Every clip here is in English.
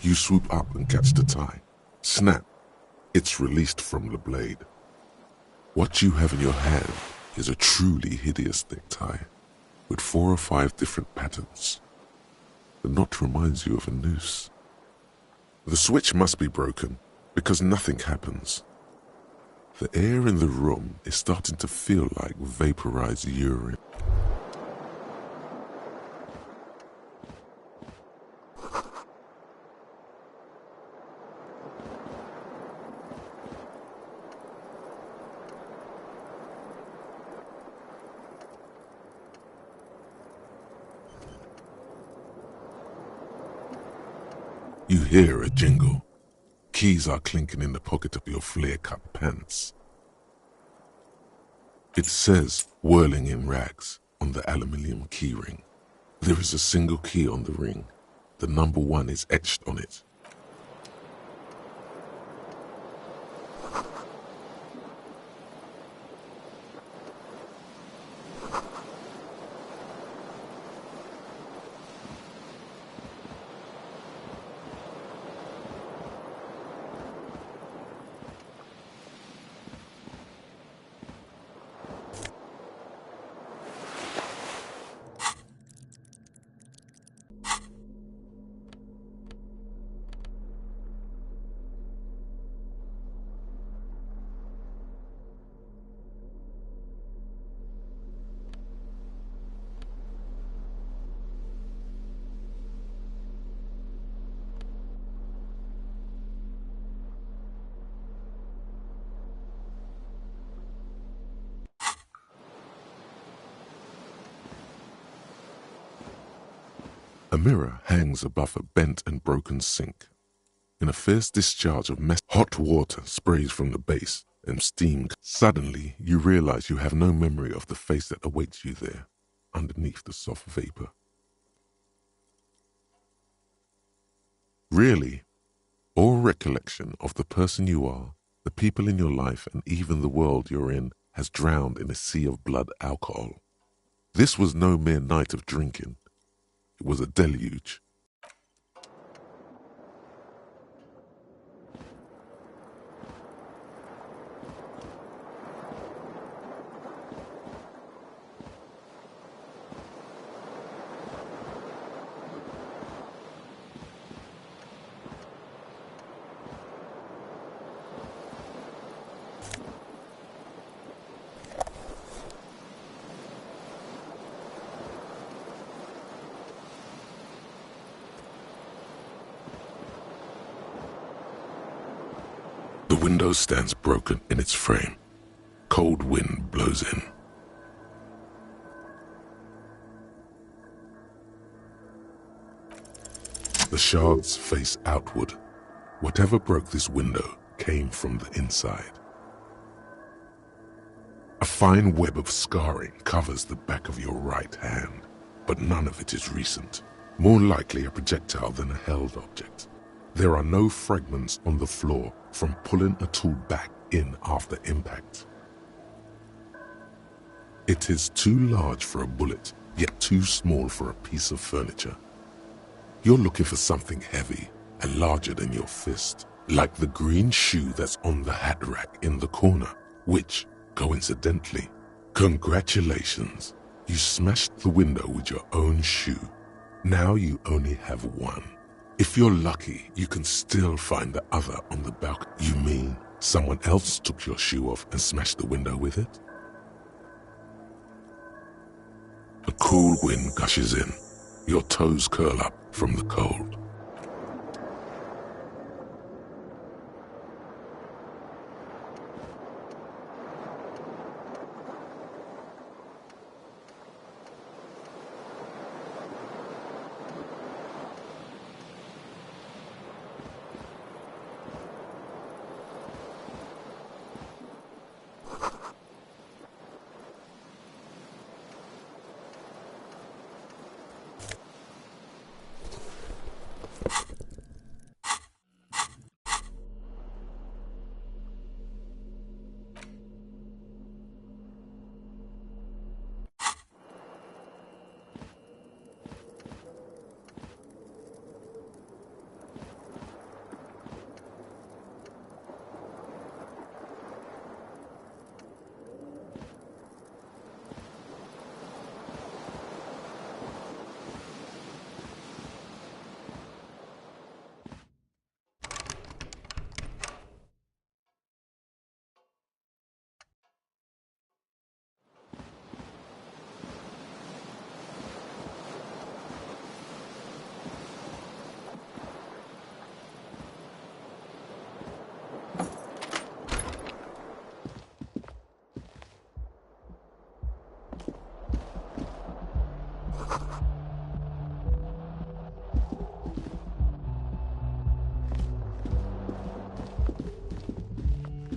You swoop up and catch the tie. Snap! It's released from the blade. What you have in your hand is a truly hideous thick tie, with 4 or 5 different patterns. The knot reminds you of a noose. The switch must be broken, because nothing happens. The air in the room is starting to feel like vaporized urine. You hear a jingle. Keys are clinking in the pocket of your flare-cut pants. It says, whirling in rags, on the aluminium keyring. There is a single key on the ring. The number 1 is etched on it. A mirror hangs above a bent and broken sink. In a fierce discharge of hot water sprays from the base and steam. Suddenly, you realize you have no memory of the face that awaits you there, underneath the soft vapor. Really, all recollection of the person you are, the people in your life, and even the world you're in has drowned in a sea of blood alcohol. This was no mere night of drinking. It was a deluge. The window stands broken in its frame. Cold wind blows in. The shards face outward. Whatever broke this window came from the inside. A fine web of scarring covers the back of your right hand, but none of it is recent. More likely a projectile than a held object. There are no fragments on the floor from pulling a tool back in after impact. It is too large for a bullet, yet too small for a piece of furniture. You're looking for something heavy and larger than your fist, like the green shoe that's on the hat rack in the corner, which, coincidentally, congratulations, you smashed the window with your own shoe. Now you only have one. If you're lucky, you can still find the other on the balcony. You mean someone else took your shoe off and smashed the window with it? A cool wind gushes in. Your toes curl up from the cold.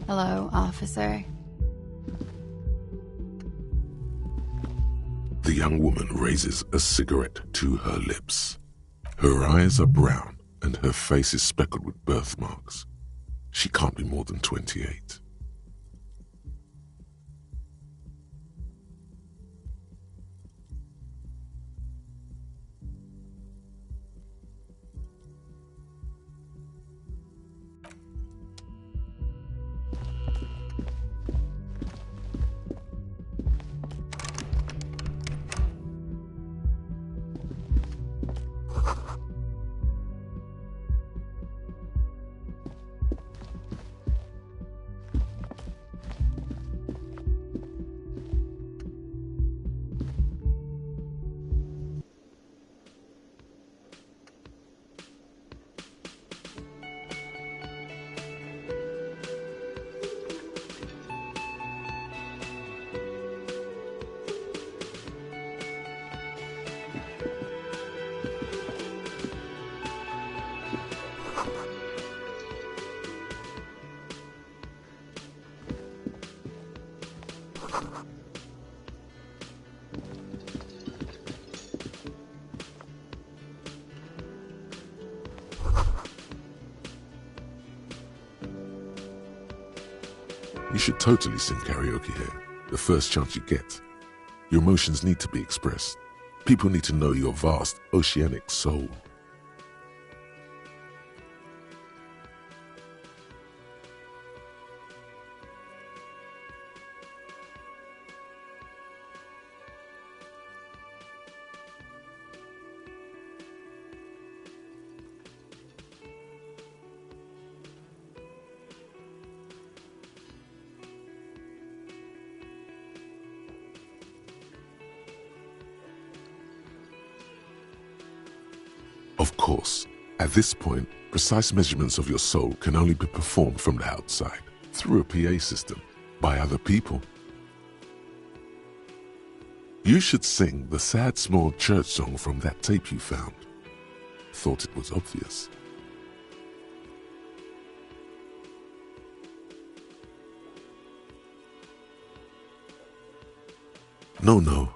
Hello, officer. The young woman raises a cigarette to her lips. Her eyes are brown and her face is speckled with birthmarks. She can't be more than 28. You should totally sing karaoke here, the first chance you get. Your emotions need to be expressed. People need to know your vast, oceanic soul. Of course, at this point, precise measurements of your soul can only be performed from the outside, through a PA system, by other people. You should sing the sad small church song from that tape you found. Thought it was obvious. No,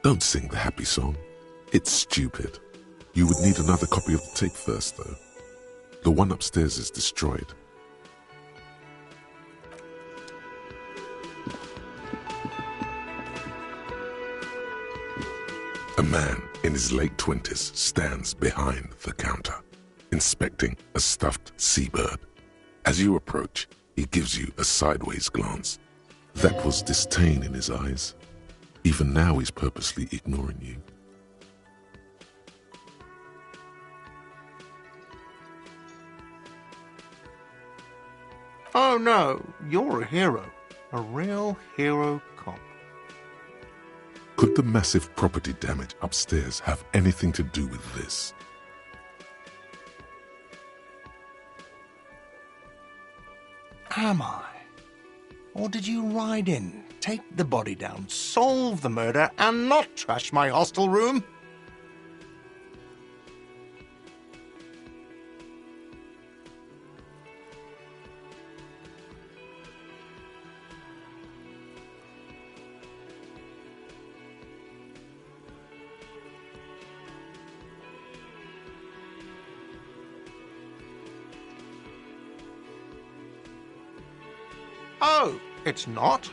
don't sing the happy song. It's stupid. You would need another copy of the tape first, though. The one upstairs is destroyed. A man in his late 20s stands behind the counter, inspecting a stuffed seabird. As you approach, he gives you a sideways glance. That was disdain in his eyes. Even now he's purposely ignoring you. Oh no, you're a hero. A real hero cop. Could the massive property damage upstairs have anything to do with this? Am I? Or did you ride in, take the body down, solve the murder, and not trash my hostel room? Oh, it's not?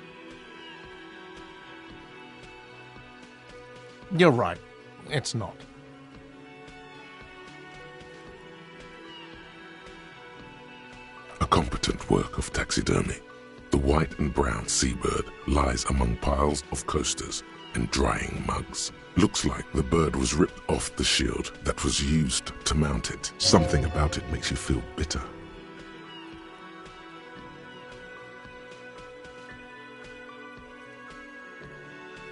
You're right, it's not. A competent work of taxidermy. The white and brown seabird lies among piles of coasters and drying mugs. Looks like the bird was ripped off the shield that was used to mount it. Something about it makes you feel bitter.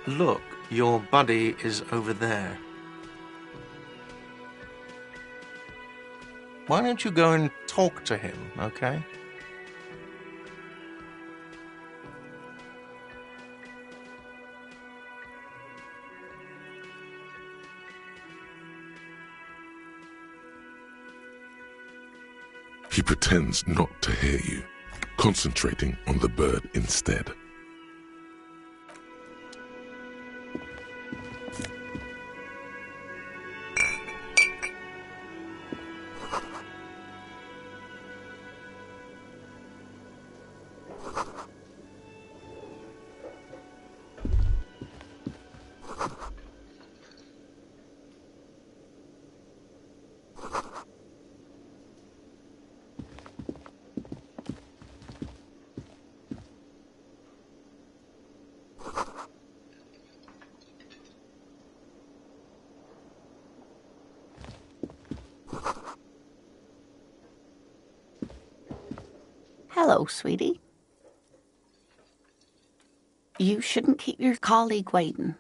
Look, your buddy is over there. Why don't you go and talk to him, okay? He pretends not to hear you. concentrating on the bird instead. Hello, sweetie. You shouldn't keep your colleague waiting.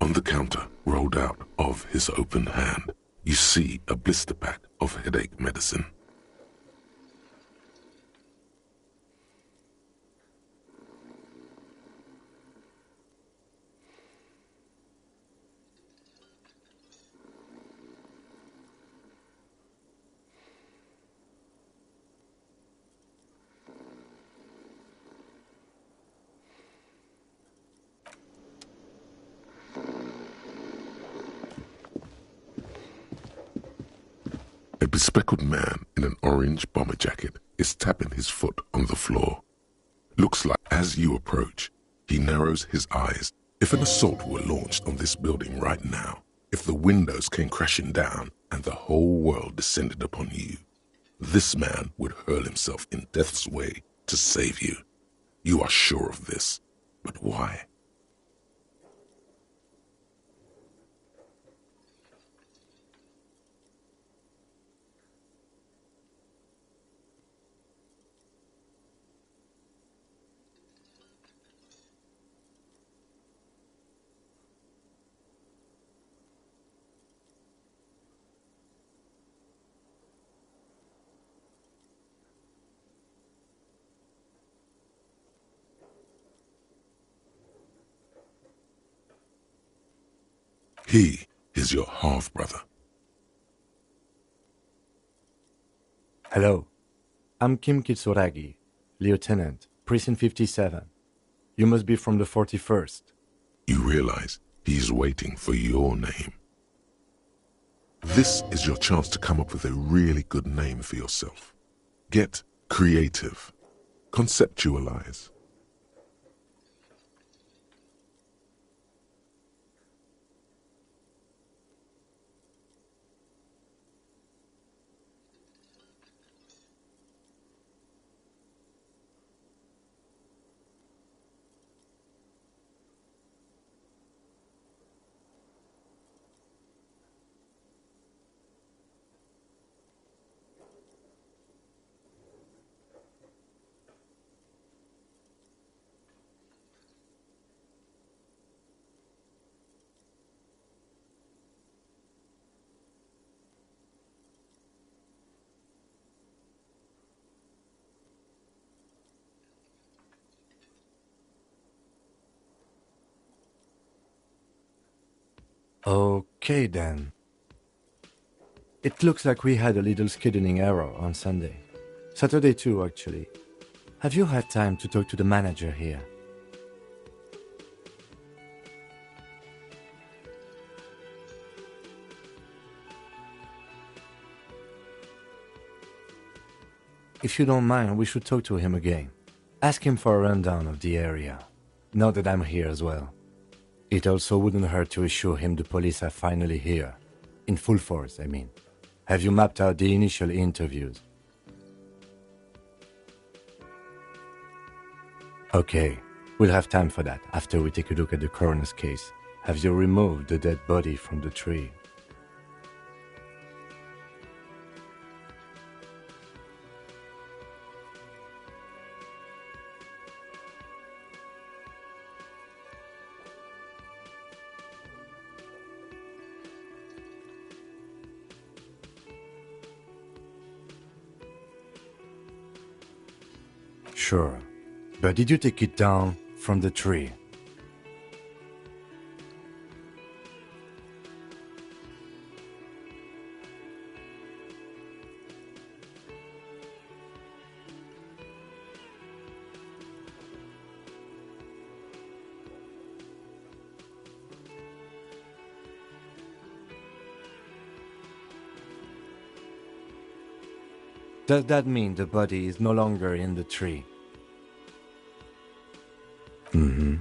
On the counter, rolled out of his open hand, you see a blister pack of headache medicine. A bespectacled man in an orange bomber jacket is tapping his foot on the floor. Looks like as you approach, he narrows his eyes. If an assault were launched on this building right now, if the windows came crashing down and the whole world descended upon you, this man would hurl himself in death's way to save you. You are sure of this, but why? He is your half-brother. Hello, I'm Kim Kitsuragi, Lieutenant, Precinct 57. You must be from the 41st. You realize he's waiting for your name. This is your chance to come up with a really good name for yourself. Get creative. Conceptualize. Okay then. It looks like we had a little scheduling error on Sunday. Saturday too, actually. Have you had time to talk to the manager here? If you don't mind, we should talk to him again. Ask him for a rundown of the area, now that I'm here as well. It also wouldn't hurt to assure him the police are finally here. In full force, I mean. Have you mapped out the initial interviews? Okay, we'll have time for that after we take a look at the coroner's case. Have you removed the dead body from the tree? Sure, but did you take it down from the tree? Does that mean the body is no longer in the tree? Mm-hmm.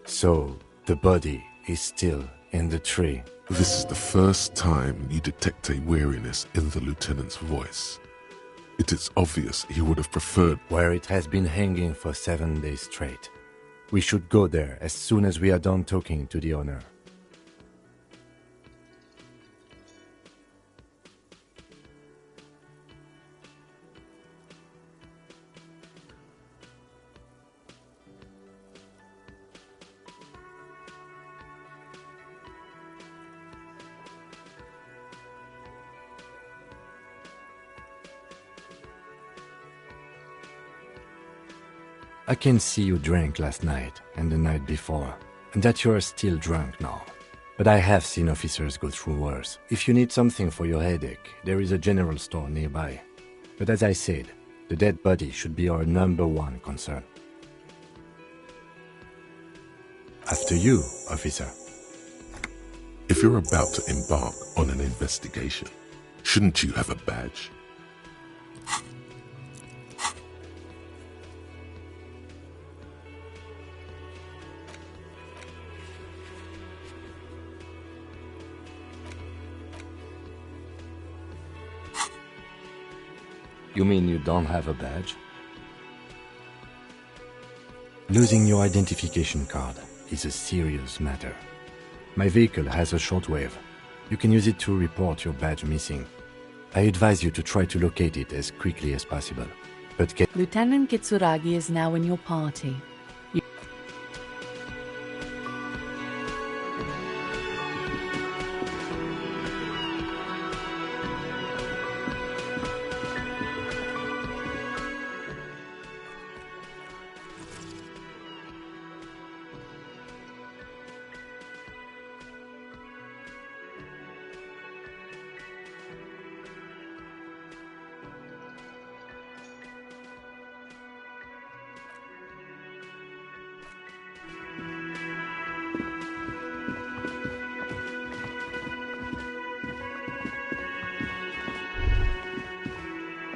So, the body is still in the tree. This is the first time you detect a weariness in the lieutenant's voice. It is obvious he would have preferred Where it has been hanging for 7 days straight. We should go there as soon as we are done talking to the owner. I can see you drank last night and the night before, and that you are still drunk now. But I have seen officers go through worse. If you need something for your headache, there is a general store nearby. But as I said, the dead body should be our #1 concern. After you, officer. If you're about to embark on an investigation, shouldn't you have a badge? You mean you don't have a badge? Losing your identification card is a serious matter. My vehicle has a shortwave. You can use it to report your badge missing. I advise you to try to locate it as quickly as possible. But Lieutenant Kitsuragi is now in your party.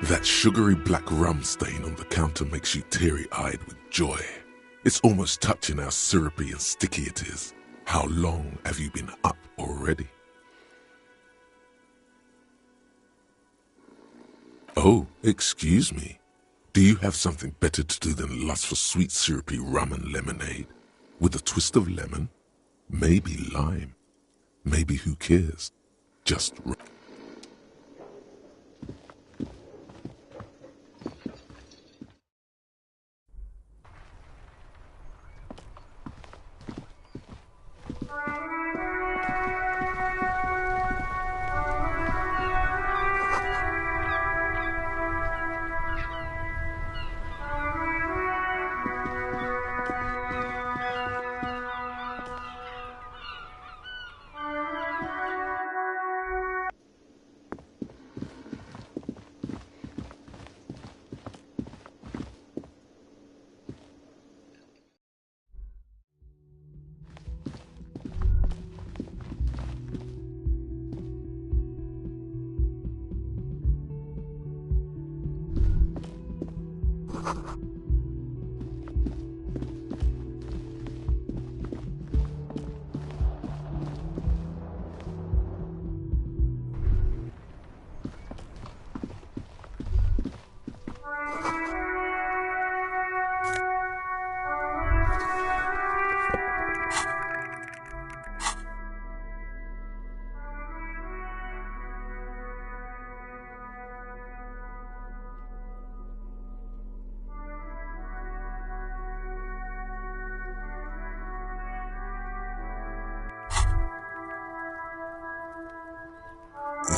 That sugary black rum stain on the counter makes you teary-eyed with joy. It's almost touching how syrupy and sticky it is. How long have you been up already? Oh, excuse me. Do you have something better to do than lust for sweet syrupy rum and lemonade? With a twist of lemon? Maybe lime. Maybe who cares? Just rum.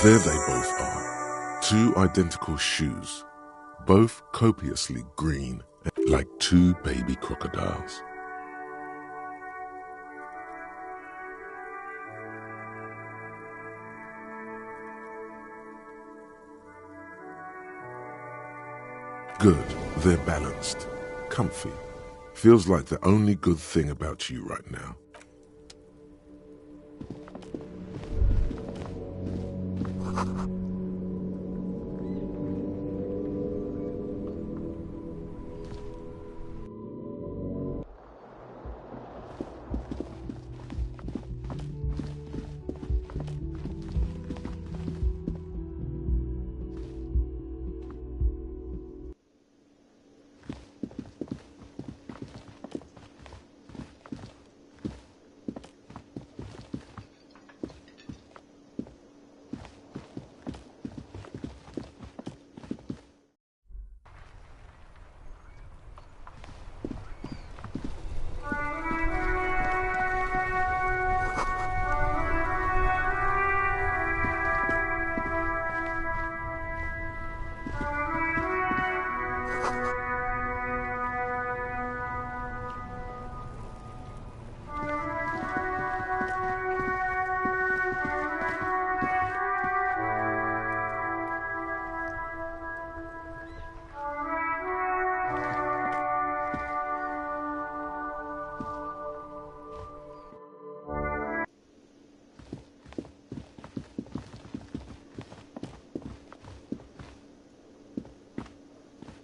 There they both are. Two identical shoes, both copiously green, like two baby crocodiles. Good, they're balanced, comfy. Feels like the only good thing about you right now.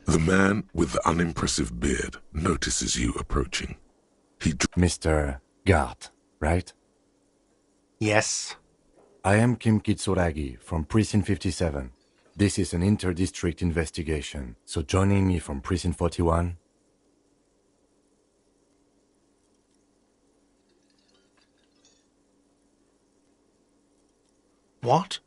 The man with the unimpressive beard notices you approaching. Mr. Gart, right? Yes. I am Kim Kitsuragi from Precinct 57. This is an inter-district investigation, so joining me from Precinct 41... What?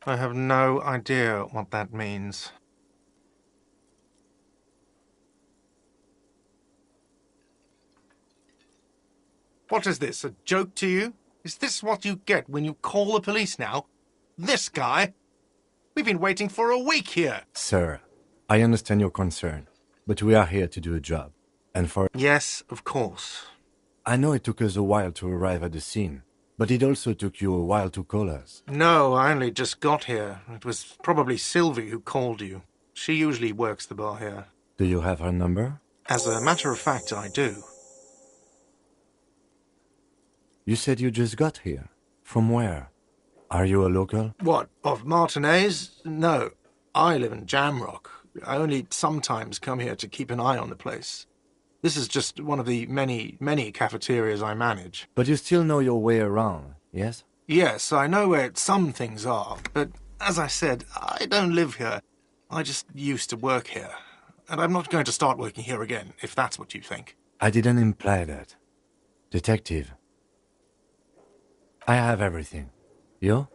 I have no idea what that means. What is this, a joke to you? Is this what you get when you call the police now? This guy? We've been waiting for a week here. Sir, I understand your concern, but we are here to do a job. And for... Yes, of course. I know it took us a while to arrive at the scene, but it also took you a while to call us. No, I only just got here. It was probably Sylvie who called you. She usually works the bar here. Do you have her number? As a matter of fact, I do. You said you just got here. From where? Are you a local? What, of Martinez? No, I live in Jamrock. I only sometimes come here to keep an eye on the place. This is just one of the many cafeterias I manage. But you still know your way around, yes? Yes, I know where some things are, but as I said, I don't live here. I just used to work here. And I'm not going to start working here again, if that's what you think. I didn't imply that. Detective. I have everything. You?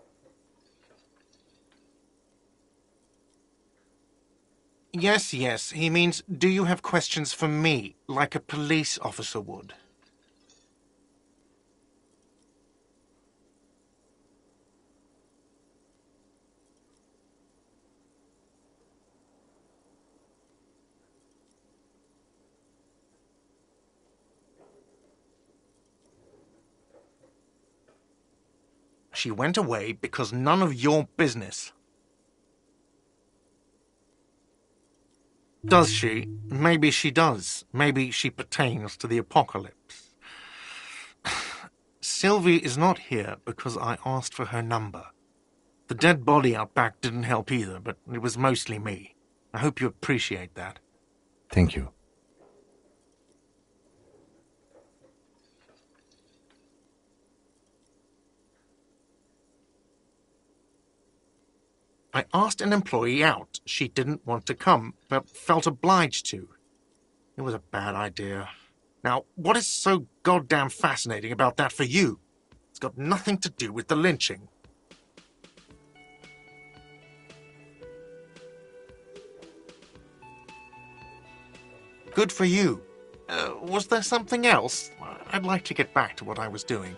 Yes, he means, do you have questions for me, like a police officer would? She went away because none of your business. Does she? Maybe she does. Maybe she pertains to the apocalypse. Sylvie is not here because I asked for her number. The dead body out back didn't help either, but it was mostly me. I hope you appreciate that. Thank you. I asked an employee out. She didn't want to come, but felt obliged to. It was a bad idea. Now, what is so goddamn fascinating about that for you? It's got nothing to do with the lynching. Good for you. Was there something else? I'd like to get back to what I was doing.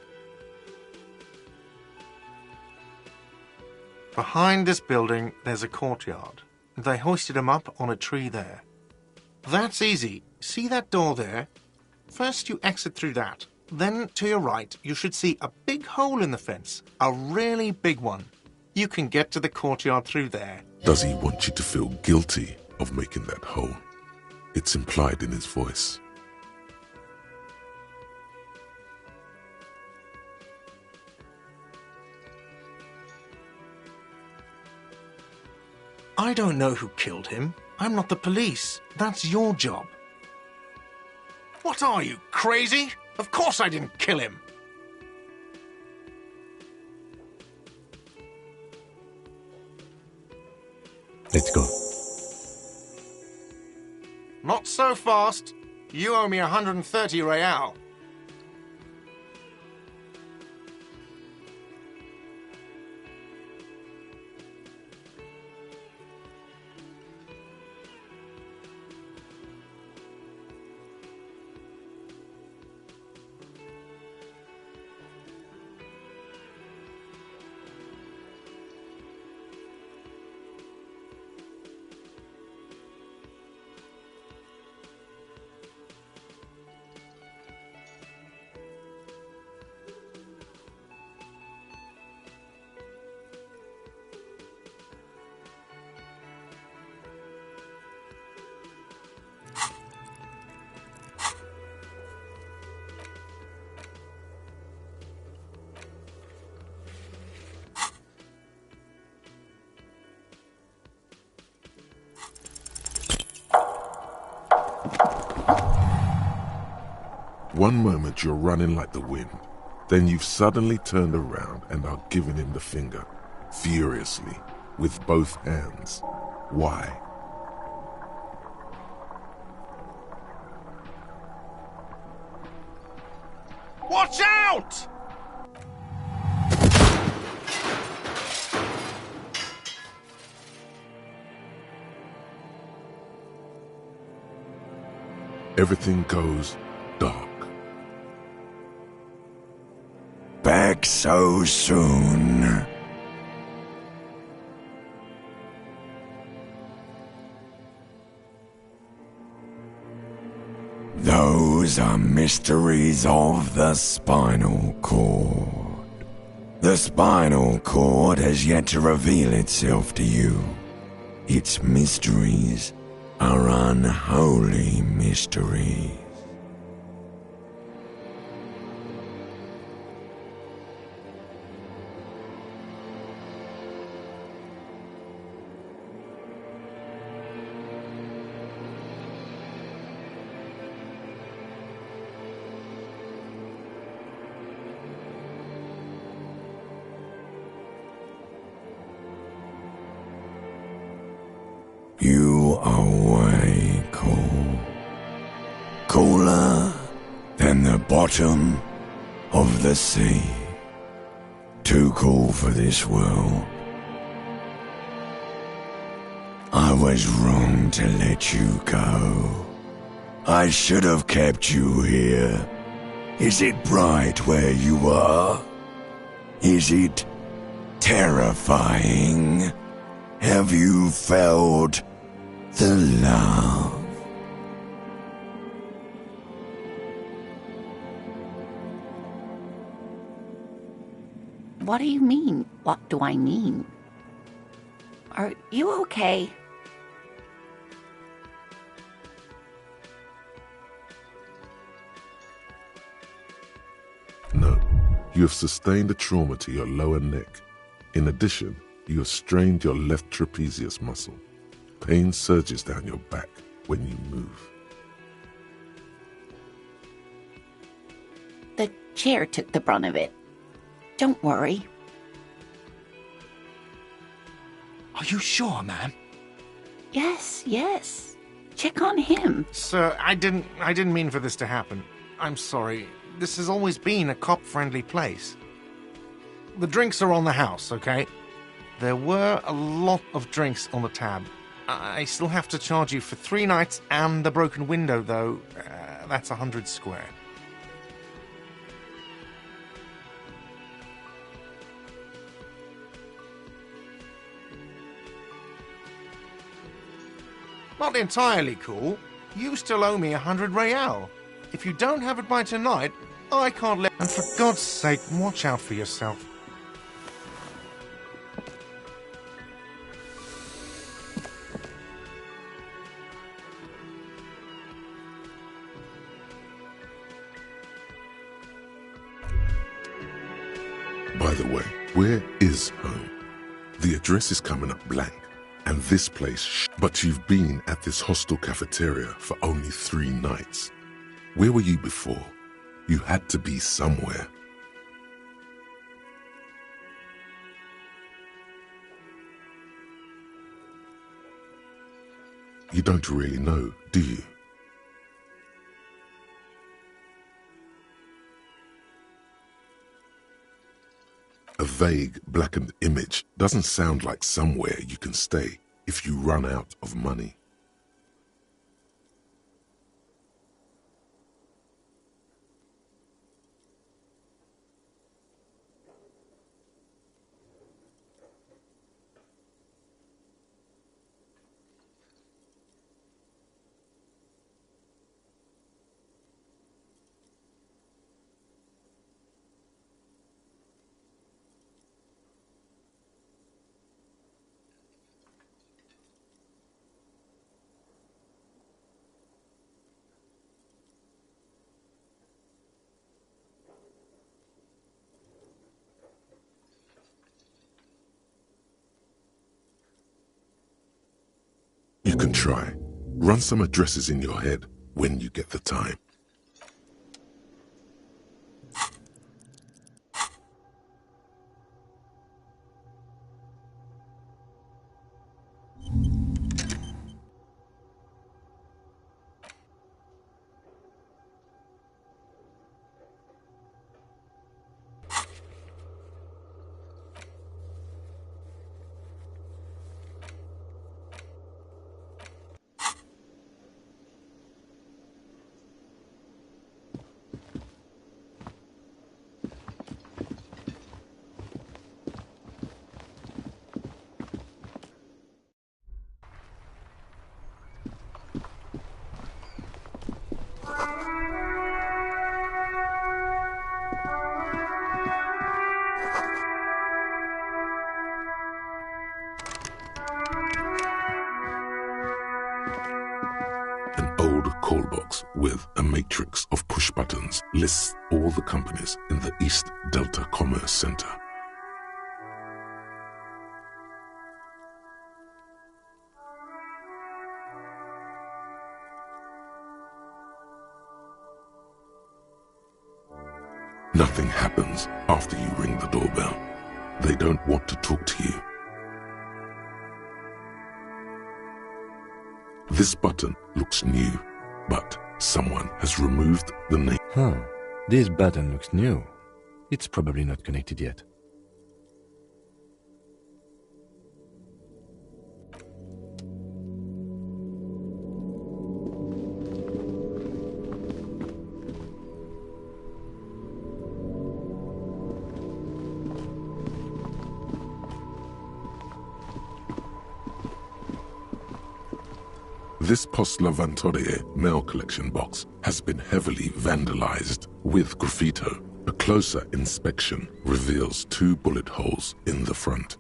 Behind this building, there's a courtyard. They hoisted him up on a tree there. That's easy. See that door there? First you exit through that. Then, to your right, you should see a big hole in the fence. A really big one. You can get to the courtyard through there. Does he want you to feel guilty of making that hole? It's implied in his voice. I don't know who killed him. I'm not the police. That's your job. What are you, crazy? Of course I didn't kill him. Let's go. Not so fast. You owe me 130 real. One moment you're running like the wind, then you've suddenly turned around and are giving him the finger, furiously, with both hands. Why? Watch out! Everything goes dark. Back so soon. Those are mysteries of the spinal cord. The spinal cord has yet to reveal itself to you. Its mysteries are unholy mysteries. You are way cool. Cooler than the bottom of the sea. Too cool for this world. I was wrong to let you go. I should have kept you here. Is it bright where you are? Is it terrifying? Have you felt the love? What do you mean? What do I mean? Are you okay? No, you have sustained a trauma to your lower neck. In addition, you have strained your left trapezius muscle. Pain surges down your back when you move. The chair took the brunt of it. Don't worry. Are you sure, ma'am? Yes, yes. check on him. Sir, I didn't mean for this to happen. I'm sorry. This has always been a cop-friendly place. The drinks are on the house, okay? There were a lot of drinks on the tab. I still have to charge you for 3 nights and the broken window, though. That's 100 square. Not entirely cool. You still owe me 100 real. If you don't have it by tonight, I can't let... And for God's sake, watch out for yourself. By the way, where is home? The address is coming up blank. And this place, but you've been at this hostel cafeteria for only 3 nights. Where were you before? You had to be somewhere. You don't really know, do you? A vague, blackened image doesn't sound like somewhere you can stay if you run out of money. You can try. Run some addresses in your head when you get the time. An old call box with a matrix of push buttons lists all the companies in the East Delta Commerce Center. Nothing happens after you ring the doorbell. They don't want to talk to you. This button looks new, but someone has removed the name. This button looks new. It's probably not connected yet. This Post Lavatorie mail collection box has been heavily vandalized with graffito. A closer inspection reveals 2 bullet holes in the front.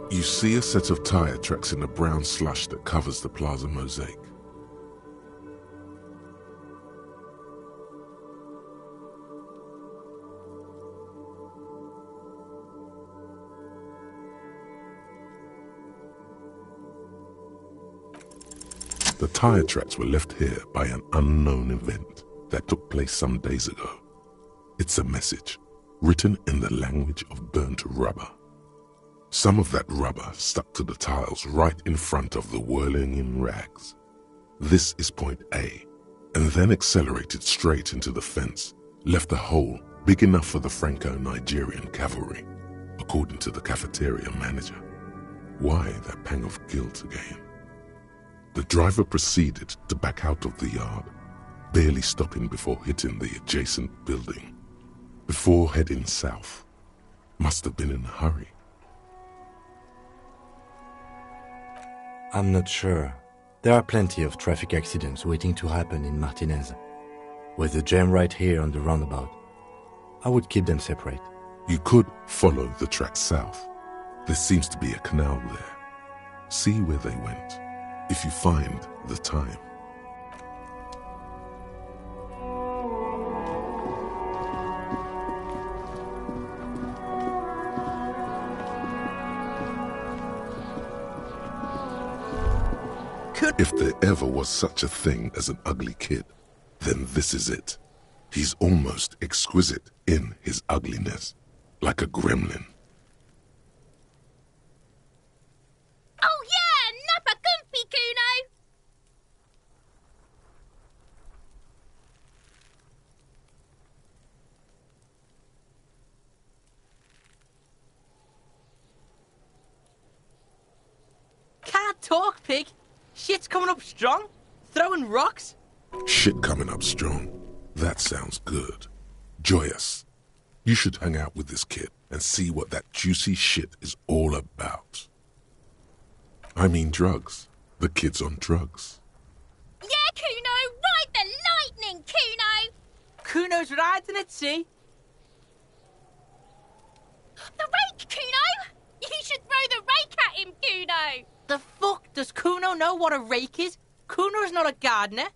You see a set of tire tracks in the brown slush that covers the plaza mosaic. The tire tracks were left here by an unknown event that took place some days ago. It's a message, written in the language of burnt rubber. Some of that rubber stuck to the tiles right in front of the whirling-in rags. This is point A, and then accelerated straight into the fence, left a hole big enough for the Franco-Nigerian cavalry, according to the cafeteria manager. Why that pang of guilt again? The driver proceeded to back out of the yard, barely stopping before hitting the adjacent building, before heading south. Must have been in a hurry. I'm not sure. There are plenty of traffic accidents waiting to happen in Martinez. With the jam right here on the roundabout, I would keep them separate. You could follow the track south. There seems to be a canal there. See where they went, if you find the time. If there ever was such a thing as an ugly kid, then this is it. He's almost exquisite in his ugliness, like a gremlin. Oh yeah, nappa gumpy, Kuno! Can't talk, pig. Shit's coming up strong. Throwing rocks. Shit coming up strong. That sounds good. Joyous. You should hang out with this kid and see what that juicy shit is all about. I mean drugs. The kid's on drugs. Yeah, Kuno! Ride the lightning, Kuno! Kuno's riding it, see? The rake, Kuno! You should throw the rake at him, Kuno! The fuck does Kuno know what a rake is? Kuno's not a gardener.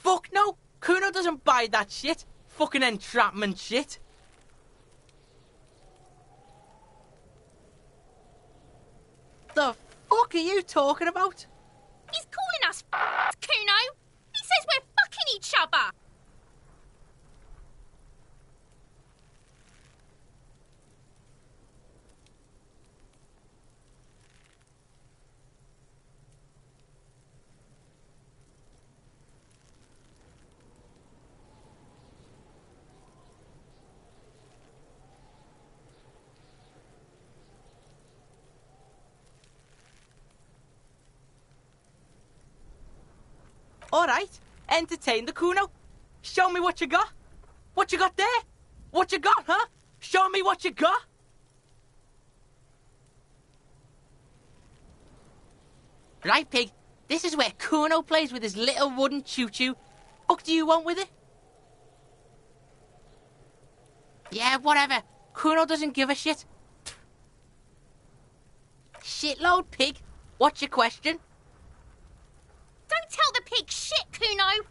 Fuck no! Kuno doesn't buy that shit. Fucking entrapment shit. The fuck are you talking about? He's calling us Kuno! He says we're fucking each other! Alright, entertain the Kuno. Show me what you got. What you got there? What you got, huh? Show me what you got. Right, pig. This is where Kuno plays with his little wooden choo-choo. Fuck do you want with it? Yeah, whatever. Kuno doesn't give a shit. Shitload, pig. What's your question? Don't tell the pig shit, Kuno!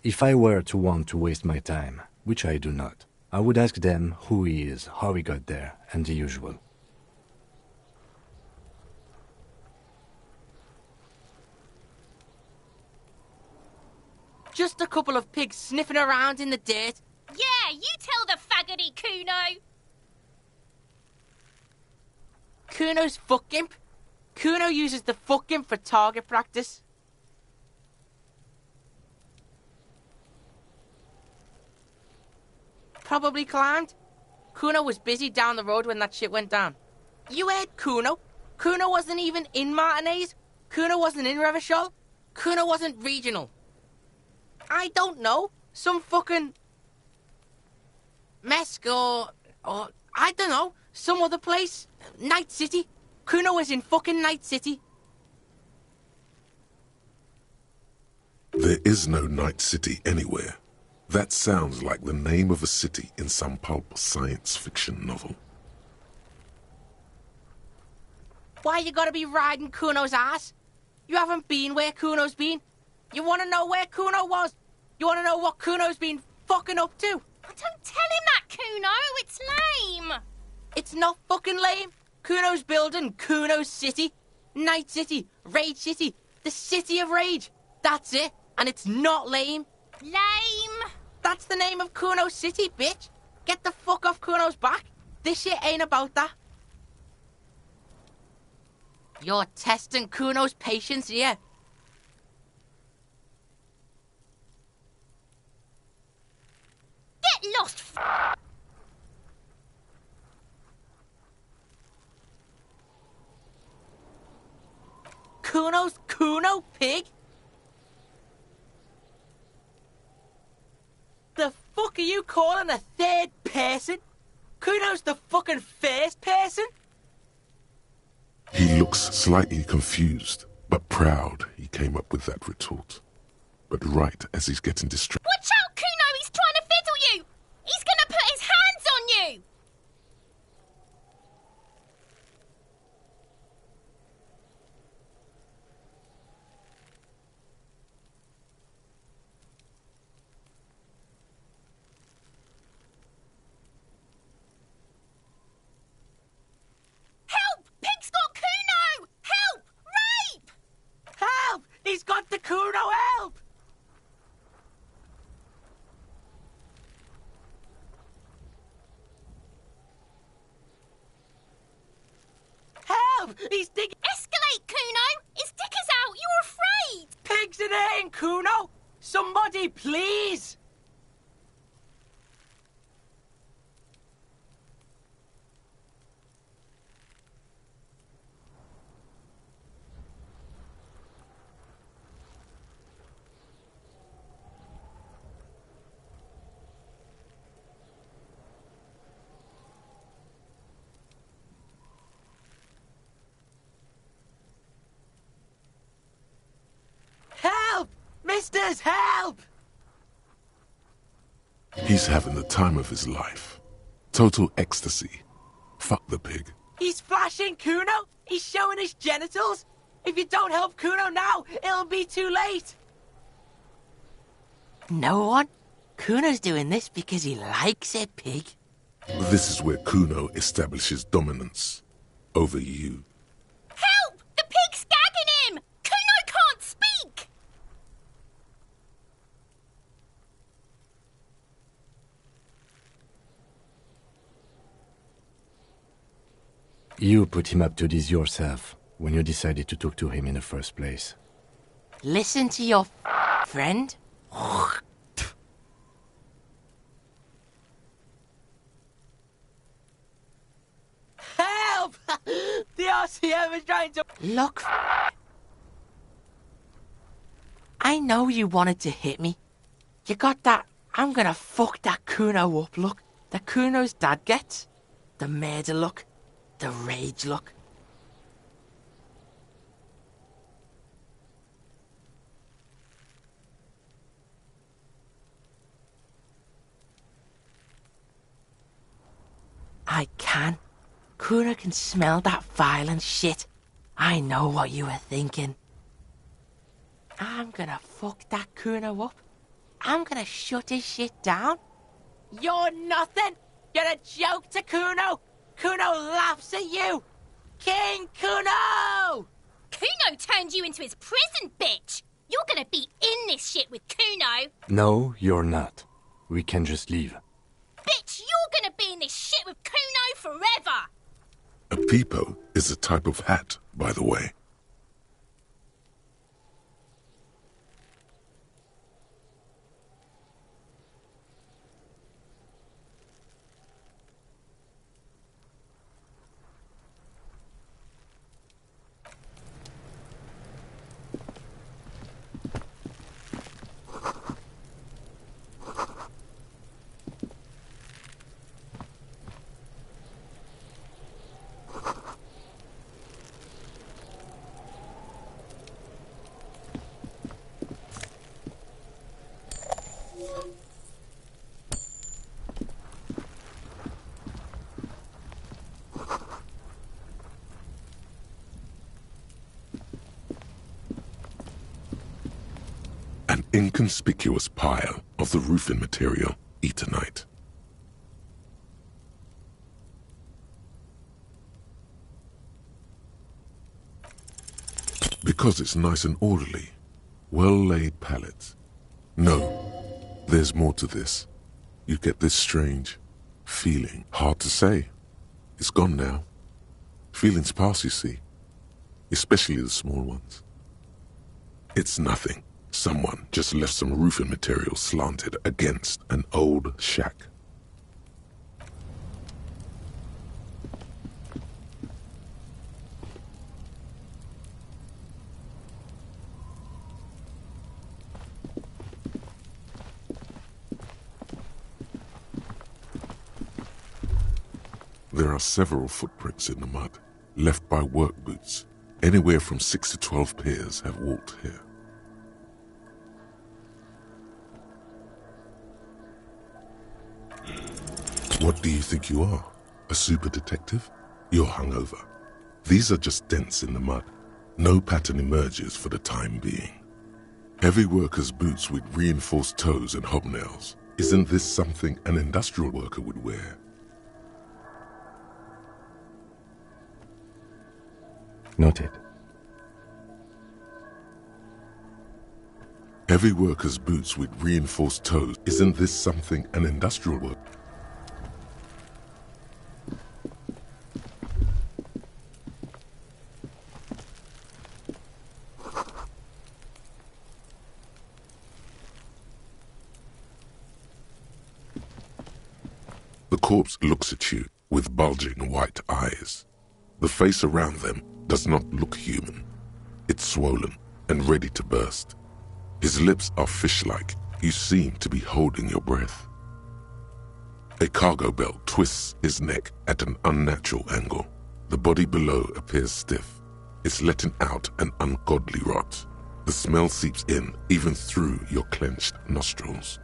If I were to want to waste my time, which I do not, I would ask them who he is, how he got there, and the usual. Just a couple of pigs sniffing around in the dirt. Yeah, you tell the faggoty, Kuno! Kuno's fuck imp. Kuno uses the fuck imp for target practice. Probably climbed. Kuno was busy down the road when that shit went down. You heard Kuno. Kuno wasn't even in Martinez. Kuno wasn't in Revachol. Kuno wasn't regional. I don't know. Some fucking Mesk or I don't know, some other place. Night City. Kuno was in fucking Night City. There is no Night City anywhere. That sounds like the name of a city in some pulp science fiction novel. Why you gotta be riding Kuno's ass? You haven't been where Kuno's been. You wanna know where Kuno was? You wanna know what Kuno's been fucking up to? Oh, don't tell him that, Kuno. It's lame. It's not fucking lame. Kuno's building Kuno's City. Night City. Rage City. The City of Rage. That's it. And it's not lame. Lame. That's the name of Kuno's City, bitch. Get the fuck off Kuno's back. This shit ain't about that. You're testing Kuno's patience here. Get lost, Kuno's Kuno, pig? The fuck are you calling a third person? Kuno's the fucking first person? He looks slightly confused, but proud he came up with that retort. But right as he's getting distracted... Watch out, Kuno! He's trying to fiddle you! He's gonna put his hands on you! Help! Pig's got Kuno! Help! Rape! Help! He's got the Kuno, help! Help! He's digging... Escalate, Kuno! His dick is out! You're afraid! Pigs in here, Kuno! Somebody, please! Help! Misters, help! He's having the time of his life. Total ecstasy. Fuck the pig. He's flashing Kuno! He's showing his genitals! If you don't help Kuno now, it'll be too late! No one? Kuno's doing this because he likes it, pig. This is where Kuno establishes dominance over you. Help! The pig's gagging him! Kuno can't speak! You put him up to this yourself when you decided to talk to him in the first place. Listen to your friend. Help! The RCM is trying to... Look. I know you wanted to hit me. You got that, I'm gonna fuck that Kuno up look. The Kuno's dad gets. The murder look. The rage look. I can. Kuno can smell that violent shit. I know what you were thinking. I'm gonna fuck that Kuno up. I'm gonna shut his shit down. You're nothing. You're a joke to Kuno. Kuno laughs at you. King Kuno! Kuno turned you into his prison, bitch! You're gonna be in this shit with Kuno! No, you're not. We can just leave. Bitch, you're gonna be in this shit with Kuno forever! A peepo is a type of hat, by the way. inconspicuous pile of the roofing material, Eternite. Because it's nice and orderly, well-laid pallets. No, there's more to this. You get this strange feeling. Hard to say. It's gone now. Feelings pass, you see. Especially the small ones. It's nothing. Someone just left some roofing material slanted against an old shack. There are several footprints in the mud, left by work boots. Anywhere from 6 to 12 pairs have walked here. What do you think you are? A super detective? You're hungover. These are just dents in the mud. No pattern emerges for the time being. Heavy workers' boots with reinforced toes and hobnails. Isn't this something an industrial worker would wear? Noted. Heavy workers' boots with reinforced toes. Isn't this something an industrial worker? The corpse looks at you with bulging white eyes. The face around them does not look human. It's swollen and ready to burst. His lips are fish-like. You seem to be holding your breath. A cargo belt twists his neck at an unnatural angle. The body below appears stiff. It's letting out an ungodly rot. The smell seeps in even through your clenched nostrils.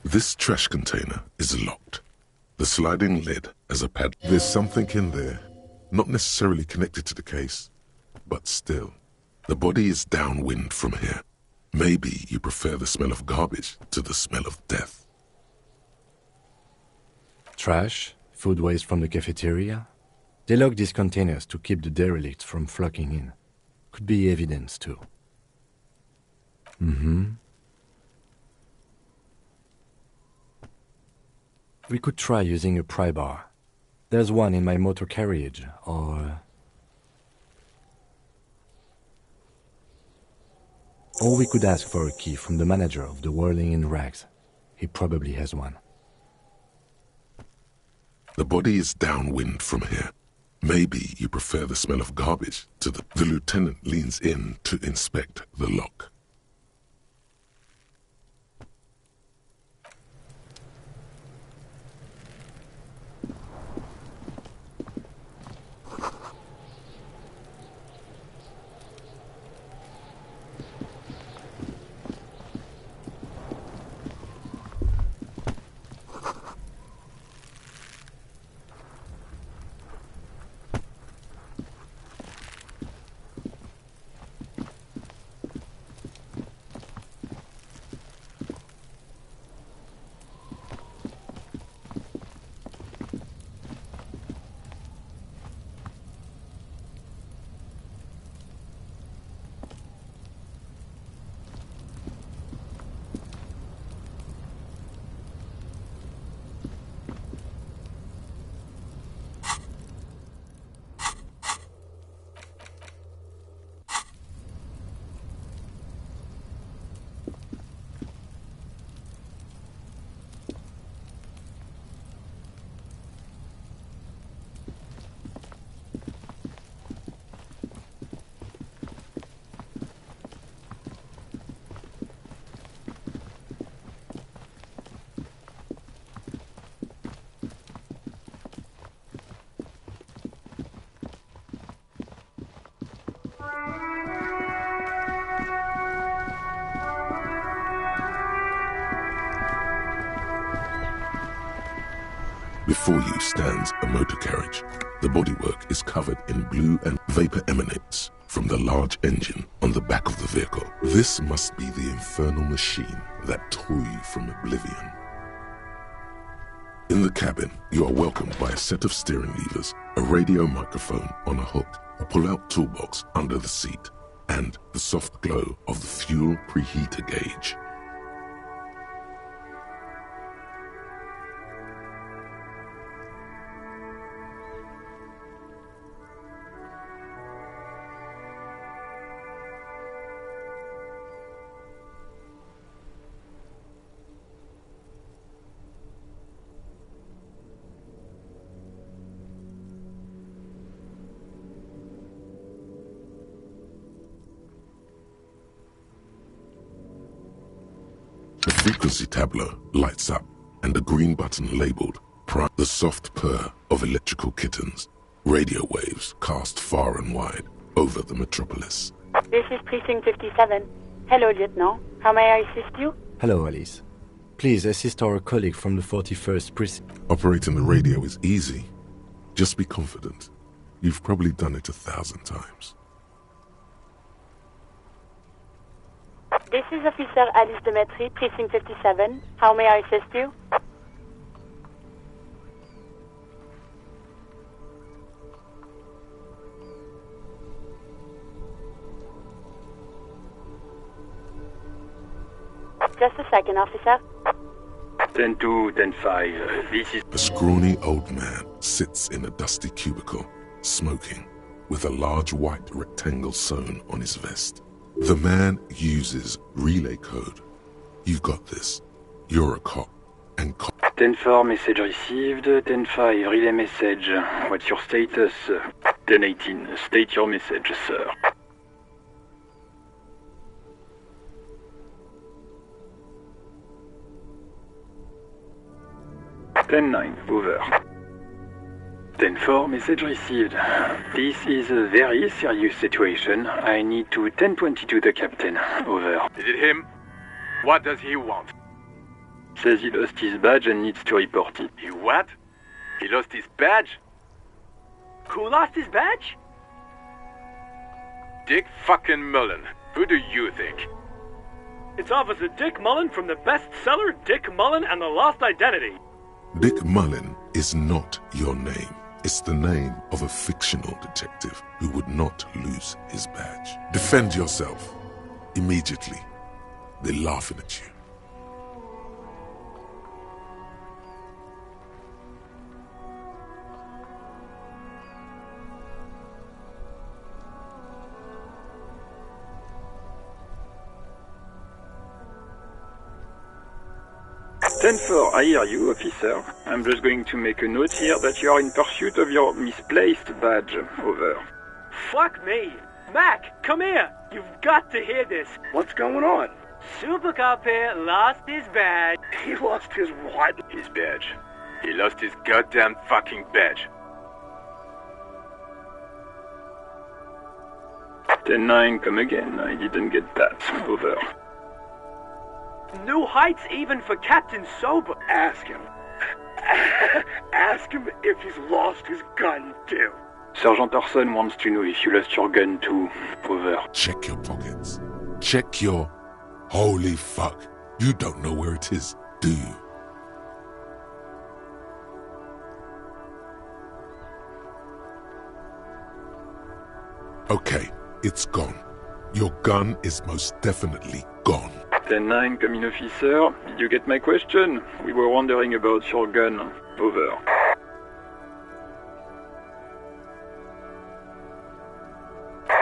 This trash container is locked. The sliding lid has a pad. There's something in there, not necessarily connected to the case, but still. The body is downwind from here. Maybe you prefer the smell of garbage to the smell of death. Trash, food waste from the cafeteria. They lock these containers to keep the derelicts from flocking in. Could be evidence too. We could try using a pry bar. There's one in my motor carriage, or we could ask for a key from the manager of the Whirling in Rags. He probably has one. The body is downwind from here. Maybe you prefer the smell of garbage to the... The lieutenant leans in to inspect the lock. Before you stands a motor carriage. The bodywork is covered in blue and vapor emanates from the large engine on the back of the vehicle. This must be the infernal machine that tore you from oblivion. In the cabin, you are welcomed by a set of steering levers, a radio microphone on a hook, a pull-out toolbox under the seat, and the soft glow of the fuel preheater gauge. The frequency tableau lights up, and a green button labeled Prime. The soft purr of electrical kittens, radio waves cast far and wide over the metropolis. This is Precinct 57. Hello, Lieutenant. How may I assist you? Hello, Alice. Please assist our colleague from the 41st Precinct. Operating the radio is easy. Just be confident. You've probably done it 1,000 times. This is Officer Alice Demetri, Precinct 57. How may I assist you? Just a second, officer. 10-2, 10-5. This is... A scrawny old man sits in a dusty cubicle, smoking, with a large white rectangle sewn on his vest. The man uses relay code. You've got this. You're a cop. And cop... 10-4, message received. 10-5, relay message. What's your status? 10-18, state your message, sir. 10-9, over. 10-4, message received. This is a very serious situation. I need to 10-22 the captain. Over. Is it him? What does he want? Says he lost his badge and needs to report it. He what? He lost his badge? Who lost his badge? Dick fucking Mullen. Who do you think? It's Officer Dick Mullen from the bestseller Dick Mullen and the Lost Identity. Dick Mullen is not your name. It's the name of a fictional detective who would not lose his badge. Defend yourself. Immediately. They're laughing at you. Ten-4, I hear you, officer. I'm just going to make a note here that you are in pursuit of your misplaced badge. Over. Fuck me. Mac, come here. You've got to hear this. What's going on? Super Cop here lost his badge. He lost his what? His badge. He lost his goddamn fucking badge. 10-9, come again. I didn't get that. Over. New heights even for Captain Sober. Ask him. Ask him if he's lost his gun, too. Sergeant Orson wants to know if you lost your gun, too. Over. Check your pockets. Check your... Holy fuck. You don't know where it is, do you? Okay, it's gone. Your gun is most definitely gone. 10-9, come in, officer. Did you get my question? We were wondering about your gun. Over.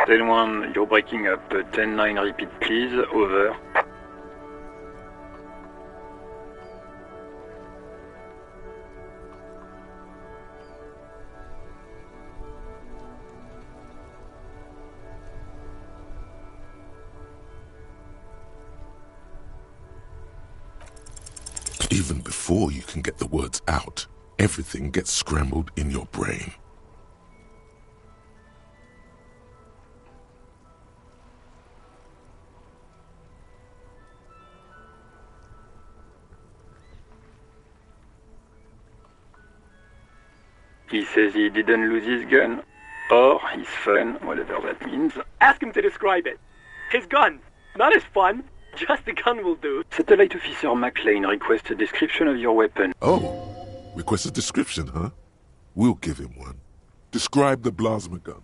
10-1, you're breaking up. 10-9, repeat, please. Over. Even before you can get the words out, everything gets scrambled in your brain. He says he didn't lose his gun. Or his fun, whatever that means. Ask him to describe it. His gun, not his fun. Just the gun will do. Satellite Officer McLean requests a description of your weapon. Oh, request a description, huh? We'll give him one. Describe the plasma gun.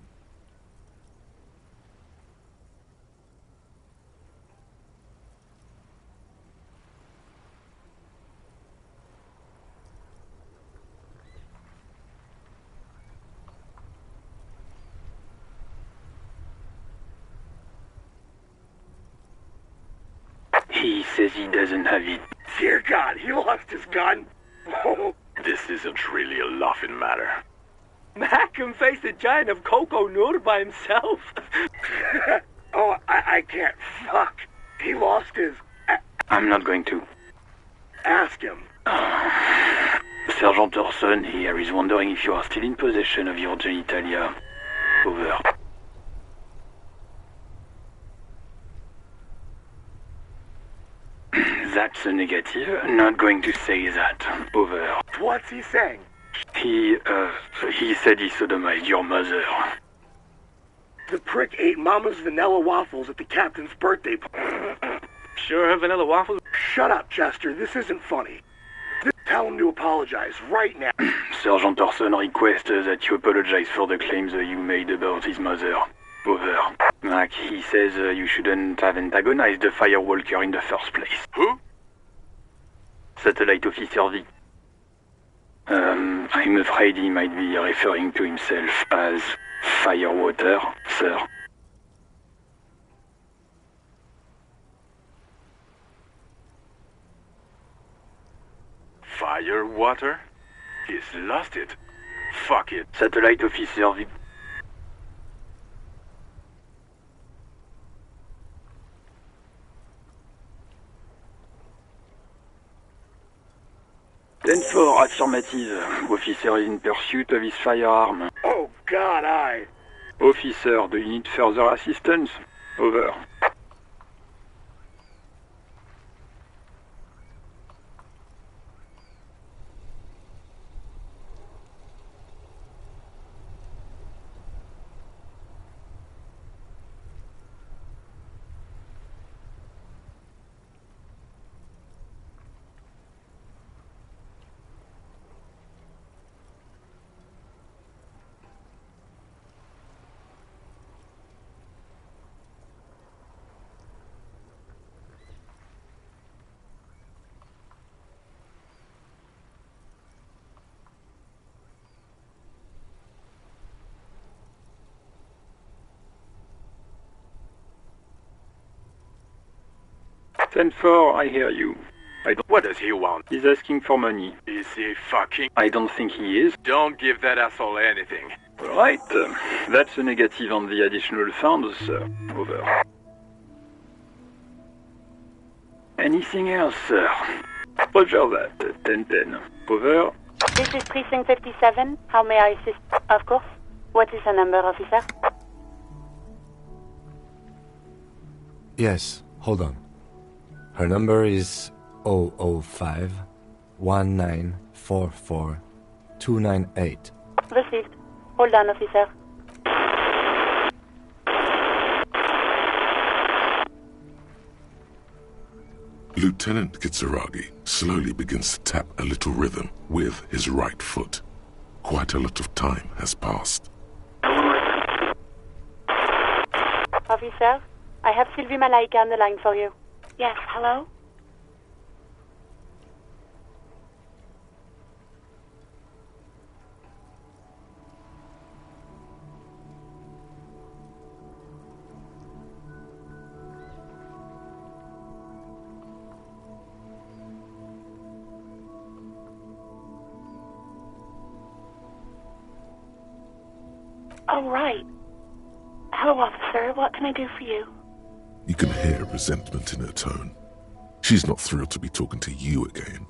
He says he doesn't have it. Dear God, he lost his gun. Oh. This isn't really a laughing matter. Mac can face a giant of Coco Nur by himself. Oh, I can't. Fuck. He lost his... I'm not going to. Ask him. Sergeant Orson here is wondering if you are still in possession of your genitalia. Over. That's a negative. Not going to say that. Over. What's he saying? He said he sodomized your mother. The prick ate Mama's vanilla waffles at the captain's birthday party. Sure have vanilla waffles? Shut up, Chester. This isn't funny. Tell him to apologize right now. Sergeant Orson requests that you apologize for the claims you made about his mother. Over. Mac, he says you shouldn't have antagonized the Firewalker in the first place. Who? Satellite Officer V. I'm afraid he might be referring to himself as Firewater, sir. Fire, water? He's lost it. Fuck it. Satellite Officer V. Then for affirmative, officer is in pursuit of his firearm. Oh God, Officer, do you need further assistance? Over. Ten four, I hear you. What does he want? He's asking for money. Is he fucking... I don't think he is. Don't give that asshole anything. Right. That's a negative on the additional funds, sir. Over. Anything else, sir? Roger that. 10-10. Over. This is Precinct 57. How may I assist? Of course. What is the number, officer? Yes, hold on. Her number is 005 1944 298. Received. Hold on, officer. Lieutenant Kitsuragi slowly begins to tap a little rhythm with his right foot. Quite a lot of time has passed. Officer, I have Sylvie Malaika on the line for you. Yes, hello? Oh, right. Hello, officer. What can I do for you? You can hear resentment in her tone. She's not thrilled to be talking to you again.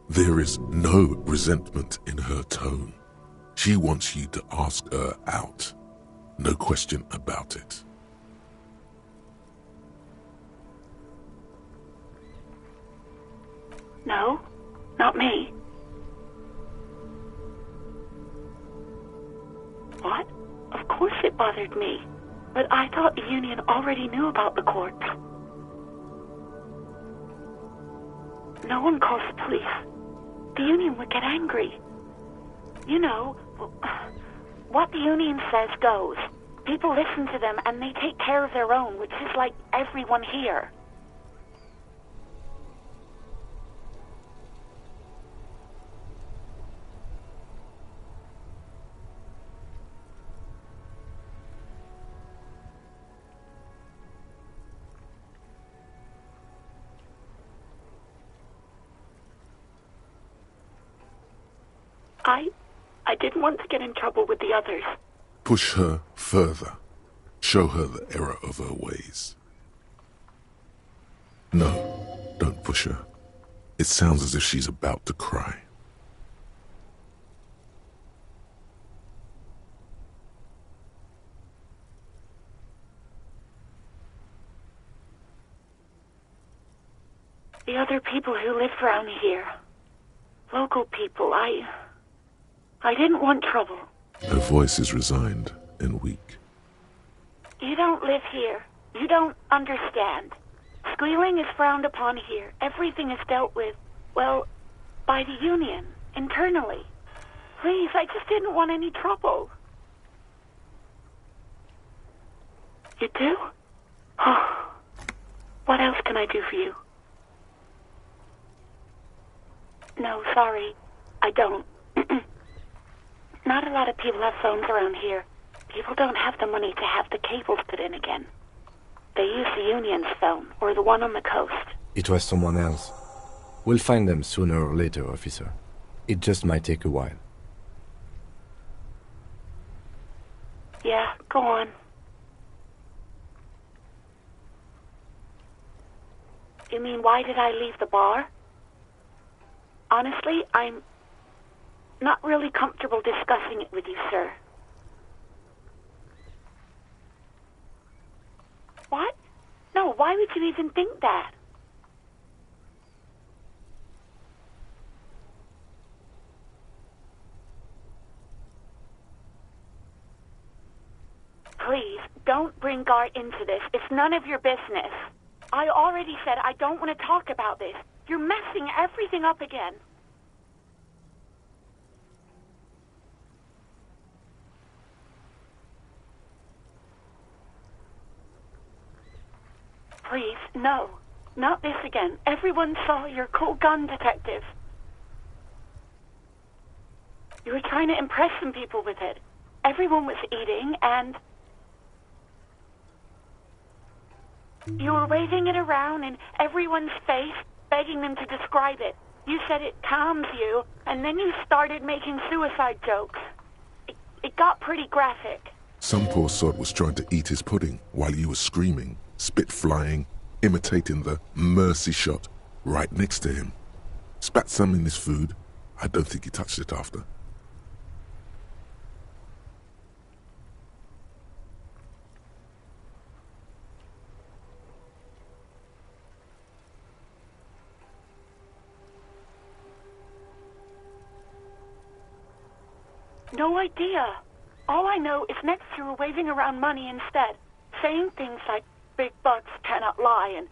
There is no resentment in her tone. She wants you to ask her out. No question about it. No, not me. What? Of course it bothered me. But I thought the union already knew about the corpse. No one calls the police. The union would get angry. You know, what the union says goes. People listen to them and they take care of their own, which is like everyone here. I didn't want to get in trouble with the others. Push her further. Show her the error of her ways. No, don't push her. It sounds as if she's about to cry. The other people who live around here. Local people, I didn't want trouble. Her voice is resigned and weak. You don't live here. You don't understand. Squealing is frowned upon here. Everything is dealt with, well, by the union, internally. Please, I just didn't want any trouble. You do? Oh. What else can I do for you? No, sorry. I don't. Not a lot of people have phones around here. People don't have the money to have the cables put in again. They use the union's phone, or the one on the coast. It was someone else. We'll find them sooner or later, officer. It just might take a while. Yeah, go on. You mean, why did I leave the bar? Honestly, I'm not really comfortable discussing it with you, sir. What? No, why would you even think that? Please, don't bring Gar into this. It's none of your business. I already said I don't want to talk about this. You're messing everything up again. Please, no. Not this again. Everyone saw your cool gun detective. You were trying to impress some people with it. Everyone was eating, and you were waving it around in everyone's face, begging them to describe it. You said it calms you, and then you started making suicide jokes. It got pretty graphic. Some poor sod was trying to eat his pudding while you were screaming, spit flying, imitating the mercy shot right next to him. Spat some in his food. I don't think he touched it after. No idea. All I know is next you were waving around money instead, saying things like, big bucks cannot lie, and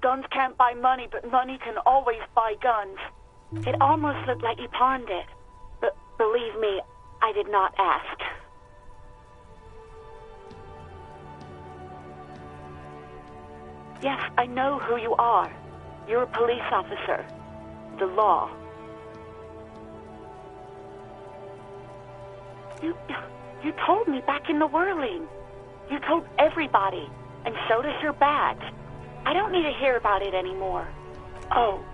guns can't buy money, but money can always buy guns. It almost looked like you pawned it. But believe me, I did not ask. Yes, I know who you are. You're a police officer. The law. You told me back in the whirling. You told everybody, and so does your badge. I don't need to hear about it anymore. Oh,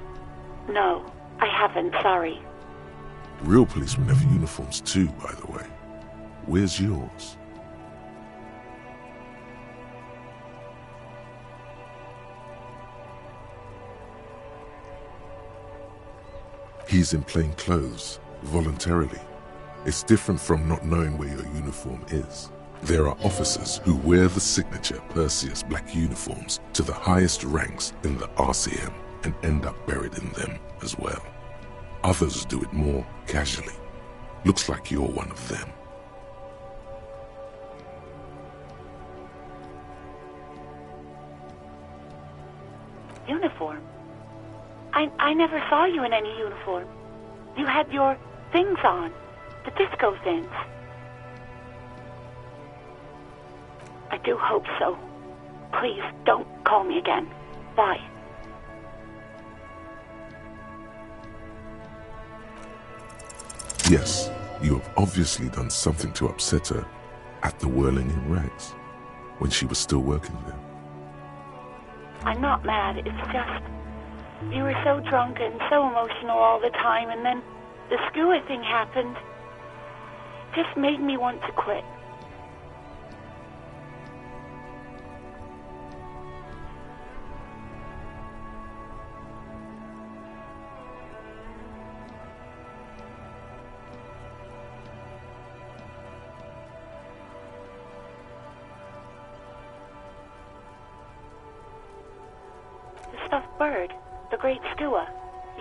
no, I haven't, sorry. Real policemen have uniforms too, by the way. Where's yours? He's in plain clothes, voluntarily. It's different from not knowing where your uniform is. There are officers who wear the signature Perseus black uniforms to the highest ranks in the RCM and end up buried in them as well. Others do it more casually. Looks like you're one of them. uniform. I never saw you in any uniform. You had your things on, the disco things. I do hope so. Please, don't call me again. Bye. Yes, you have obviously done something to upset her at the Whirling in Rags, when she was still working there. I'm not mad, it's just... You were so drunk and so emotional all the time, and then the skua thing happened. It just made me want to quit. The stuffed bird. The great skua.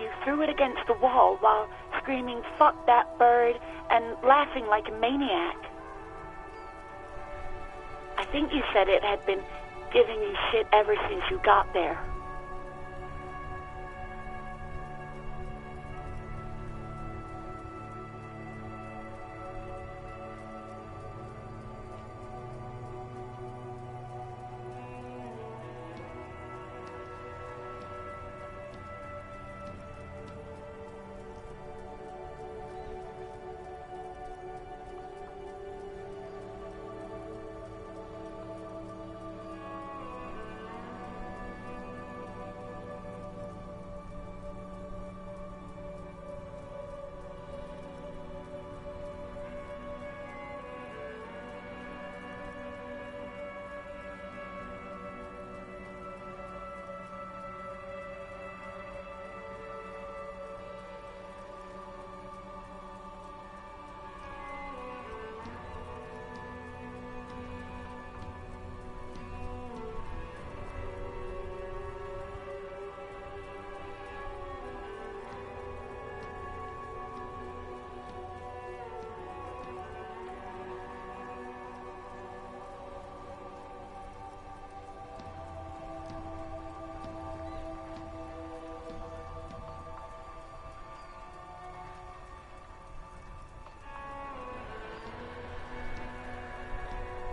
You threw it against the wall while screaming, "Fuck that bird," and laughing like a maniac. I think you said it had been giving you shit ever since you got there.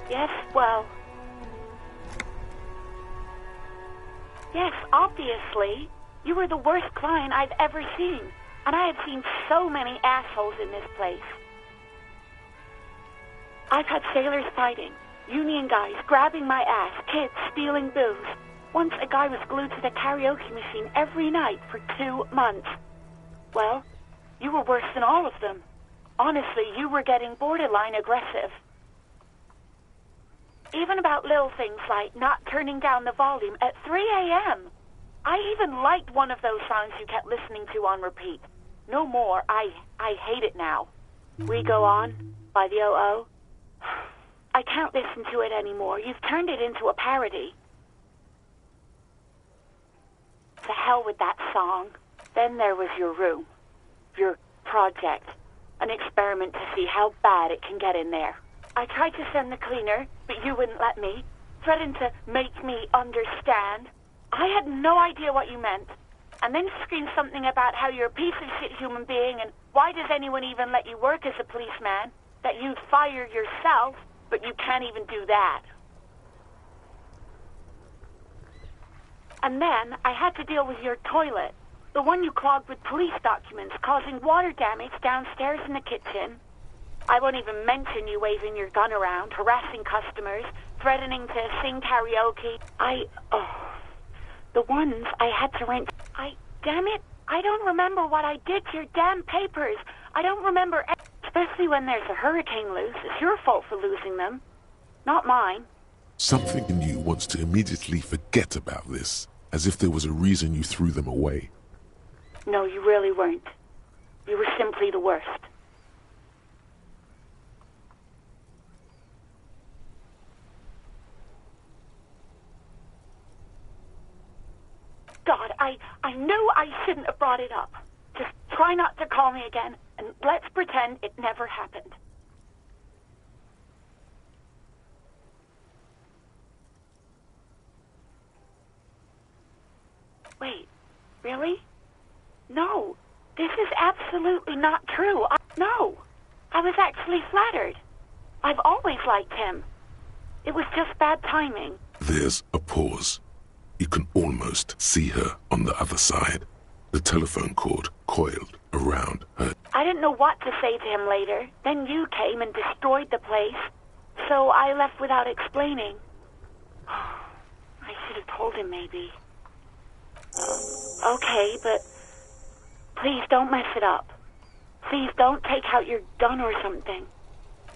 Yes, well... Yes, obviously. You were the worst client I've ever seen. And I have seen so many assholes in this place. I've had sailors fighting, union guys grabbing my ass, kids stealing booze. Once a guy was glued to the karaoke machine every night for 2 months. Well, you were worse than all of them. Honestly, you were getting borderline aggressive. Even about little things like not turning down the volume at 3 a.m. I even liked one of those songs you kept listening to on repeat. No more. I hate it now. We Go On by the O.O. I can't listen to it anymore. You've turned it into a parody. To hell with that song. Then there was your room. Your project. An experiment to see how bad it can get in there. I tried to send the cleaner, but you wouldn't let me. Threatened to make me understand. I had no idea what you meant. And then screamed something about how you're a piece of shit human being and why does anyone even let you work as a policeman? That you'd fire yourself, but you can't even do that. And then I had to deal with your toilet. The one you clogged with police documents, causing water damage downstairs in the kitchen. I won't even mention you waving your gun around, harassing customers, threatening to sing karaoke. The ones I had to rent. Damn it, I don't remember what I did to your damn papers. I don't remember, especially when there's a hurricane loose. It's your fault for losing them, not mine. Something in you wants to immediately forget about this, as if there was a reason you threw them away. No, you really weren't. You were simply the worst. God, I knew I shouldn't have brought it up. Just try not to call me again, and let's pretend it never happened. Wait, really? No, this is absolutely not true. No, I was actually flattered. I've always liked him. It was just bad timing. There's a pause. You can almost see her on the other side. The telephone cord coiled around her. I didn't know what to say to him later. Then you came and destroyed the place. So I left without explaining. I should have told him, maybe. Okay, but please don't mess it up. Please don't take out your gun or something.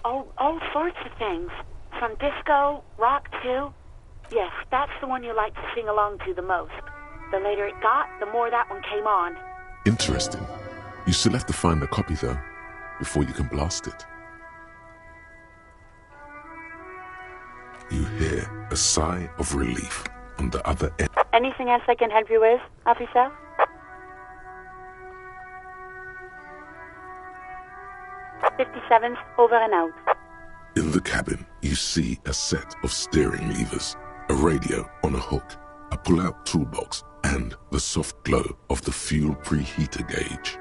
All sorts of things. From disco, rock too. Yes, that's the one you like to sing along to the most. The later it got, the more that one came on. Interesting. You still have to find a copy, though, before you can blast it. You hear a sigh of relief on the other end. Anything else I can help you with, officer? '57's over and out. In the cabin, you see a set of steering levers, a radio on a hook, a pull-out toolbox, and the soft glow of the fuel preheater gauge.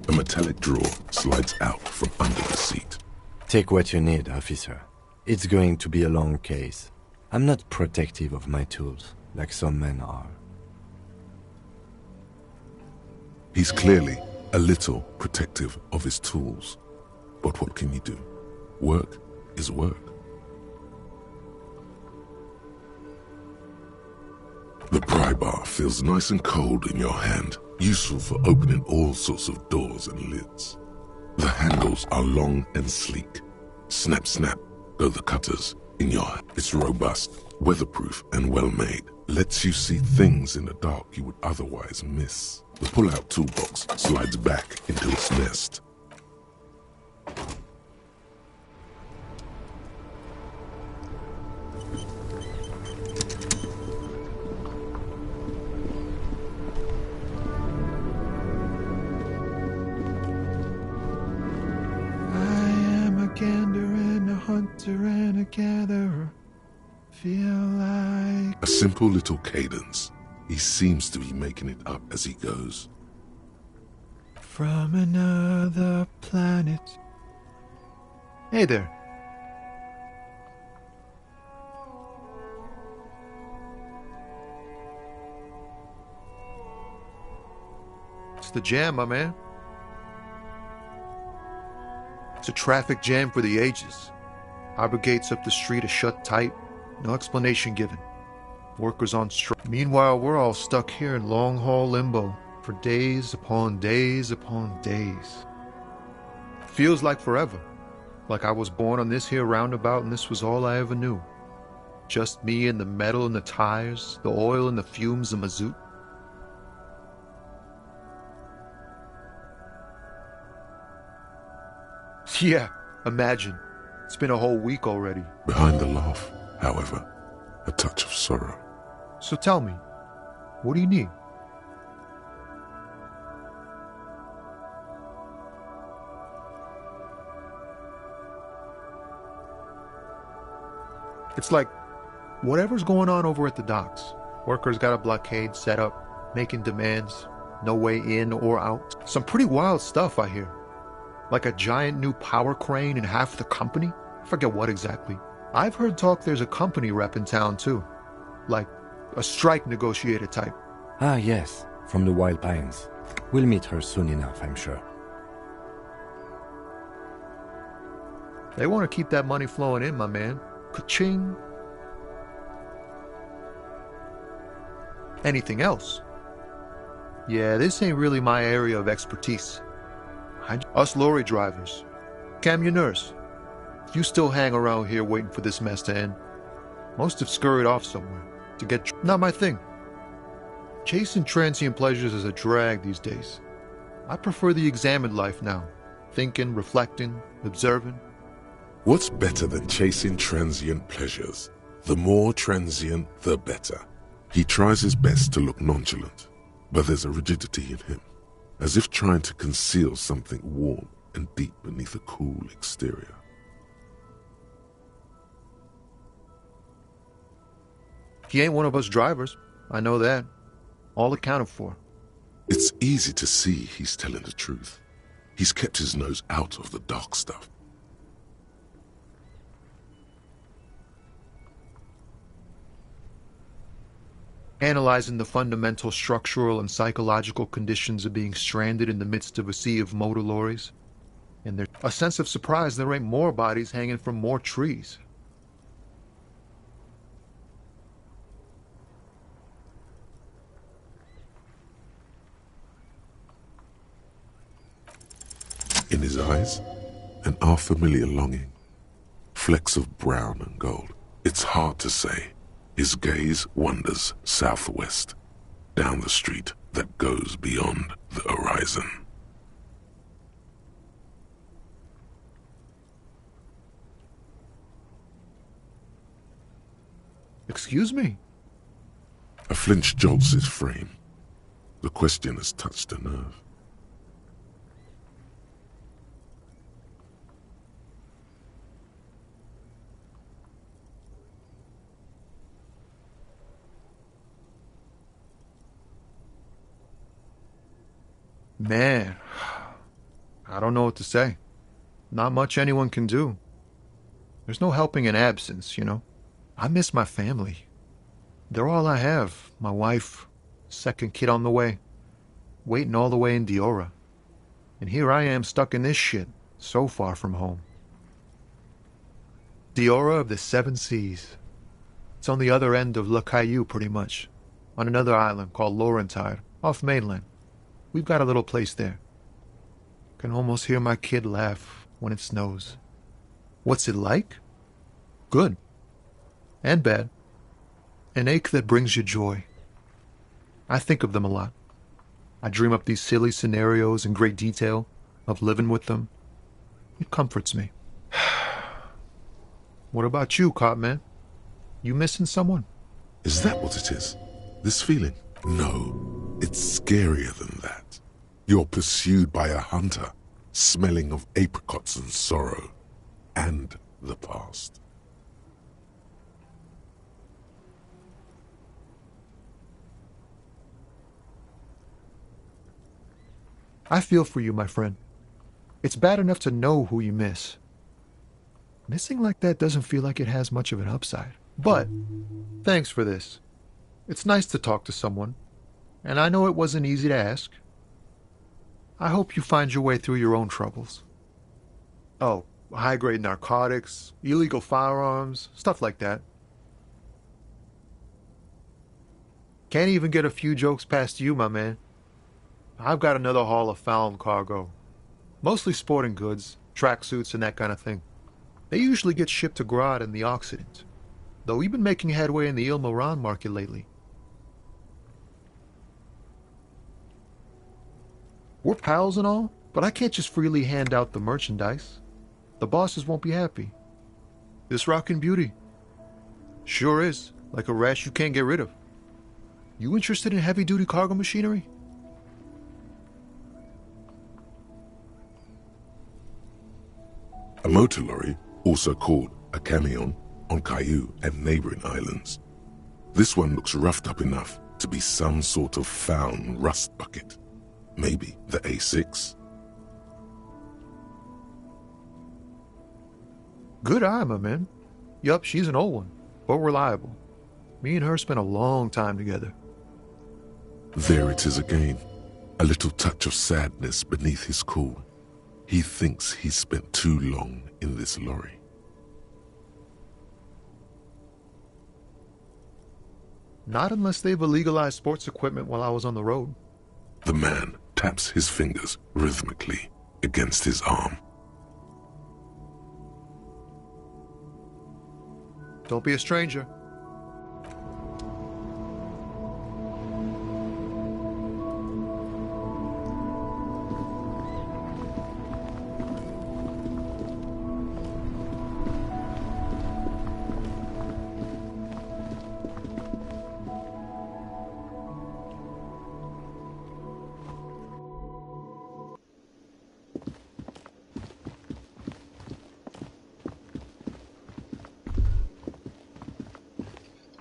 A metallic drawer slides out from under the seat. Take what you need, officer. It's going to be a long case. I'm not protective of my tools, like some men are. He's clearly a little protective of his tools. But what can you do? Work is work. The pry bar feels nice and cold in your hand, useful for opening all sorts of doors and lids. The handles are long and sleek. Snap, snap, go the cutters in your hand. It's robust, weatherproof, and well-made. Lets you see things in the dark you would otherwise miss. The pull-out toolbox slides back into its nest. Hunter and a gatherer feel like a simple little cadence. He seems to be making it up as he goes. From another planet. Hey there. It's the jam, my man. It's a traffic jam for the ages. Harbor gates up the street are shut tight, no explanation given. Workers on strike. Meanwhile, we're all stuck here in long-haul limbo for days upon days upon days. Feels like forever. Like I was born on this here roundabout and this was all I ever knew. Just me and the metal and the tires, the oil and the fumes of mazout. Yeah, imagine. It's been a whole week already. Behind the laugh, however, a touch of sorrow. So tell me, what do you need? It's like, whatever's going on over at the docks. Workers got a blockade set up, making demands, no way in or out. Some pretty wild stuff, I hear. Like a giant new power crane in half the company? I forget what exactly. I've heard talk there's a company rep in town too. Like a strike negotiator type. Ah, yes, from the Wild Pines. We'll meet her soon enough, I'm sure. They want to keep that money flowing in, my man. Ka-ching. Anything else? Yeah, this ain't really my area of expertise. Us lorry drivers, camionneurs, you still hang around here waiting for this mess to end. Most have scurried off somewhere to get... Not my thing. Chasing transient pleasures is a drag these days. I prefer the examined life now. Thinking, reflecting, observing. What's better than chasing transient pleasures? The more transient, the better. He tries his best to look nonchalant, but there's a rigidity in him, as if trying to conceal something warm and deep beneath a cool exterior. He ain't one of us drivers. I know that. All accounted for. It's easy to see he's telling the truth. He's kept his nose out of the dark stuff. Analyzing the fundamental structural and psychological conditions of being stranded in the midst of a sea of motor lorries. And there's a sense of surprise there ain't more bodies hanging from more trees. In his eyes, an unfamiliar longing. Flecks of brown and gold. It's hard to say. His gaze wanders southwest, down the street that goes beyond the horizon. Excuse me? A flinch jolts his frame. The question has touched a nerve. Man, I don't know what to say. Not much anyone can do. There's no helping in absence, you know. I miss my family. They're all I have. My wife, second kid on the way, waiting all the way in Diora. And here I am stuck in this shit, so far from home. Diora of the Seven Seas. It's on the other end of Le Caillou, pretty much, on another island called Laurentide, off mainland. We've got a little place there. Can almost hear my kid laugh when it snows. What's it like? Good. And bad. An ache that brings you joy. I think of them a lot. I dream up these silly scenarios in great detail of living with them. It comforts me. What about you, Cop Man? You missing someone? Is that what it is? This feeling? No, it's scarier than that. You're pursued by a hunter, smelling of apricots and sorrow, and the past. I feel for you, my friend. It's bad enough to know who you miss. Missing like that doesn't feel like it has much of an upside. But, thanks for this. It's nice to talk to someone, and I know it wasn't easy to ask. I hope you find your way through your own troubles. Oh, high-grade narcotics, illegal firearms, stuff like that. Can't even get a few jokes past you, my man. I've got another haul of found cargo. Mostly sporting goods, tracksuits, and that kind of thing. They usually get shipped to Grad in the Occident, though we've been making headway in the Il Moran market lately. We're pals and all, but I can't just freely hand out the merchandise. The bosses won't be happy. This rockin' beauty. Sure is, like a rash you can't get rid of. You interested in heavy-duty cargo machinery? A motor lorry, also called a camion, on Caillou and neighboring islands. This one looks roughed up enough to be some sort of found rust bucket. Maybe the A6. Good eye, my man. Yup, she's an old one, but reliable. Me and her spent a long time together. There it is again. A little touch of sadness beneath his cool. He thinks he's spent too long in this lorry. Not unless they've illegalized sports equipment while I was on the road. The man taps his fingers rhythmically against his arm. Don't be a stranger.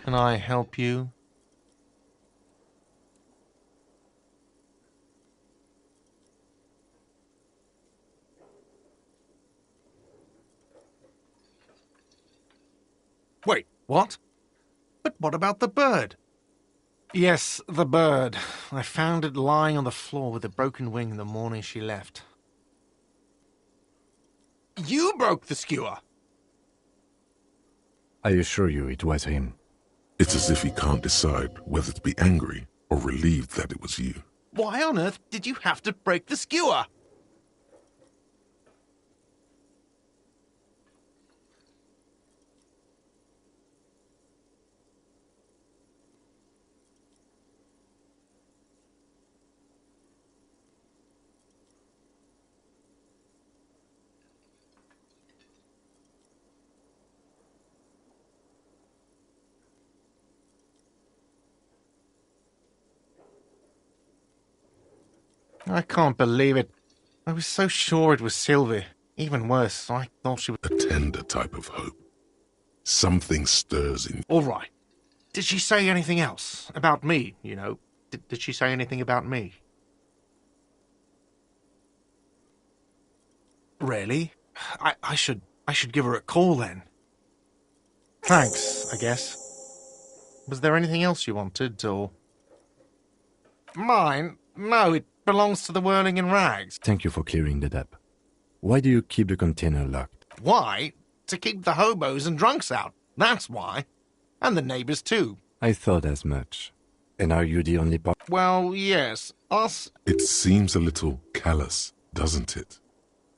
Can I help you? Wait, what? But what about the bird? Yes, the bird. I found it lying on the floor with a broken wing the morning she left. You broke the skewer! I assure you it was him. It's as if he can't decide whether to be angry or relieved that it was you. Why on earth did you have to break the skewer? I can't believe it. I was so sure it was Sylvie. Even worse, I thought she was... A tender type of hope. Something stirs in... All right. Did she say anything else? About me, you know? Did she say anything about me? Really? I should give her a call then. Thanks, I guess. Was there anything else you wanted, or... Mine? No, it belongs to the Whirling in Rags. Thank you for clearing that up. Why do you keep the container locked? Why? To keep the hobos and drunks out. That's why. And the neighbors too. I thought as much. And are you the only part? Well, yes. Us... It seems a little callous, doesn't it?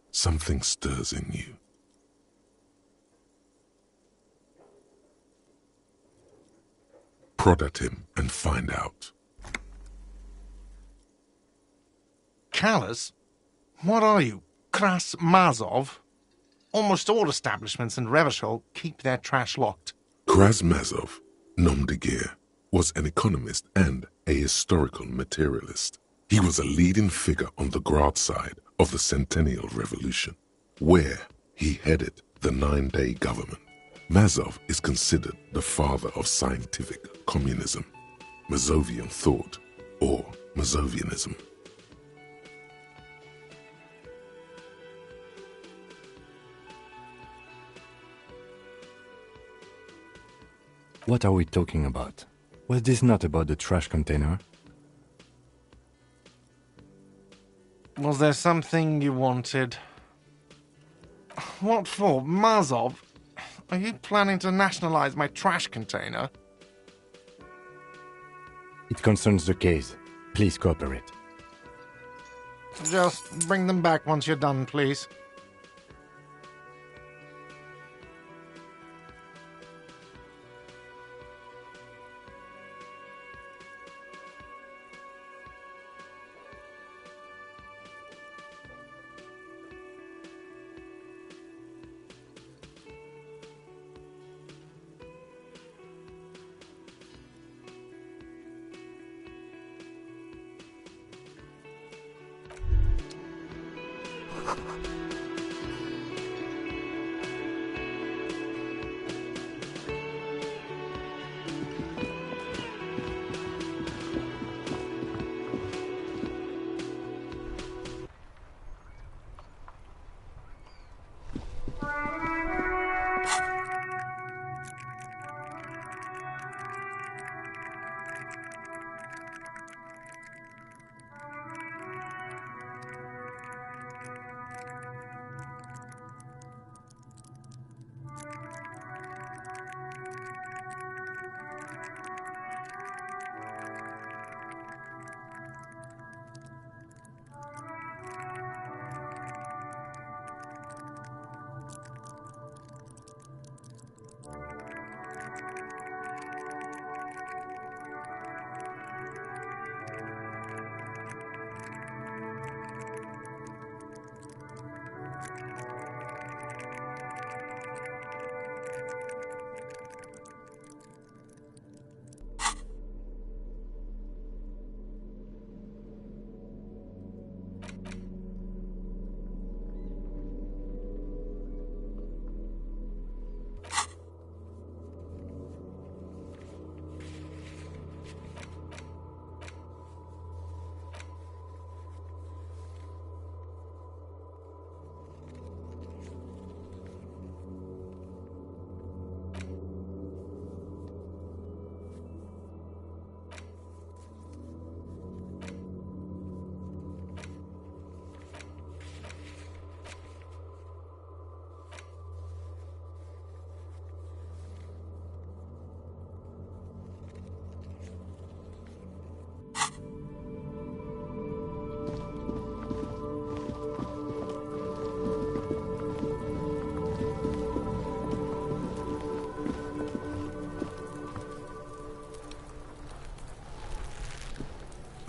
Something stirs in you. Prod at him and find out. Callous? What are you, Kras Mazov? Almost all establishments in Revachol keep their trash locked. Krasmazov, nom de guerre, was an economist and a historical materialist. He was a leading figure on the Grad side of the Centennial Revolution, where he headed the 9-day government. Mazov is considered the father of scientific communism, Mazovian thought, or Mazovianism. What are we talking about? Was this not about the trash container? Was there something you wanted? What for? Mazov? Are you planning to nationalize my trash container? It concerns the case. Please cooperate. Just bring them back once you're done, please.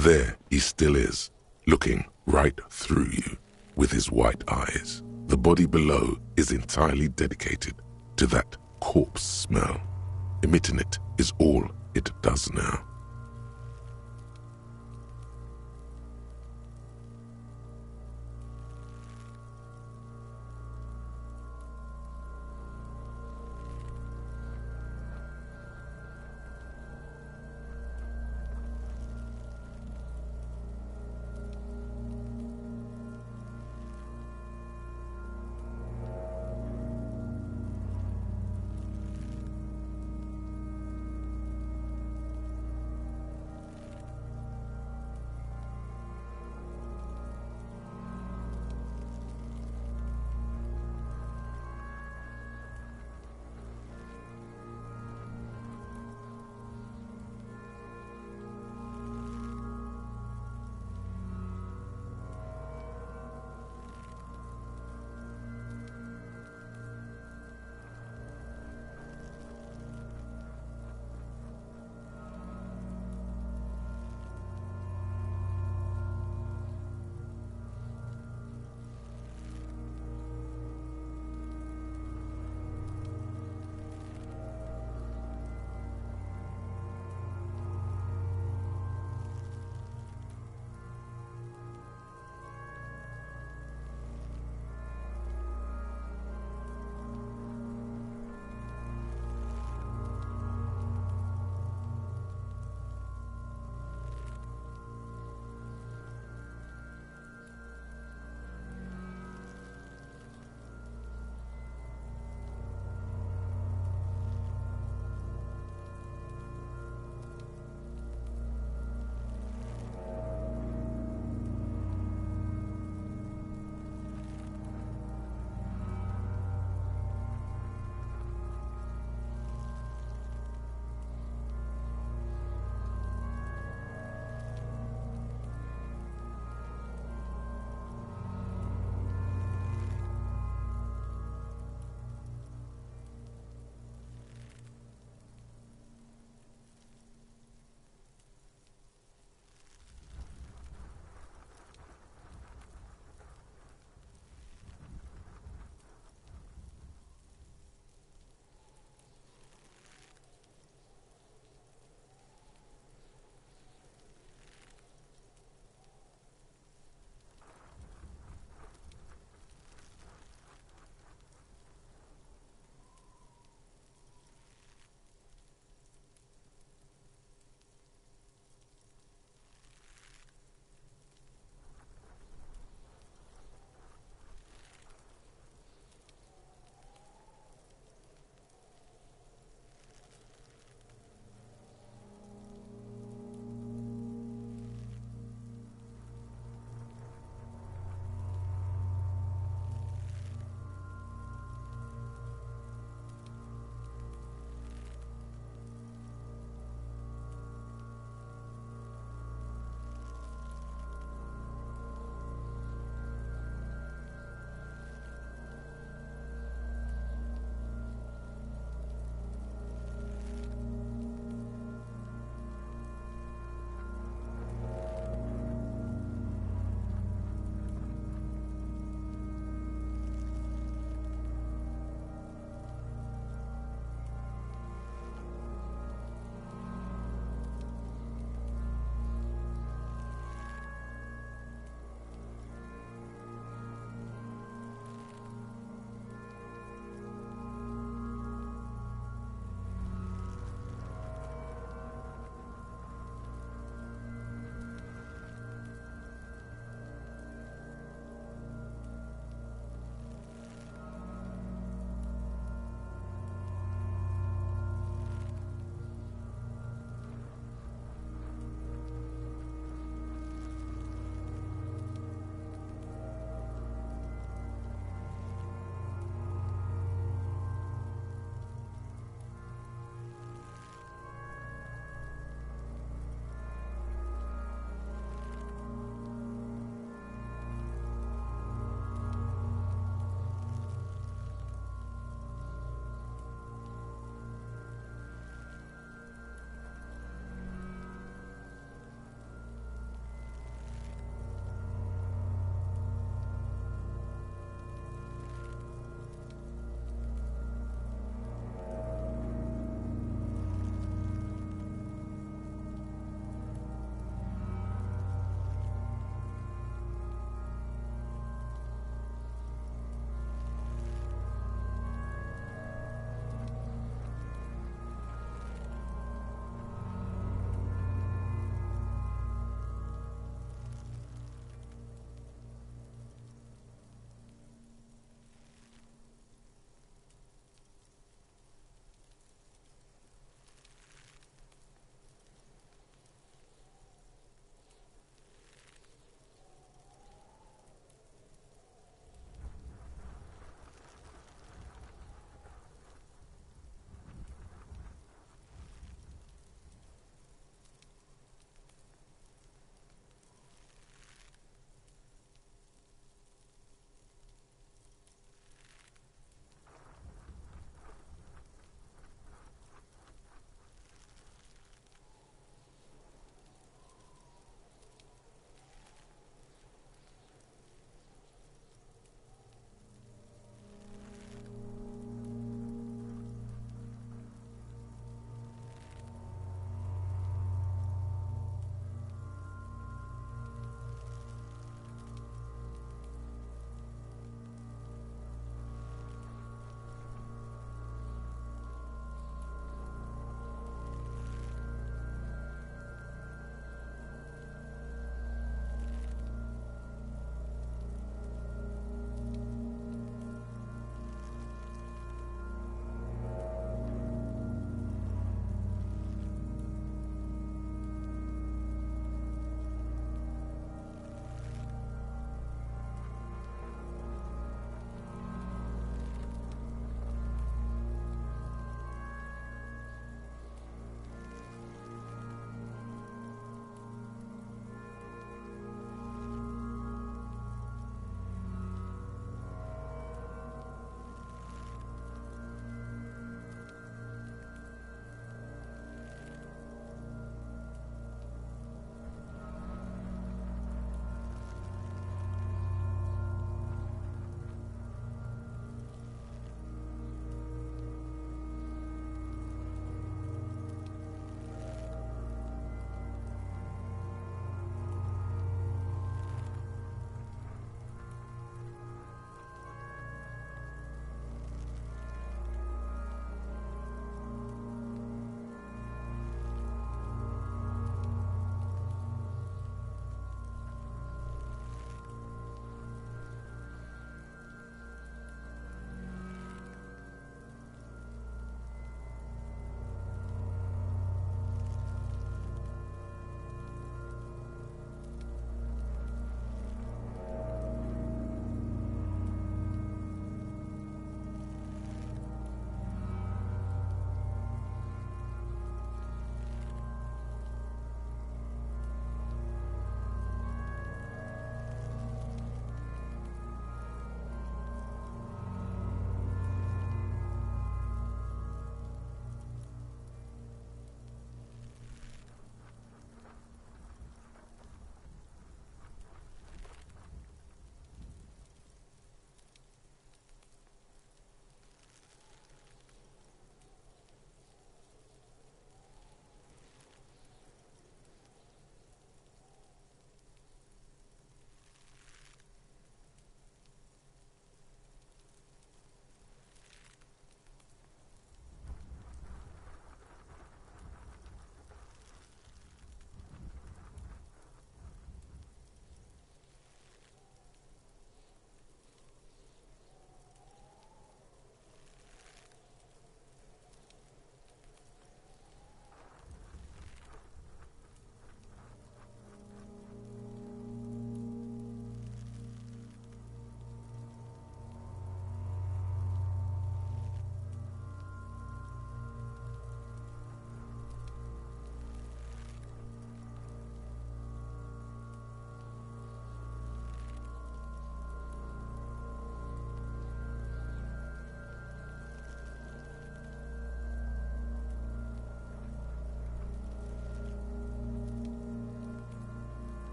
There he still is, looking right through you with his white eyes. The body below is entirely dedicated to that corpse smell. Emitting it is all it does now.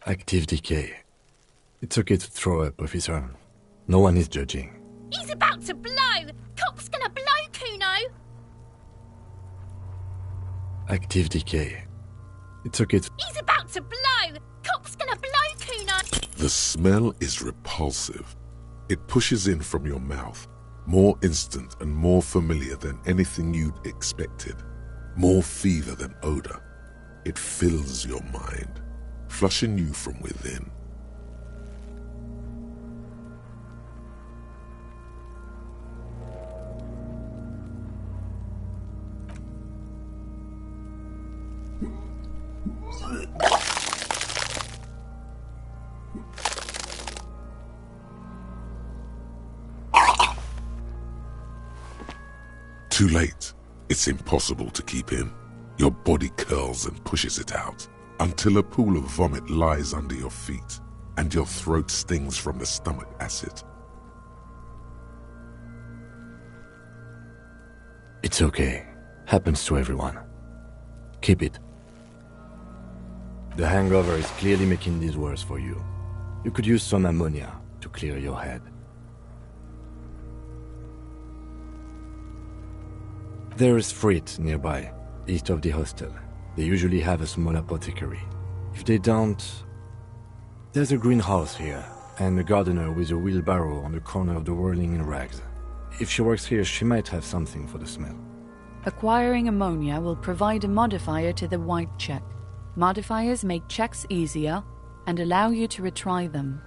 Active decay. It's okay to throw up, officer. No one is judging. He's about to blow! Cop's gonna blow, Kuno! Active decay. It's okay to... He's about to blow! Cop's gonna blow, Kuno! The smell is repulsive. It pushes in from your mouth, more instant and more familiar than anything you'd expected, more fever than odor. It fills your mind, flushing you from within. Too late. It's impossible to keep in. Your body curls and pushes it out until a pool of vomit lies under your feet and your throat stings from the stomach acid. It's okay. Happens to everyone. Keep it. The hangover is clearly making this worse for you. You could use some ammonia to clear your head. There is Frit nearby, east of the hostel. They usually have a small apothecary. If they don't... There's a greenhouse here, and a gardener with a wheelbarrow on the corner of the whirling in rags. If she works here, she might have something for the smell. Acquiring ammonia will provide a modifier to the white check. Modifiers make checks easier and allow you to retry them.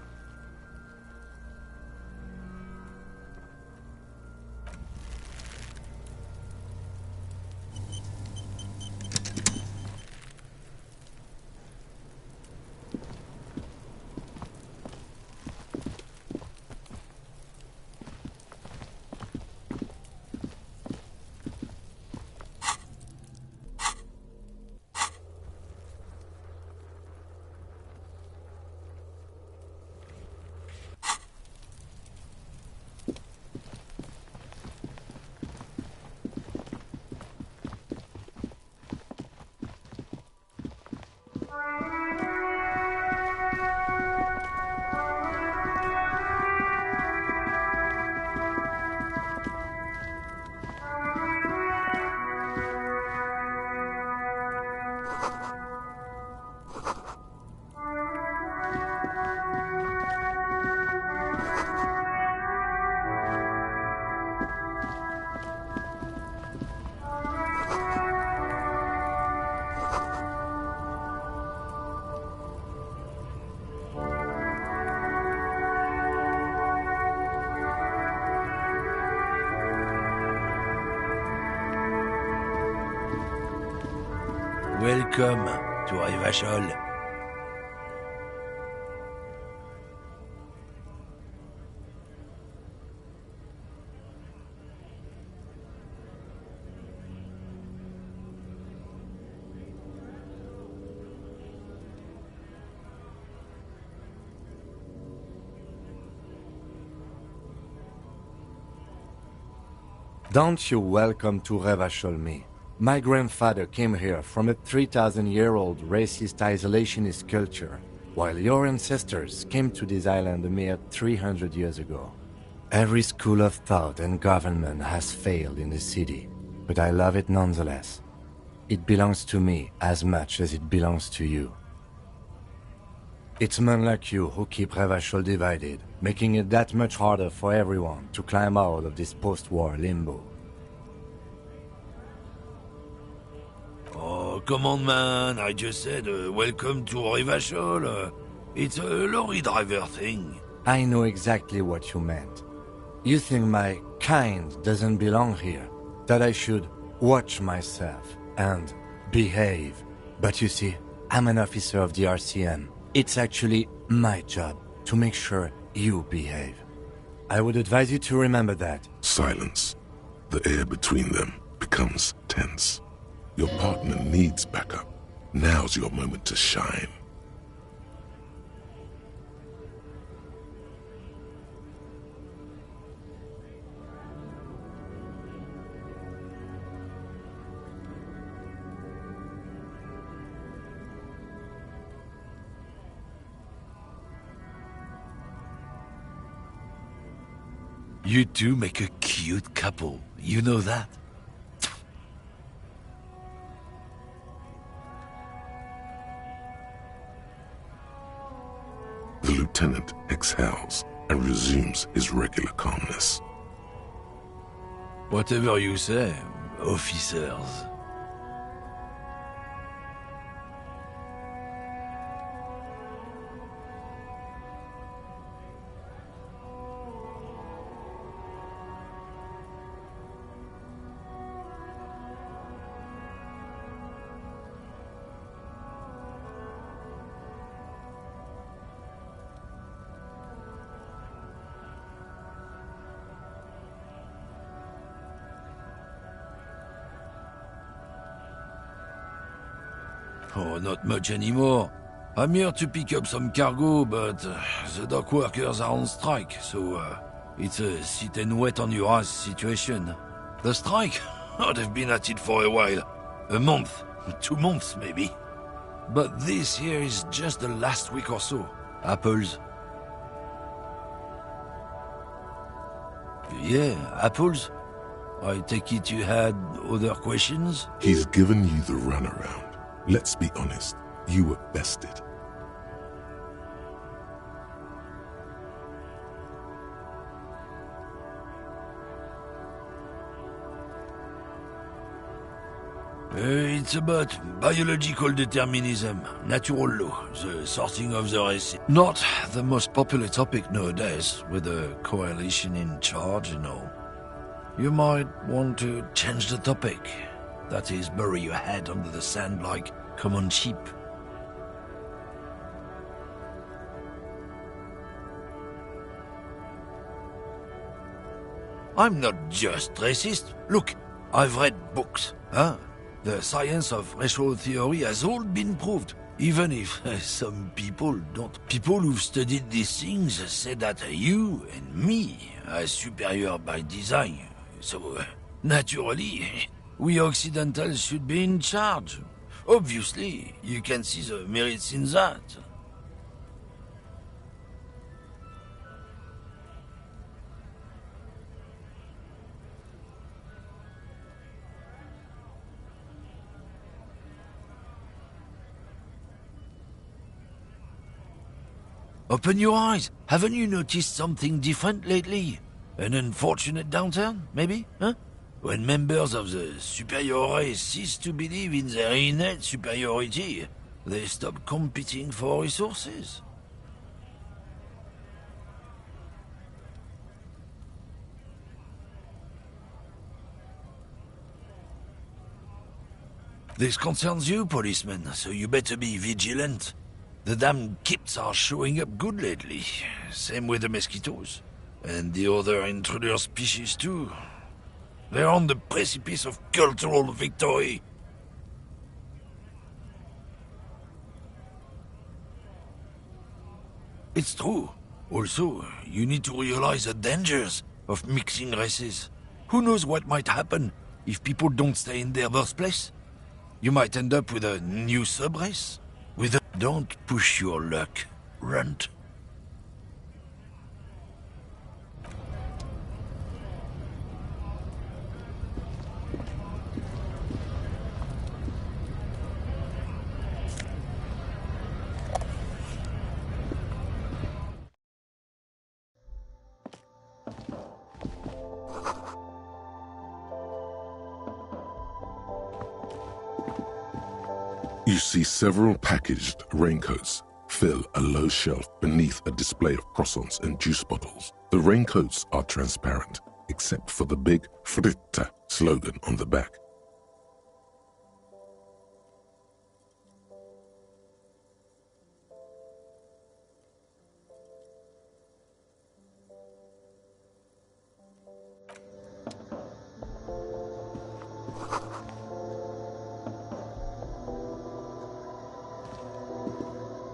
Welcome to Rivachol. Don't you welcome to Rivachol me. My grandfather came here from a 3,000-year-old racist isolationist culture, while your ancestors came to this island a mere 300 years ago. Every school of thought and government has failed in the city, but I love it nonetheless. It belongs to me as much as it belongs to you. It's men like you who keep Rivachol divided, making it that much harder for everyone to climb out of this post-war limbo. Oh, come on, man. I just said, welcome to Rivachol. It's a lorry driver thing. I know exactly what you meant. You think my kind doesn't belong here, that I should watch myself and behave. But you see, I'm an officer of the RCM. It's actually my job to make sure you behave. I would advise you to remember that. Silence. The air between them becomes tense. Your partner needs backup. Now's your moment to shine. You two make a cute couple. You know that? The lieutenant exhales and resumes his regular calmness. Whatever you say, officers. Oh, not much anymore. I'm here to pick up some cargo, but the dock workers are on strike, so it's a sit and wait on your ass situation. The strike? Oh, they've been at it for a while. A month, 2 months maybe. But this here is just the last week or so. Apples. Yeah, apples. I take it you had other questions? He's given you the runaround. Let's be honest, you were bested. It's about biological determinism, natural law, the sorting of the races. Not the most popular topic nowadays, with the coalition in charge and all. You might want to change the topic. That is, bury your head under the sand like common sheep. I'm not just racist. Look, I've read books, huh? The science of racial theory has all been proved, even if some people don't. People who've studied these things say that you and me are superior by design. So, naturally, we Occidentals should be in charge. Obviously, you can see the merits in that. Open your eyes. Haven't you noticed something different lately? An unfortunate downturn, maybe? Huh? When members of the superior race cease to believe in their innate superiority, they stop competing for resources. This concerns you, policeman, so you better be vigilant. The damn kips are showing up good lately. Same with the mosquitoes. And the other intruder species too. They're on the precipice of cultural victory. It's true. Also, you need to realize the dangers of mixing races. Who knows what might happen if people don't stay in their birthplace? You might end up with a new sub-race. Don't push your luck, Runt. You see several packaged raincoats fill a low shelf beneath a display of croissants and juice bottles. The raincoats are transparent, except for the big Fritta slogan on the back.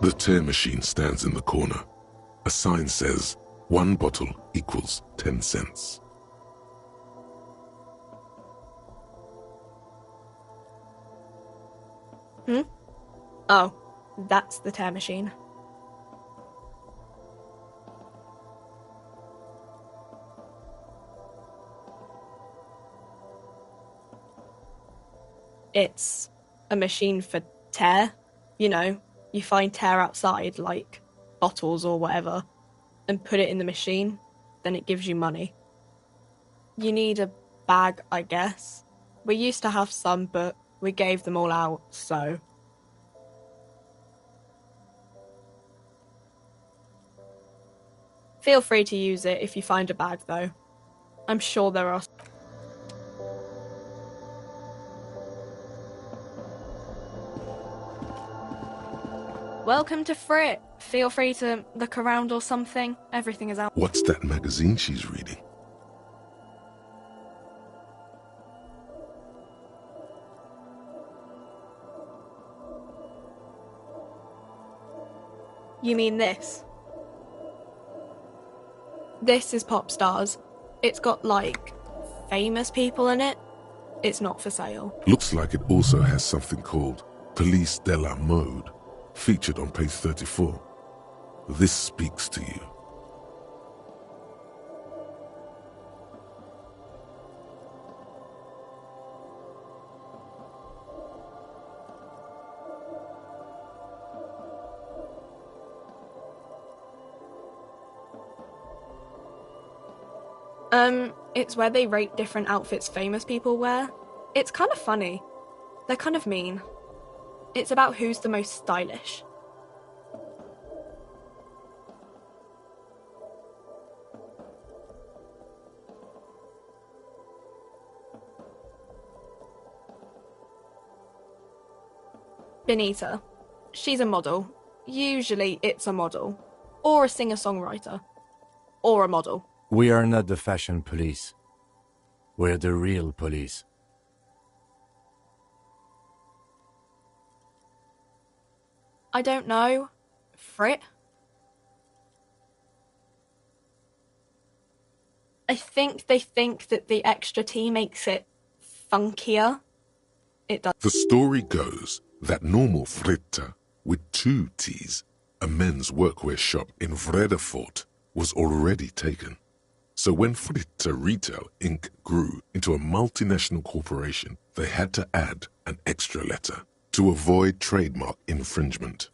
The tear machine stands in the corner. A sign says, 1 bottle equals 10 cents. Oh, that's the tear machine. It's a machine for tear. You know, you find tear outside, like bottles or whatever, and put it in the machine, then it gives you money. You need a bag, I guess. We used to have some, but we gave them all out, so... Feel free to use it if you find a bag, though. I'm sure there are... Welcome to Frit. Feel free to look around or something. Everything is out. What's that magazine she's reading? You mean this? This is Pop Stars. It's got, like, famous people in it. It's not for sale. Looks like it also has something called Police de la Mode, featured on page 34. This speaks to you. It's where they rate different outfits famous people wear. It's kind of funny. They're kind of mean. It's about who's the most stylish. Benita. She's a model. Usually it's a model. Or a singer-songwriter. Or a model. We are not the fashion police. We're the real police. I don't know. Frit? I think they think that the extra T makes it funkier. It does. The story goes that normal Fritta, with 2 T's, a men's workwear shop in Vredefort, was already taken. So when Fritta Retail Inc. grew into a multinational corporation, they had to add an extra letter to avoid trademark infringement.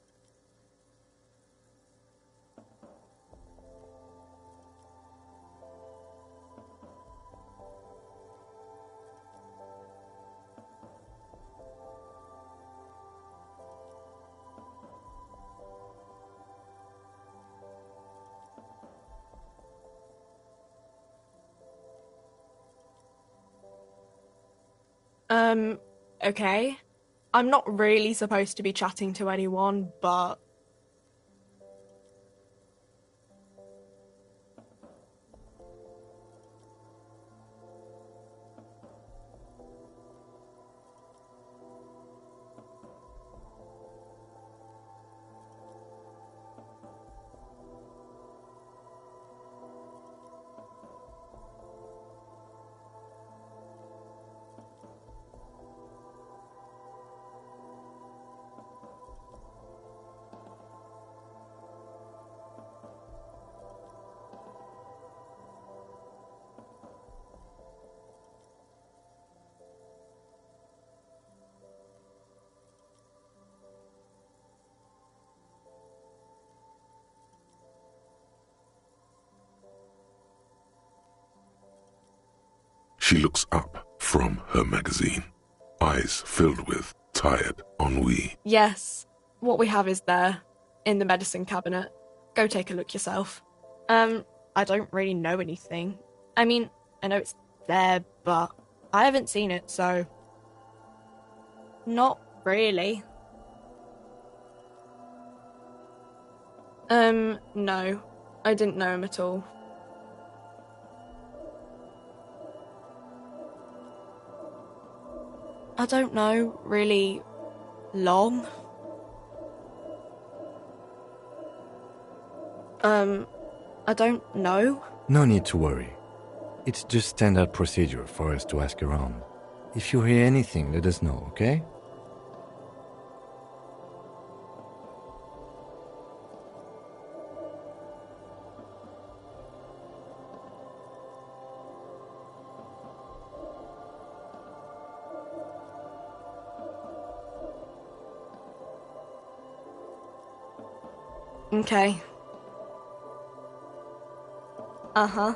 Okay. I'm not really supposed to be chatting to anyone, but... She looks up from her magazine, eyes filled with tired ennui. Yes, what we have is there, in the medicine cabinet. Go take a look yourself. I don't really know anything. I mean, I know it's there, but I haven't seen it, so... Not really. No. I didn't know him at all. I don't know, really long. I don't know. No need to worry. It's just standard procedure for us to ask around. If you hear anything, let us know, okay? Okay. Uh-huh.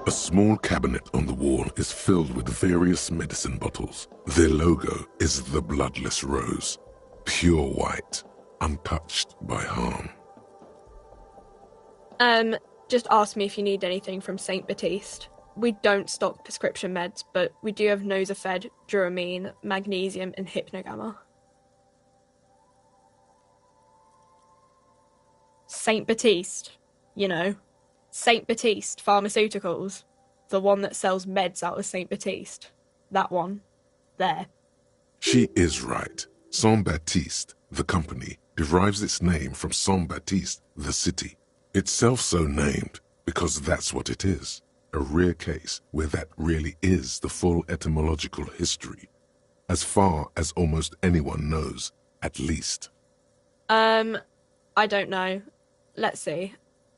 A small cabinet on the wall is filled with various medicine bottles. Their logo is the bloodless rose, pure white, untouched by harm. Just ask me if you need anything from St. Baptiste. We don't stock prescription meds, but we do have Nosafed, Duramine, Magnesium, and Hypnogamma. St. Baptiste, you know. St. Baptiste Pharmaceuticals. The one that sells meds out of St. Baptiste. That one. There. She is right. Saint Baptiste, the company, derives its name from Saint Baptiste, the city. Itself so named because that's what it is. A rare case where that really is the full etymological history. As far as almost anyone knows, at least. I don't know. Let's see.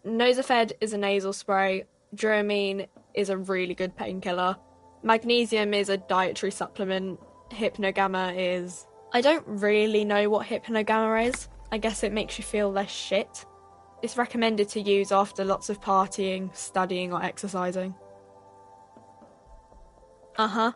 Nosafed is a nasal spray. Duramine is a really good painkiller. Magnesium is a dietary supplement. Hypnogamma is... I don't really know what Hypnogamma is. I guess it makes you feel less shit. It's recommended to use after lots of partying, studying, or exercising. Uh-huh.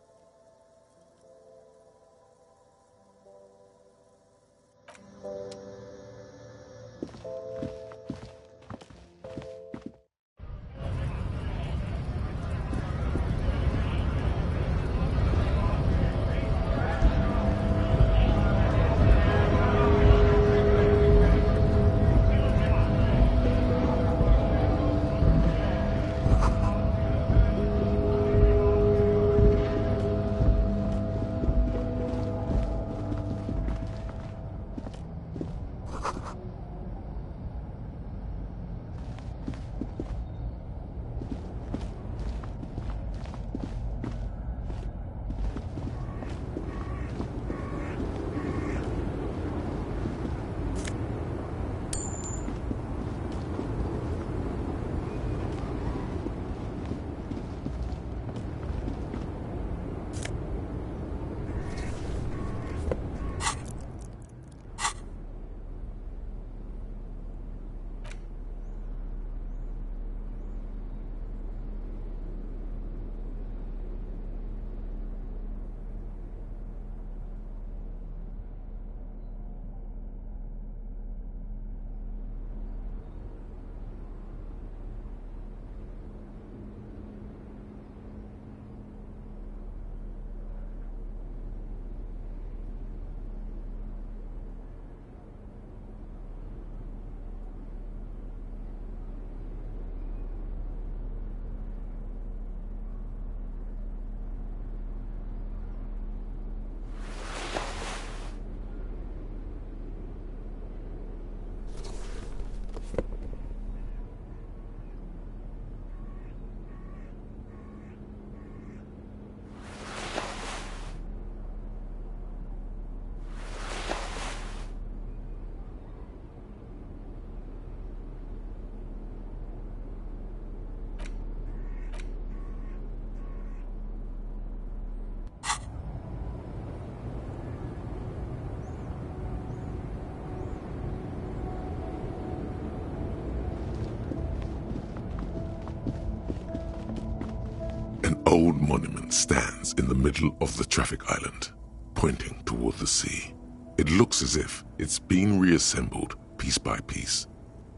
Old monument stands in the middle of the traffic island, pointing toward the sea. It looks as if it's been reassembled piece by piece,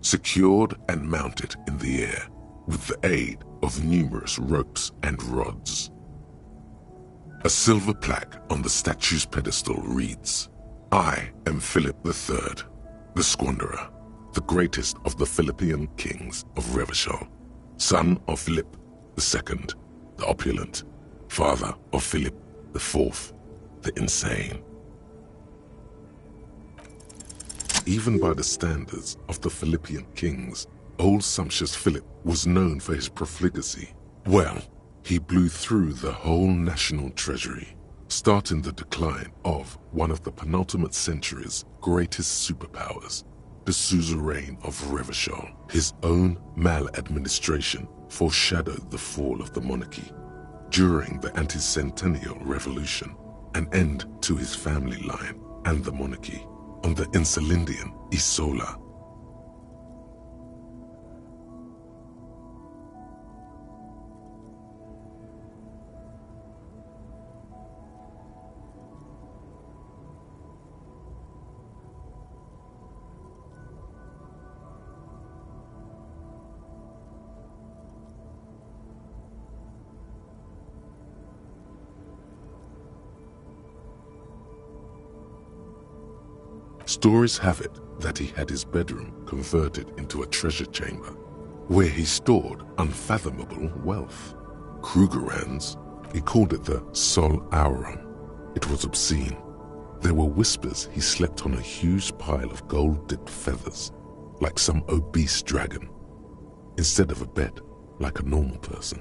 secured and mounted in the air with the aid of numerous ropes and rods. A silver plaque on the statue's pedestal reads, "I am Philip III, the Squanderer, the greatest of the Philippian kings of Revachol, son of Philip II, the opulent, father of Philip IV, the insane." Even by the standards of the Philippian kings, old sumptuous Philip was known for his profligacy. Well, he blew through the whole national treasury, starting the decline of one of the penultimate century's greatest superpowers, the suzerain of Revachol. His own maladministration foreshadowed the fall of the monarchy. during the anti-centennial revolution, an end to his family line and the monarchy on the Insulindian Isola. Stories have it that he had his bedroom converted into a treasure chamber, where he stored unfathomable wealth. Krugerrands, he called it the Sol Auron. It was obscene. There were whispers he slept on a huge pile of gold-dipped feathers, like some obese dragon, instead of a bed like a normal person.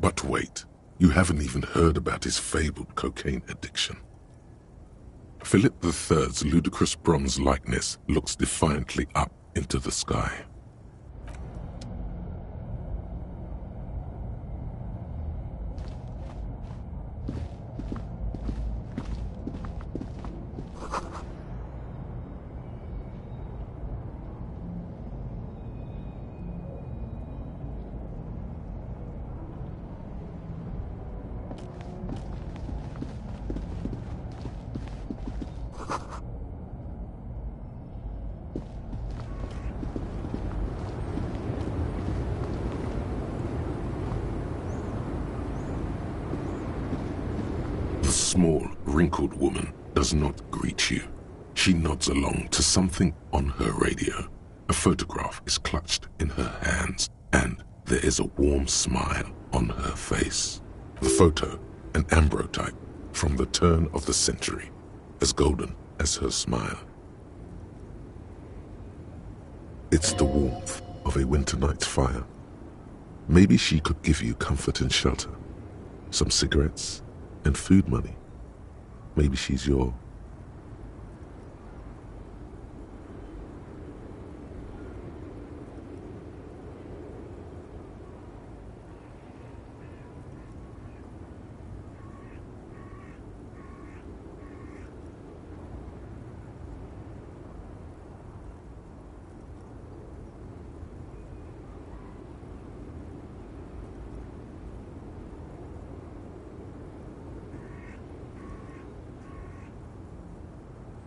But wait, you haven't even heard about his fabled cocaine addiction. Philip III's ludicrous bronze likeness looks defiantly up into the sky. The small, wrinkled woman does not greet you. She nods along to something on her radio. A photograph is clutched in her hands, and there is a warm smile on her face. The photo, an ambrotype from the turn of the century, as golden as her smile. It's the warmth of a winter night's fire. Maybe she could give you comfort and shelter, some cigarettes and food money. Maybe she's your...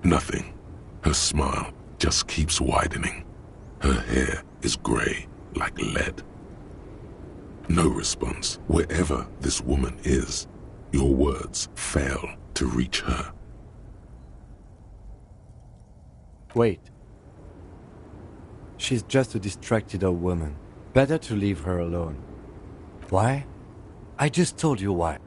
Nothing. Her smile just keeps widening. Her hair is gray like lead. No response. Wherever this woman is, your words fail to reach her. Wait. She's just a distracted old woman. Better to leave her alone. Why? I just told you why.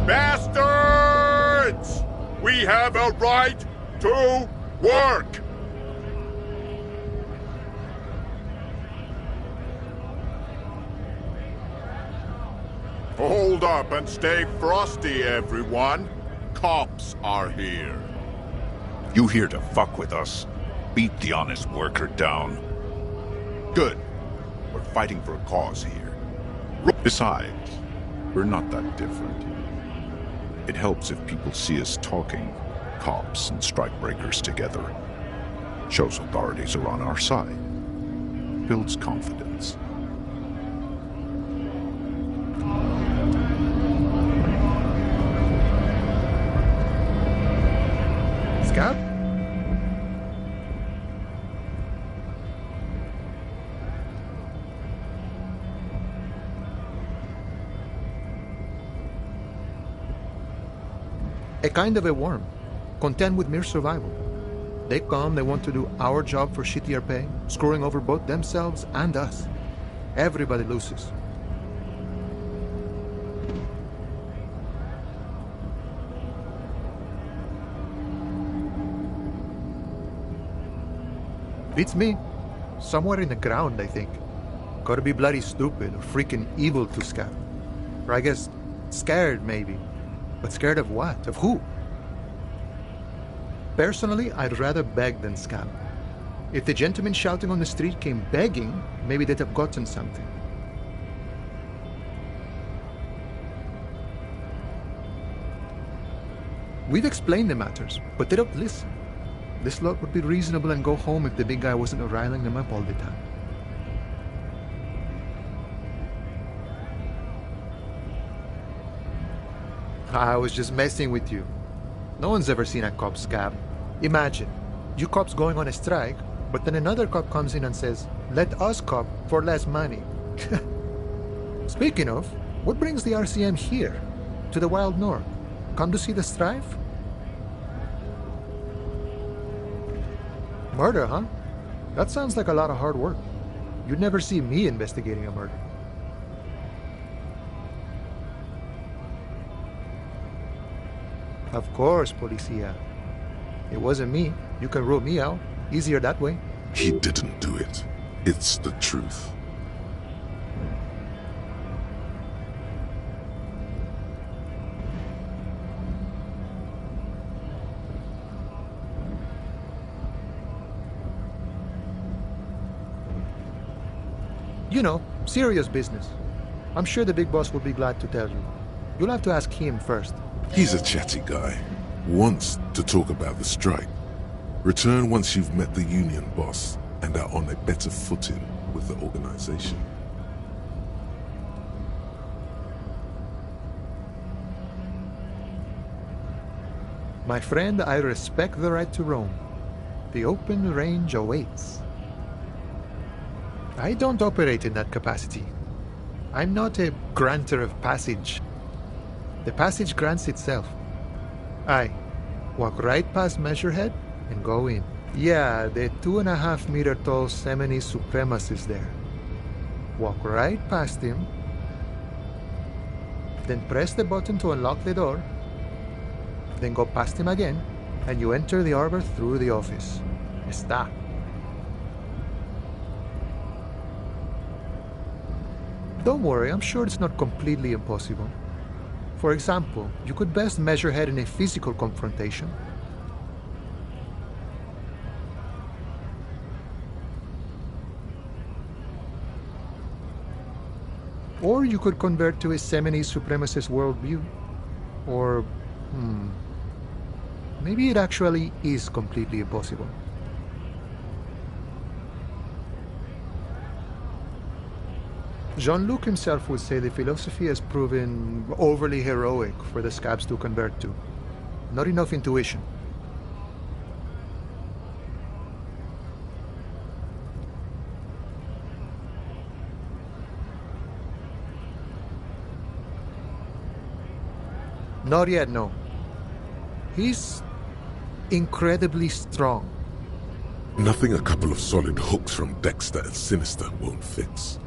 Bastards! We have a right to work! Hold up and stay frosty, everyone. Cops are here. You here to fuck with us? Beat the honest worker down. Good. We're fighting for a cause here. Besides, we're not that different. It helps if people see us talking, cops and strikebreakers together. Shows authorities are on our side. Builds confidence. A kind of a worm, content with mere survival. They come, they want to do our job for shittier pay, screwing over both themselves and us. Everybody loses. Beats me. Somewhere in the ground, I think. Gotta be bloody stupid or freaking evil to scab. Or I guess, scared maybe. But scared of what? Of who? Personally, I'd rather beg than scab. If the gentleman shouting on the street came begging, maybe they'd have gotten something. We've explained the matters, but they don't listen. This lot would be reasonable and go home if the big guy wasn't riling them up all the time. I was just messing with you. No one's ever seen a cop scab. Imagine, you cops going on a strike, but then another cop comes in and says, "Let us cop for less money." Speaking of, what brings the RCM here, to the wild north? Come to see the strife? Murder, huh? That sounds like a lot of hard work. You'd never see me investigating a murder. Of course, Policia. It wasn't me. You can rule me out. Easier that way. He didn't do it. It's the truth. You know, serious business. I'm sure the big boss will be glad to tell you. You'll have to ask him first. He's a chatty guy. Wants to talk about the strike. Return once you've met the union boss and are on a better footing with the organization. My friend, I respect the right to roam. The open range awaits. I don't operate in that capacity. I'm not a granter of passage. The passage grants itself. I walk right past Measurehead and go in. Yeah, the 2.5 meter tall Semini supremacist there. Walk right past him, then press the button to unlock the door, then go past him again, and you enter the arbor through the office. Está. Don't worry, I'm sure it's not completely impossible. For example, you could best measure head in a physical confrontation. Or you could convert to a Semini supremacist worldview. Or, maybe it actually is completely impossible. Jean-Luc himself would say the philosophy has proven overly heroic for the scabs to convert to. Not enough intuition. Not yet, no. He's incredibly strong. Nothing a couple of solid hooks from Dexter and Sinister won't fix.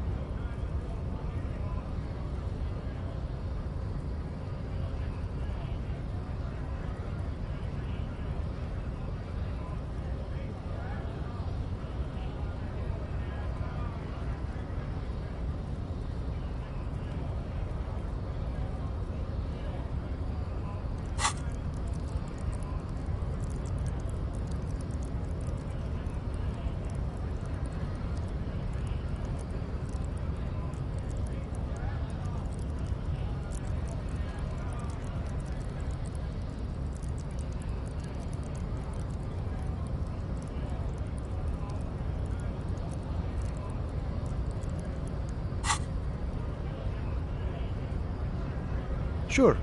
Sure.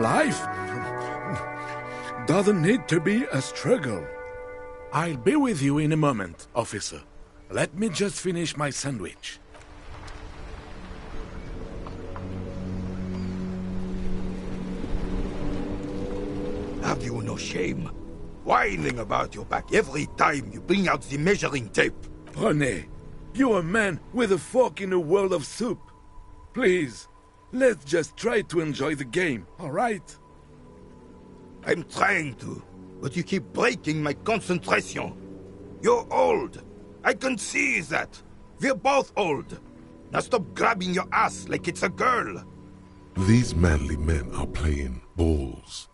Life doesn't need to be a struggle. I'll be with you in a moment, officer. Let me just finish my sandwich. Have you no shame? Whining about your back every time you bring out the measuring tape. René, you're a man with a fork in a world of soup. Please, let's just try to enjoy the game, alright? I'm trying to, but you keep breaking my concentration. You're old. I can see that. We're both old. Now stop grabbing your ass like it's a girl. These manly men are playing balls.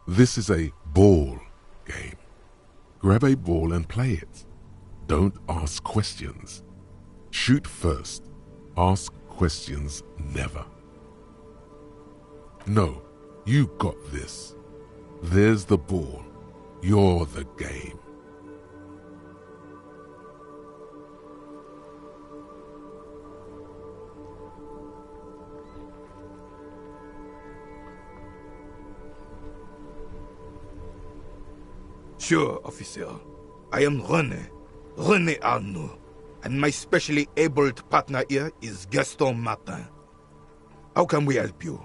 This is a ball game. Grab a ball and play it. Don't ask questions. Shoot first. Ask questions never. No, you got this. There's the ball. You're the game. Sure, officer. I am René Arnaud, and my specially abled partner here is Gaston Martin. How can we help you?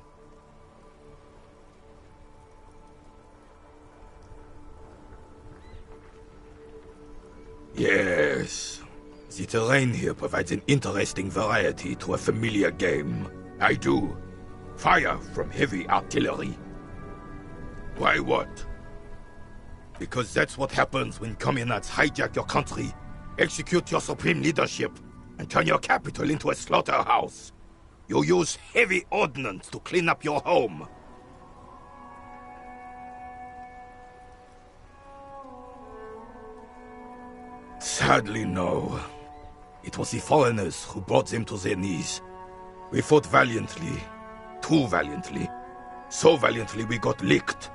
Yes. The terrain here provides an interesting variety to a familiar game. I do. Fire from heavy artillery. Why what? Because that's what happens when communards hijack your country, execute your supreme leadership, and turn your capital into a slaughterhouse. You use heavy ordnance to clean up your home. Sadly, no. It was the foreigners who brought them to their knees. We fought valiantly. Too valiantly. So valiantly we got licked.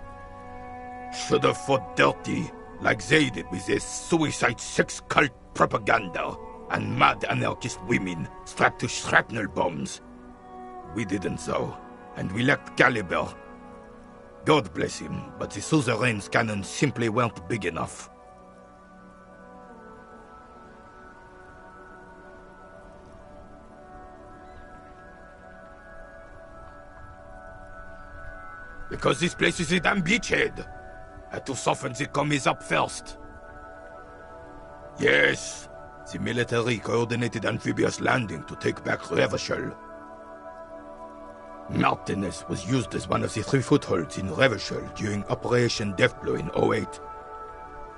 Should have fought dirty, like they did with their suicide sex cult propaganda and mad anarchist women strapped to shrapnel bombs. We didn't though, and we lacked caliber. God bless him, but the suzerain's cannons simply weren't big enough. Because this place is a damn beachhead. Had to soften the commies up first. Yes, the military coordinated amphibious landing to take back Revachol. Martinez was used as one of the 3 footholds in Revachol during Operation Deathblow in 08.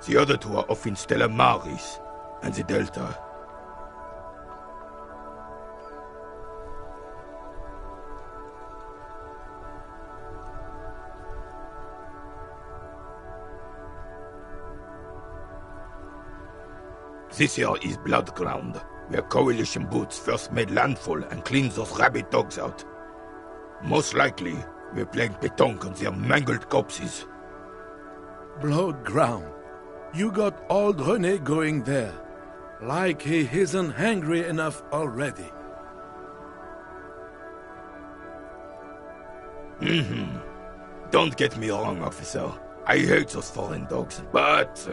The other 2 are off in Stella Maris and the Delta. This here is Blood Ground, where Coalition boots first made landfall and cleaned those rabid dogs out. Most likely, we're playing pétanque on their mangled corpses. Blood Ground. You got old René going there. Like he isn't hungry enough already. Don't get me wrong, officer. I hate those foreign dogs, but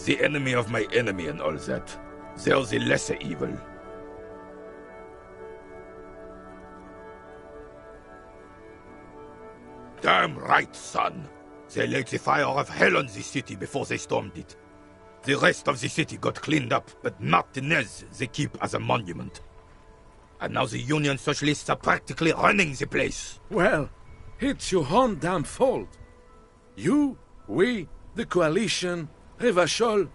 the enemy of my enemy and all that. They're the lesser evil. Damn right, son. They laid the fire of hell on the city before they stormed it. The rest of the city got cleaned up, but Martinez they keep as a monument. And now the Union Socialists are practically running the place. Well, it's your own damn fault. You, we, the Coalition, Revachol,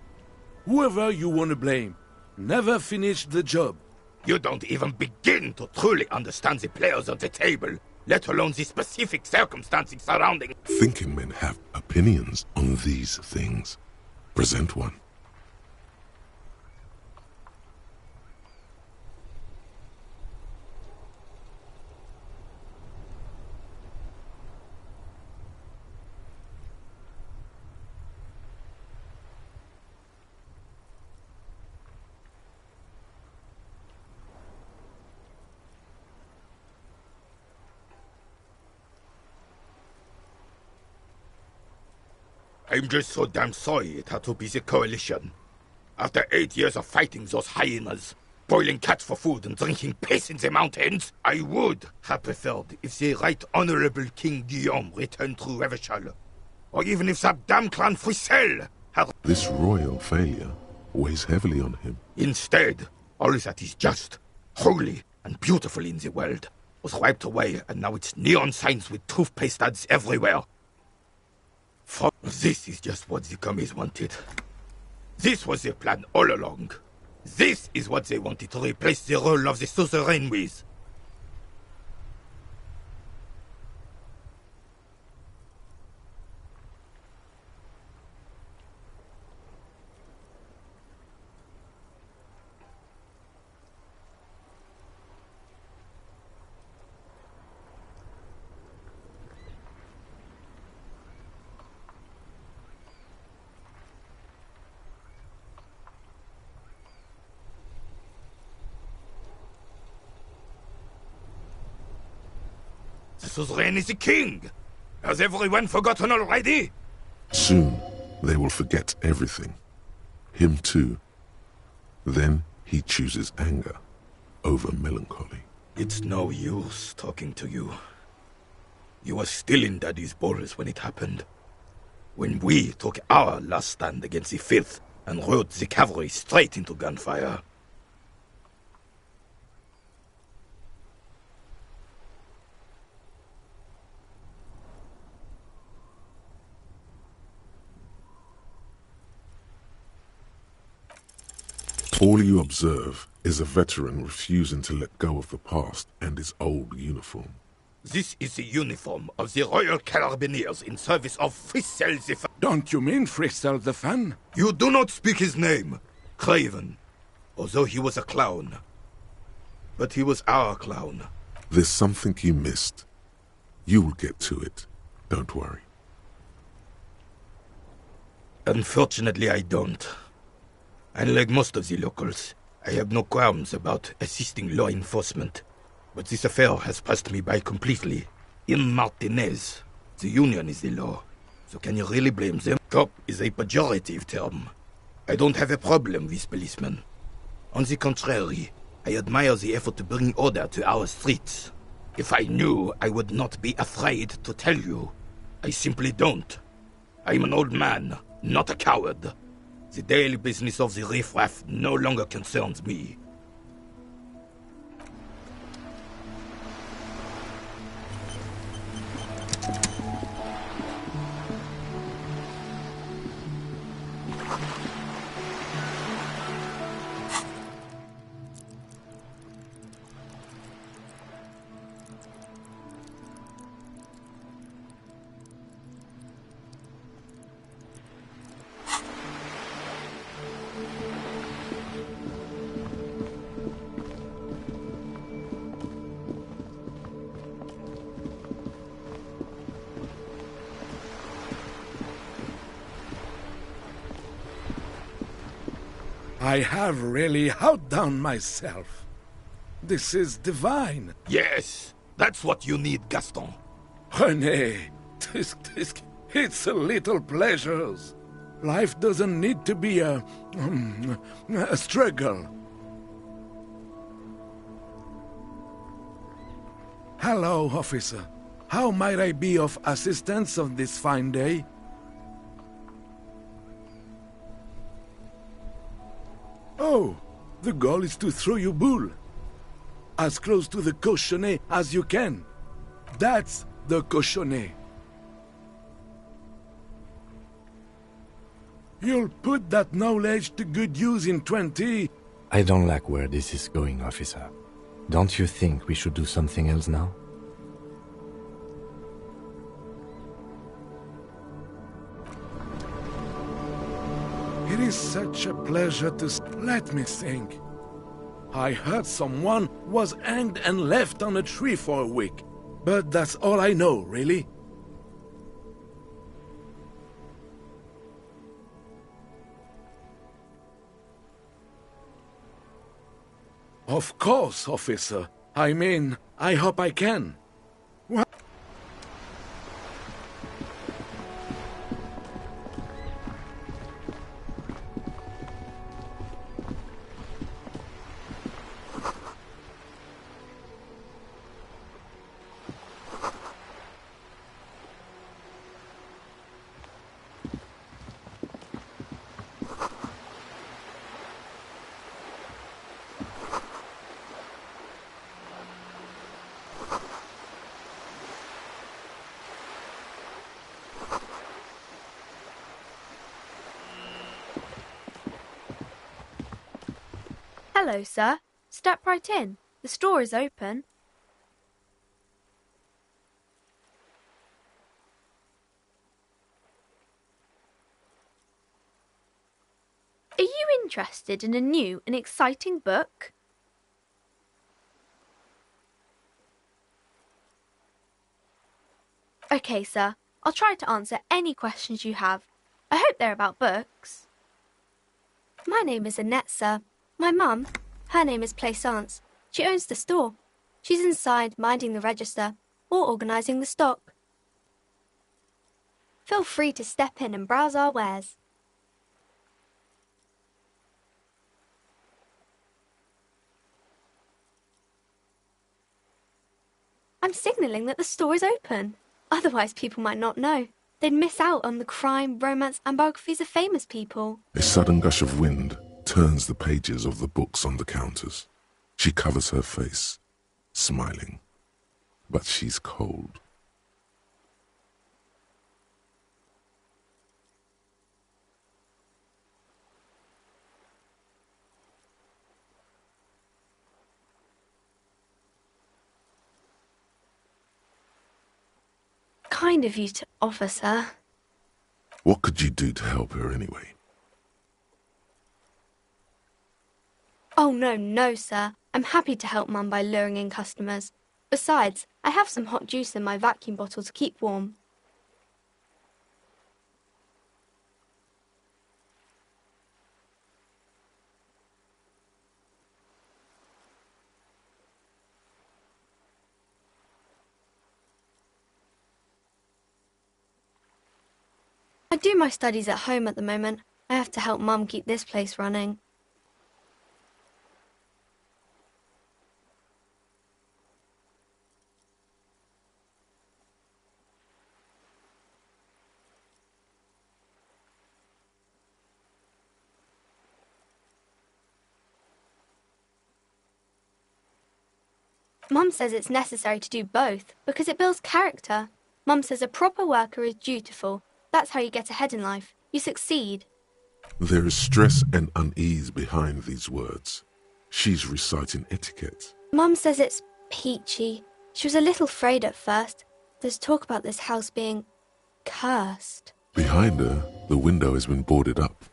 whoever you want to blame, never finished the job. You don't even begin to truly understand the players on the table, let alone the specific circumstances surrounding. Thinking men have opinions on these things. Present one. I'm just so damn sorry it had to be the Coalition. After 8 years of fighting those hyenas, boiling cats for food and drinking piss in the mountains, I would have preferred if the Right Honorable King Guillaume returned to Revachol. Or even if that damn clan Frisell had... This royal failure weighs heavily on him. Instead, all that is just, holy, and beautiful in the world was wiped away, and now it's neon signs with toothpaste ads everywhere. For this is just what the commies wanted. This was their plan all along. This is what they wanted to replace the role of the suzerain with. The suzerain is the king! Has everyone forgotten already? Soon, they will forget everything. Him too. Then he chooses anger over melancholy. It's no use talking to you. You were still in Daddy's balls when it happened. When we took our last stand against the Fifth and rode the cavalry straight into gunfire. All you observe is a veteran refusing to let go of the past and his old uniform. This is the uniform of the Royal Carabineers in service of Frisell the Fan. Don't you mean Frisell the Fan? You do not speak his name, Craven, although he was a clown. But he was our clown. There's something you missed. You will get to it. Don't worry. Unfortunately, I don't. Unlike most of the locals, I have no qualms about assisting law enforcement. But this affair has passed me by completely. In Martinez, the Union is the law. So can you really blame them? Cop is a pejorative term. I don't have a problem with policemen. On the contrary, I admire the effort to bring order to our streets. If I knew, I would not be afraid to tell you. I simply don't. I'm an old man, not a coward. The daily business of the riffraff no longer concerns me. I have really outdone myself. This is divine. Yes, that's what you need, Gaston. René, it's a little pleasures. Life doesn't need to be a struggle. Hello, officer. How might I be of assistance on this fine day? Oh, the goal is to throw you bull. As close to the cochonnet as you can. That's the cochonnet. You'll put that knowledge to good use in 20... I don't like where this is going, officer. Don't you think we should do something else now? It is such a pleasure to... Let me think. I heard someone was hanged and left on a tree for a week. But that's all I know, really. Of course, officer. I mean, I hope I can. What? Hello, sir. Step right in. The store is open. Are you interested in a new and exciting book? Okay, sir. I'll try to answer any questions you have. I hope they're about books. My name is Annette, sir. My mum, her name is Plaisance. She owns the store. She's inside minding the register or organising the stock. Feel free to step in and browse our wares. I'm signalling that the store is open. Otherwise, people might not know. They'd miss out on the crime, romance, and biographies of famous people. A sudden gush of wind turns the pages of the books on the counters. She covers her face, smiling. But she's cold. Kind of you to offer, sir. What could you do to help her anyway? Oh, no, sir. I'm happy to help Mum by luring in customers. Besides, I have some hot juice in my vacuum bottle to keep warm. I do my studies at home at the moment. I have to help Mum keep this place running. Mum says it's necessary to do both because it builds character. Mum says a proper worker is dutiful. That's how you get ahead in life. You succeed. There is stress and unease behind these words. She's reciting etiquette. Mum says it's peachy. She was a little afraid at first. There's talk about this house being cursed. Behind her, the window has been boarded up.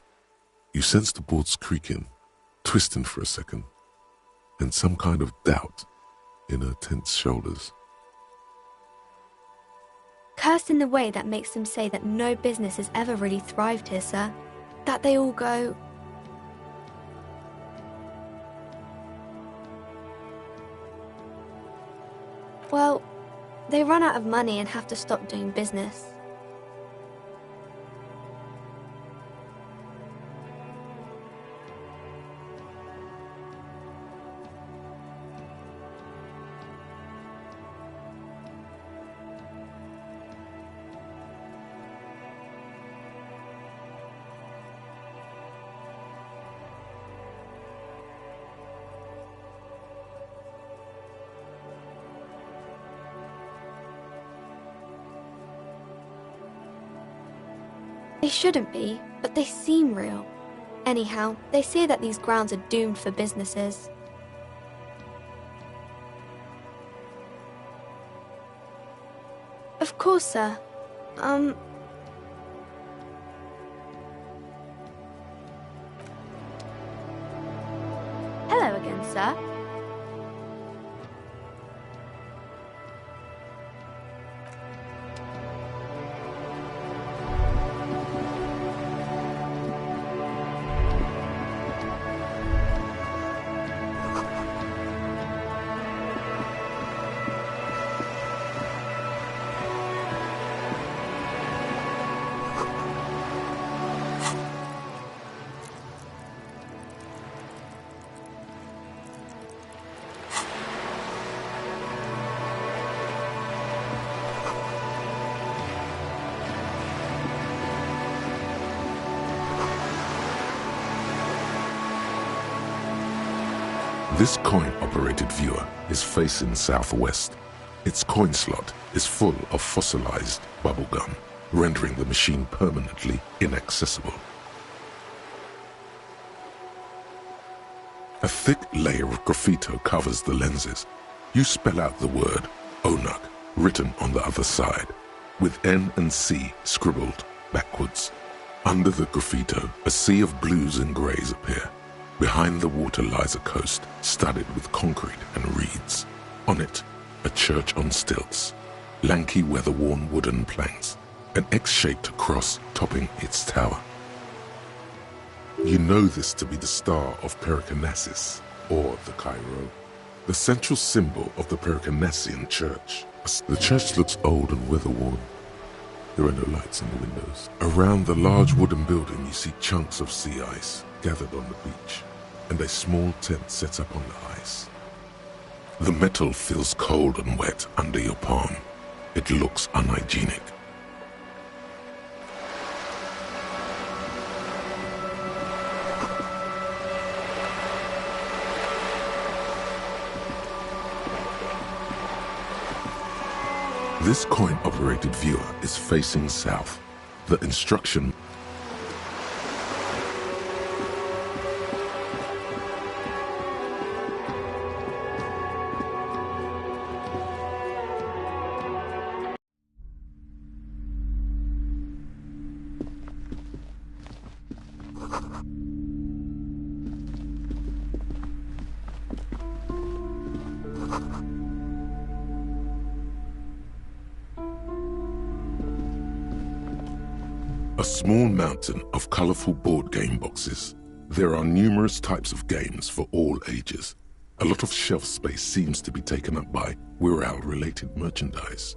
You sense the boards creaking, twisting for a second, and some kind of doubt in her tense shoulders. Cursed in the way that makes them say that no business has ever really thrived here, sir. That they all go... Well, they run out of money and have to stop doing business. They shouldn't be, but they seem real. Anyhow, they say that these grounds are doomed for businesses. Of course, sir. Hello again, sir. This coin-operated viewer is facing southwest. Its coin slot is full of fossilized bubblegum, rendering the machine permanently inaccessible. A thick layer of graffito covers the lenses. You spell out the word Onuk written on the other side, with N and C scribbled backwards. Under the graffito, a sea of blues and greys appear. Behind the water lies a coast studded with concrete and reeds. On it, a church on stilts, lanky weather-worn wooden planks, an X-shaped cross topping its tower. You know this to be the Star of Pericarnassus, or the Cairo, the central symbol of the Pericarnassian church. The church looks old and weather-worn. There are no lights in the windows. Around the large wooden building you see chunks of sea ice gathered on the beach, and a small tent set up on the ice. The metal feels cold and wet under your palm. It looks unhygienic. This coin-operated viewer is facing south. The instruction a small mountain of colorful board game boxes. There are numerous types of games for all ages. A lot of shelf space seems to be taken up by Wirral-related merchandise.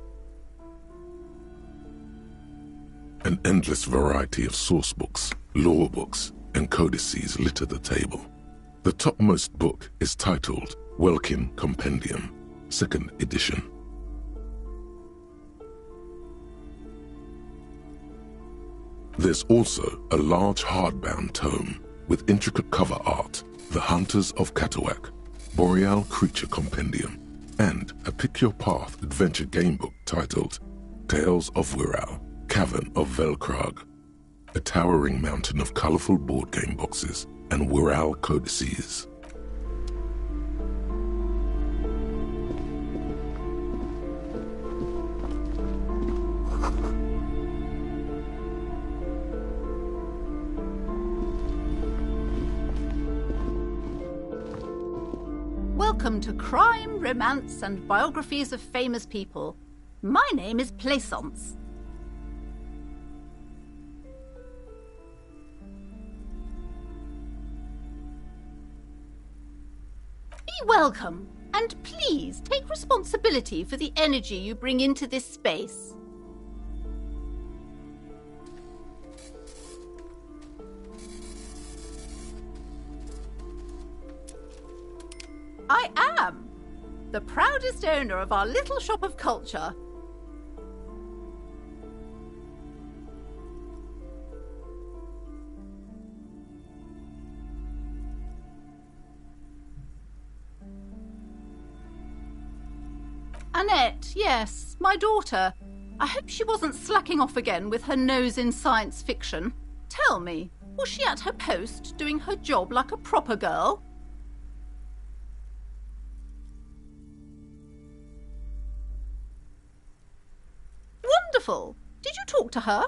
An endless variety of source books, lore books, and codices litter the table. The topmost book is titled Welkin Compendium, 2nd edition. There's also a large hardbound tome with intricate cover art, The Hunters of Katawak, Boreal Creature Compendium, and a pick-your-path adventure gamebook titled Tales of Wirral, Cavern of Velkrag, a towering mountain of colorful board game boxes and Wirral codices. Welcome to Crime, Romance, and Biographies of Famous People. My name is Plaisance. Be welcome, and please take responsibility for the energy you bring into this space. I am the proudest owner of our little shop of culture. Annette, yes, my daughter. I hope she wasn't slacking off again with her nose in science fiction. Tell me, was she at her post doing her job like a proper girl? Wonderful. Did you talk to her?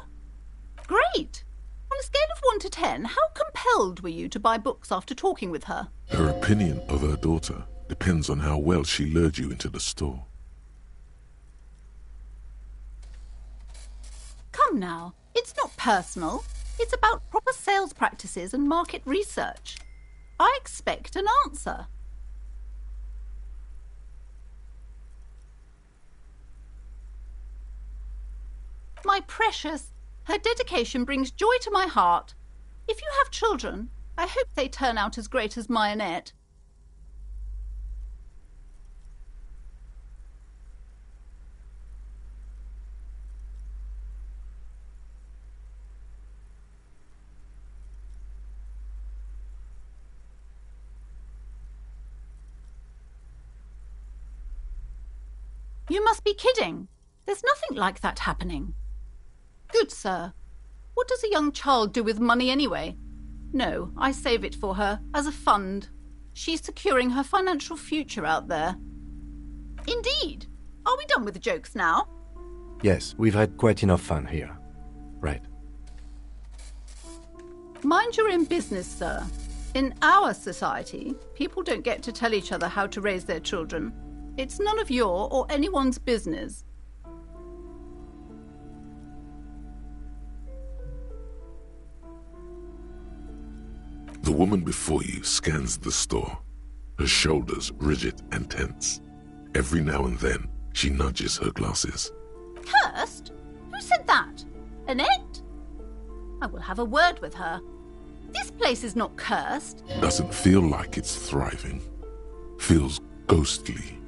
Great. On a scale of 1 to 10, how compelled were you to buy books after talking with her? Her opinion of her daughter depends on how well she lured you into the store. Come now, it's not personal. It's about proper sales practices and market research. I expect an answer. My precious, her dedication brings joy to my heart. If you have children, I hope they turn out as great as my Annette. You must be kidding. There's nothing like that happening. Good sir. What does a young child do with money anyway? No, I save it for her, as a fund. She's securing her financial future out there. Indeed. Are we done with the jokes now? Yes, we've had quite enough fun here. Right. Mind your own business, sir. In our society, people don't get to tell each other how to raise their children. It's none of your or anyone's business. The woman before you scans the store, her shoulders rigid and tense. Every now and then, she nudges her glasses. Cursed? Who said that? Annette? I will have a word with her. This place is not cursed. Doesn't feel like it's thriving. Feels ghostly.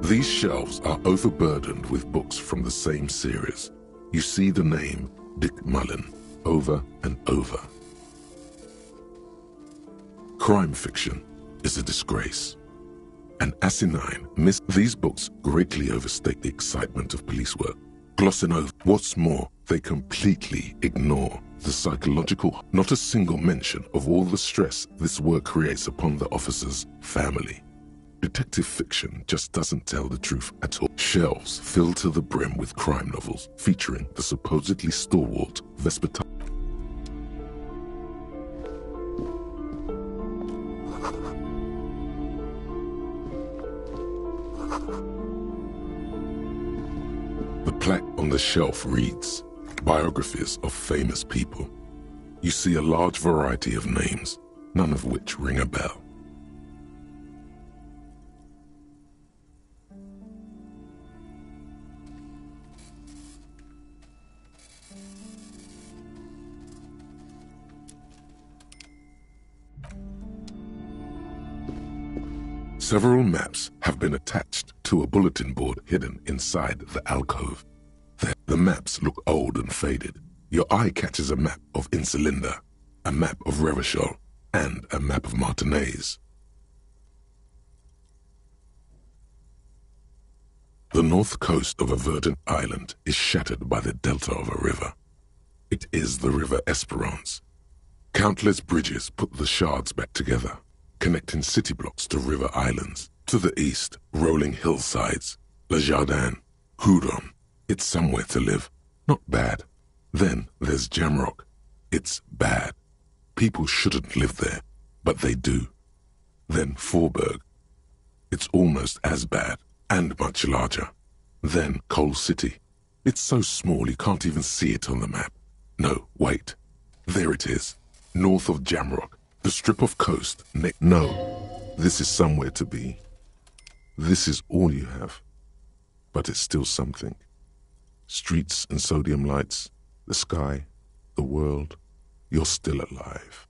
These shelves are overburdened with books from the same series. You see the name Dick Mullen over and over. Crime fiction is a disgrace. An asinine miss. These books greatly overstate the excitement of police work, glossing over. What's more, they completely ignore the psychological, not a single mention of all the stress this work creates upon the officer's family. Detective fiction just doesn't tell the truth at all. Shelves filled to the brim with crime novels featuring the supposedly stalwart Vespertine. The plaque on the shelf reads, "Biographies of famous people." You see a large variety of names, none of which ring a bell. Several maps have been attached to a bulletin board hidden inside the alcove. The maps look old and faded. Your eye catches a map of Insulinda, a map of Revachol, and a map of Martinez. The north coast of a verdant island is shattered by the delta of a river. It is the River Esperance. Countless bridges put the shards back together, connecting city blocks to river islands. To the east, rolling hillsides, Le Jardin, Hudon. It's somewhere to live. Not bad. Then there's Jamrock. It's bad. People shouldn't live there, but they do. Then Forberg. It's almost as bad, and much larger. Then Coal City. It's so small you can't even see it on the map. No, wait. There it is. North of Jamrock. The strip of coast. No, this is somewhere to be. This is all you have. But it's still something. Streets and sodium lights, the sky, the world. You're still alive.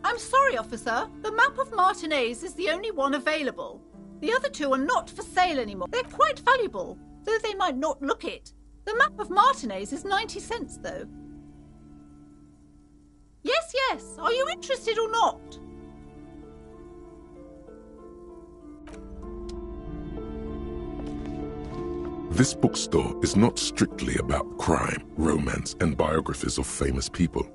I'm sorry, officer. The map of Martinez is the only one available. The other two are not for sale anymore. They're quite valuable, though they might not look it. The map of Martinez is 90 cents, though. Yes, yes. Are you interested or not? This bookstore is not strictly about crime, romance, and biographies of famous people.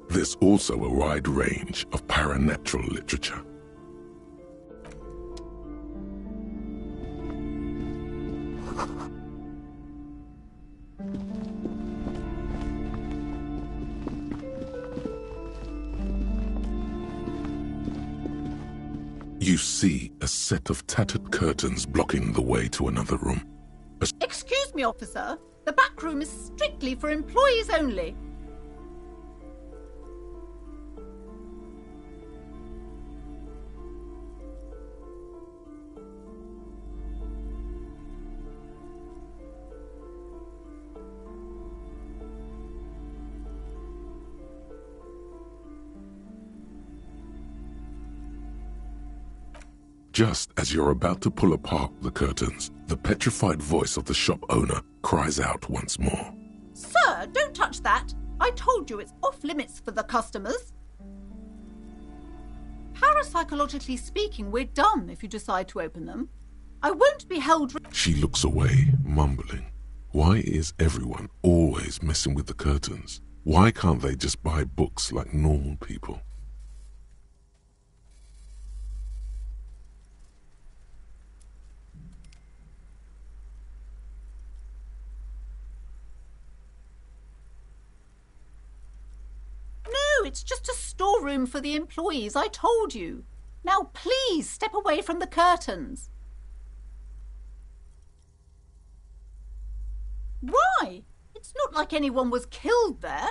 There's also a wide range of paranatural literature. You see a set of tattered curtains blocking the way to another room. Excuse me, officer. The back room is strictly for employees only. Just as you're about to pull apart the curtains, the petrified voice of the shop owner cries out once more. Sir, don't touch that. I told you it's off limits for the customers. Parapsychologically speaking, we're done if you decide to open them. I won't be held... She looks away, mumbling. Why is everyone always messing with the curtains? Why can't they just buy books like normal people? It's just a storeroom for the employees, I told you. Now please step away from the curtains. Why? It's not like anyone was killed there.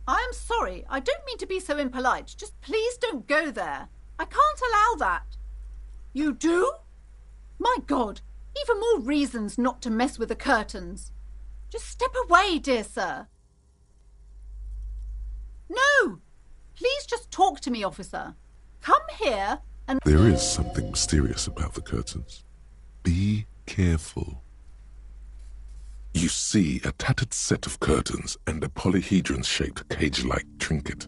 I am sorry, I don't mean to be so impolite. Just please don't go there. I can't allow that. You do? My God, even more reasons not to mess with the curtains. Just step away, dear sir. No! Please just talk to me, officer. Come here and... There is something mysterious about the curtains. Be careful. You see a tattered set of curtains and a polyhedron-shaped cage-like trinket.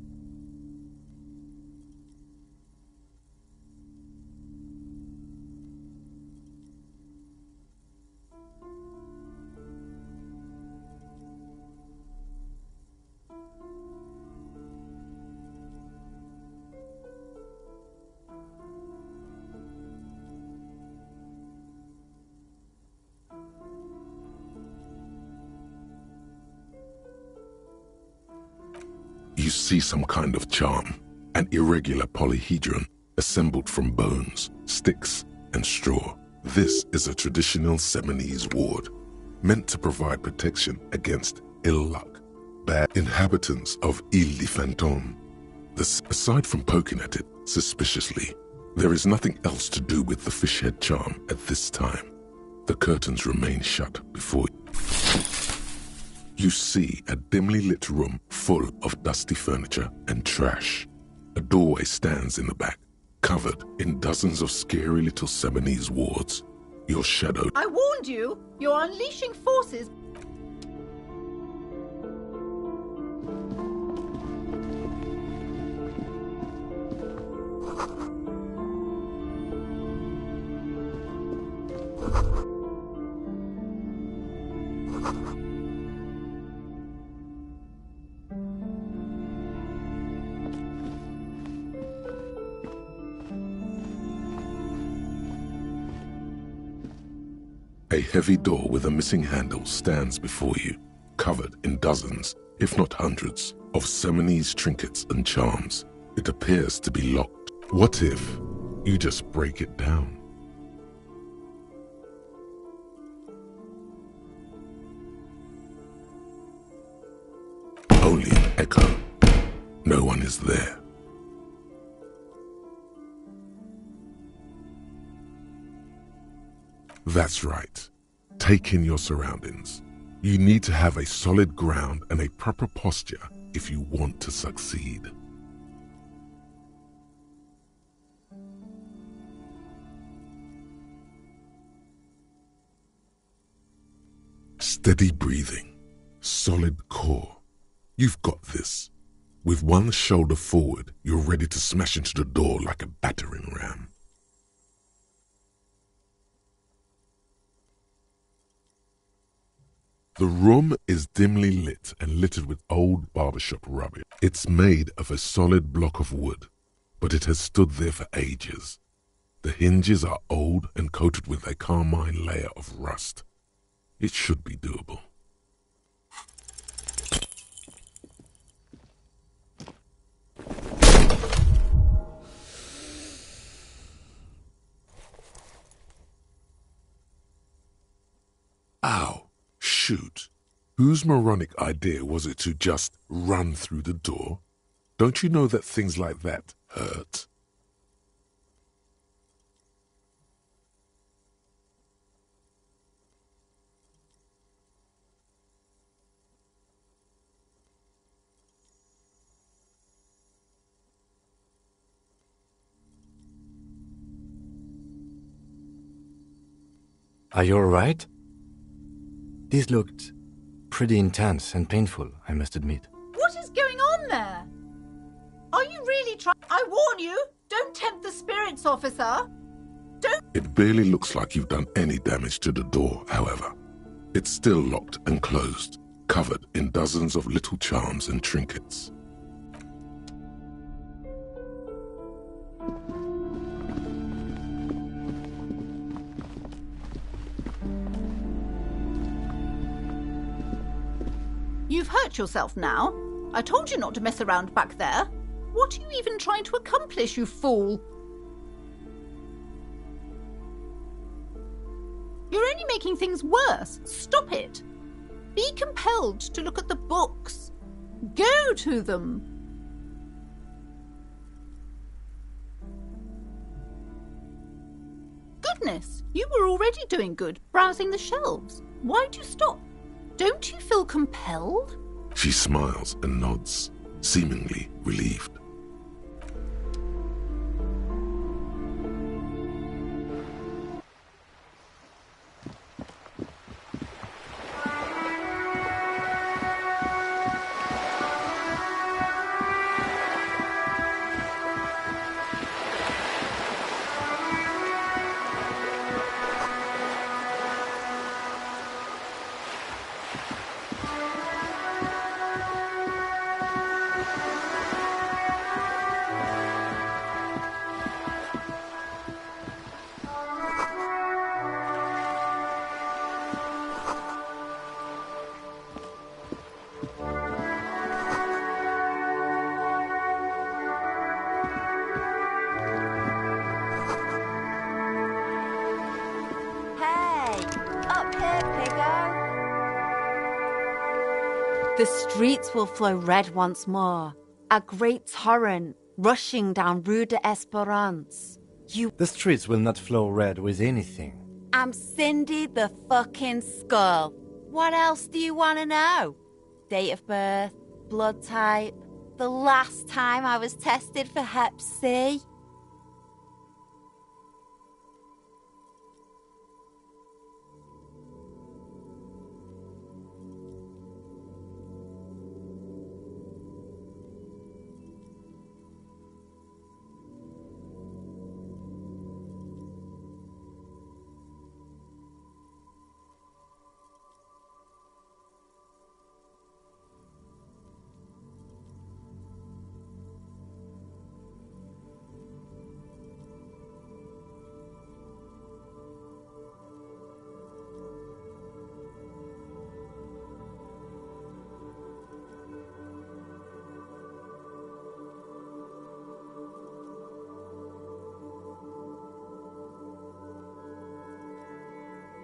You see some kind of charm, an irregular polyhedron assembled from bones, sticks, and straw. This is a traditional Seminese ward, meant to provide protection against ill luck, bad inhabitants of Ile de Fantôme. Aside from poking at it suspiciously, there is nothing else to do with the fish head charm at this time. The curtains remain shut before you. You see a dimly lit room full of dusty furniture and trash. A doorway stands in the back, covered in dozens of scary little Seminese wards. Your shadow... I warned you! You're unleashing forces... A heavy door with a missing handle stands before you, covered in dozens, if not hundreds, of Seminese trinkets and charms. It appears to be locked. What if you just break it down? Only an echo. No one is there. That's right. Take in your surroundings. You need to have a solid ground and a proper posture if you want to succeed. Steady breathing, solid core. You've got this. With one shoulder forward, you're ready to smash into the door like a battering ram. The room is dimly lit and littered with old barbershop rubbish. It's made of a solid block of wood, but it has stood there for ages. The hinges are old and coated with a carmine layer of rust. It should be doable. shoot? Whose moronic idea was it to just run through the door? Don't you know that things like that hurt? Are you alright? This looked pretty intense and painful, I must admit. What is going on there? Are you really trying? I warn you, don't tempt the spirits, officer. Don't. It barely looks like you've done any damage to the door, however. It's still locked and closed, covered in dozens of little charms and trinkets. You've hurt yourself now. I told you not to mess around back there. What are you even trying to accomplish, you fool? You're only making things worse. Stop it. Be compelled to look at the books. Go to them. Goodness, you were already doing good, browsing the shelves. Why'd you stop? Don't you feel compelled? She smiles and nods, seemingly relieved. The streets will flow red once more, a great torrent rushing down Rue de Esperance. The streets will not flow red with anything. I'm Cindy the fucking Skull. What else do you want to know? Date of birth, blood type, the last time I was tested for Hep C.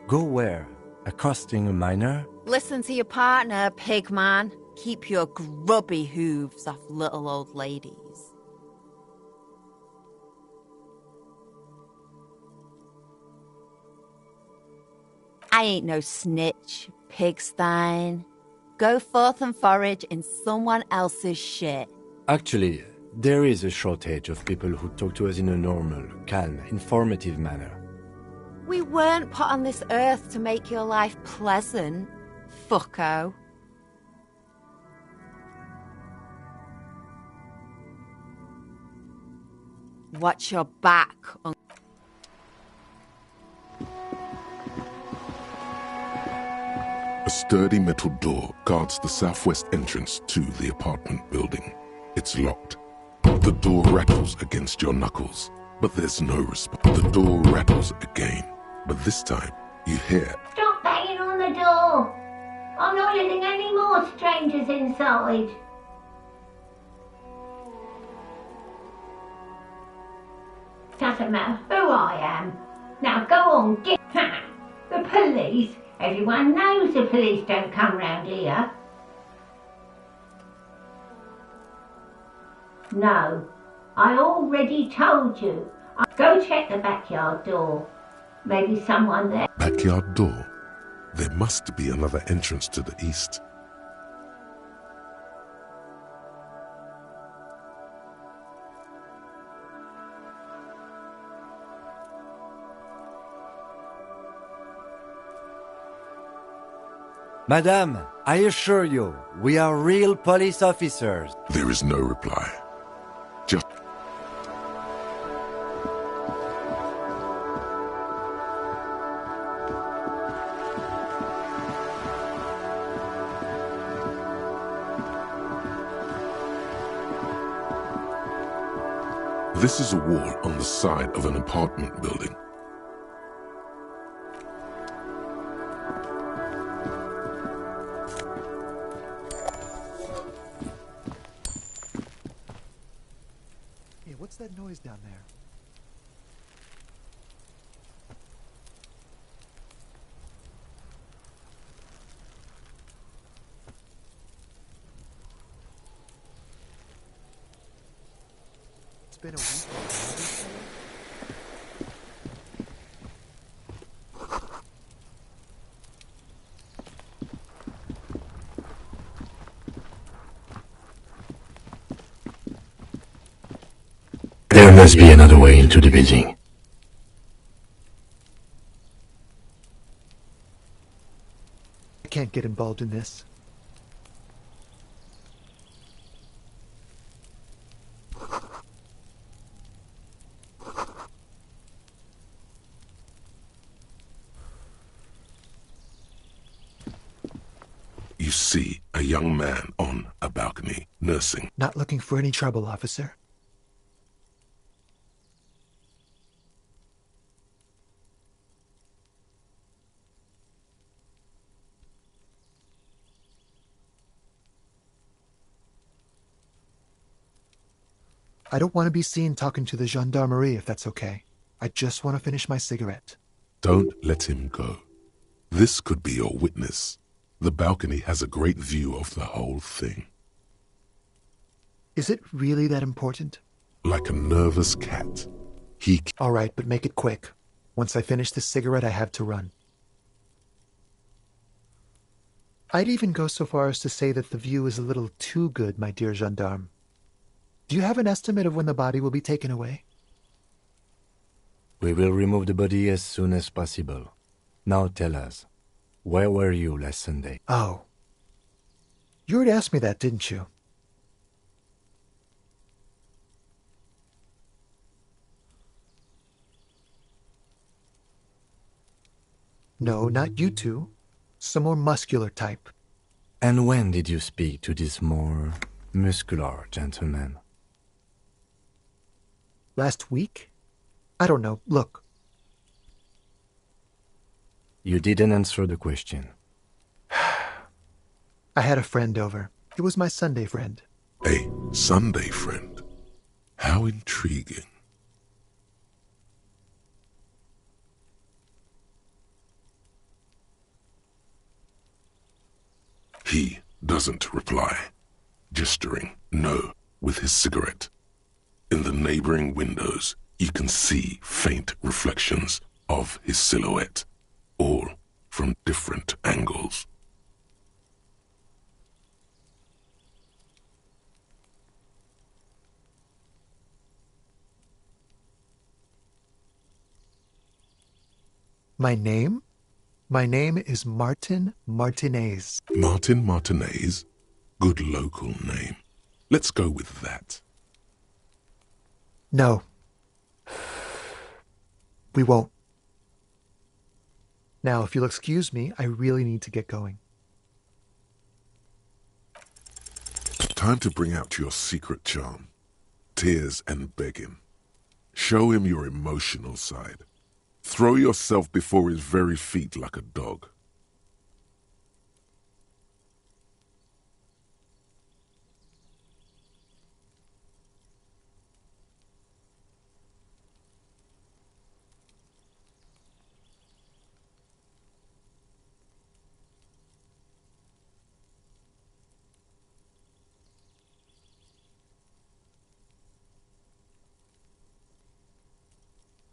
Go where? Accosting a miner? Listen to your partner, pig man. Keep your grubby hooves off little old ladies. I ain't no snitch, pigstein. Go forth and forage in someone else's shit. Actually, there is a shortage of people who talk to us in a normal, calm, informative manner. We weren't put on this earth to make your life pleasant, fucko. Watch your back. A sturdy metal door guards the southwest entrance to the apartment building. It's locked. The door rattles against your knuckles, but there's no response. The door rattles again, but this time you hear. Stop banging on the door! I'm not letting any more strangers inside. Doesn't matter who I am. Now go on, get the police Everyone knows the police don't come round here. No, I already told you. Go check the backyard door. Maybe someone there. Backyard door? There must be another entrance to the east. Madame, I assure you, we are real police officers. There is no reply. Just... This is a wall on the side of an apartment building. Hey, what's that noise down there? It's been a week. There must be another way into the building. I can't get involved in this. You see a young man on a balcony, nursing. Not looking for any trouble, officer. I don't want to be seen talking to the gendarmerie if that's okay. I just want to finish my cigarette. Don't let him go. This could be your witness. The balcony has a great view of the whole thing. Is it really that important? Like a nervous cat. All right, but make it quick. Once I finish this cigarette, I have to run. I'd even go so far as to say that the view is a little too good, my dear gendarme. Do you have an estimate of when the body will be taken away? We will remove the body as soon as possible. Now tell us, where were you last Sunday? Oh. You already asked me that, didn't you? No, not you two. Some more muscular type. And when did you speak to this more muscular gentleman? Last week? I don't know. Look. You didn't answer the question. I had a friend over. It was my Sunday friend. A Sunday friend? How intriguing. He doesn't reply, gesturing no with his cigarette. In the neighboring windows, you can see faint reflections of his silhouette, all from different angles. My name? My name is Martin Martinez. Martin Martinez? Good local name. Let's go with that. No. We won't. Now, if you'll excuse me, I really need to get going. Time to bring out your secret charm. Tears and begging. Show him your emotional side. Throw yourself before his very feet like a dog.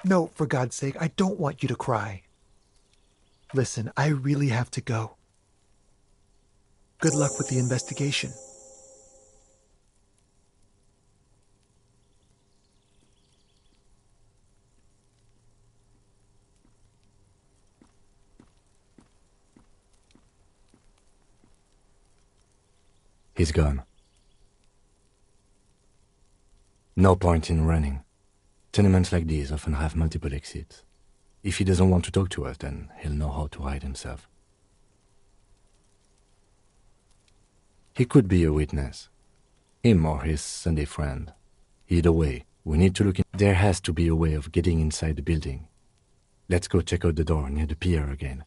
No, for God's sake, I don't want you to cry. Listen, I really have to go. Good luck with the investigation. He's gone. No point in running. Tenements like these often have multiple exits. If he doesn't want to talk to us, then he'll know how to hide himself. He could be a witness. Him or his Sunday friend. Either way, we need to look in. There has to be a way of getting inside the building. Let's go check out the door near the pier again.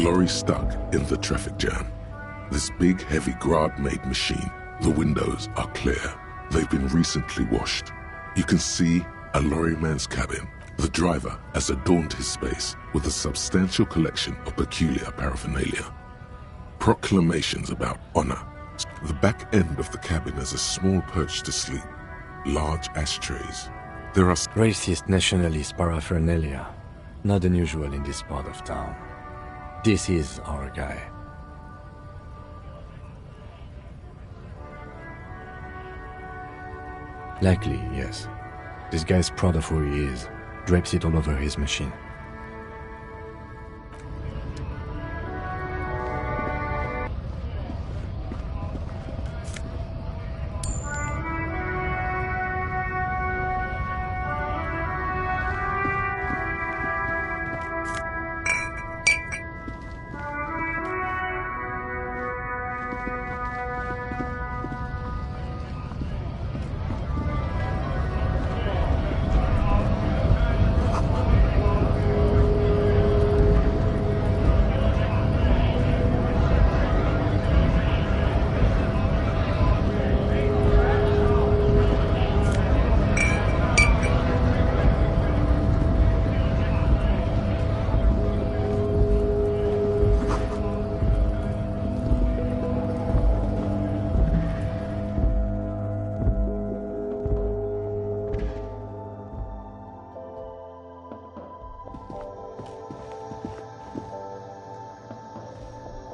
lorry stuck in the traffic jam. This big, heavy Grad-made machine, the windows are clear. They've been recently washed. You can see a lorryman's cabin. The driver has adorned his space with a substantial collection of peculiar paraphernalia. Proclamations about honor. The back end of the cabin has a small perch to sleep. Large ashtrays. There are racist nationalist paraphernalia. Not unusual in this part of town. This is our guy. Likely, yes. This guy's proud of who he is. Drapes it all over his machine.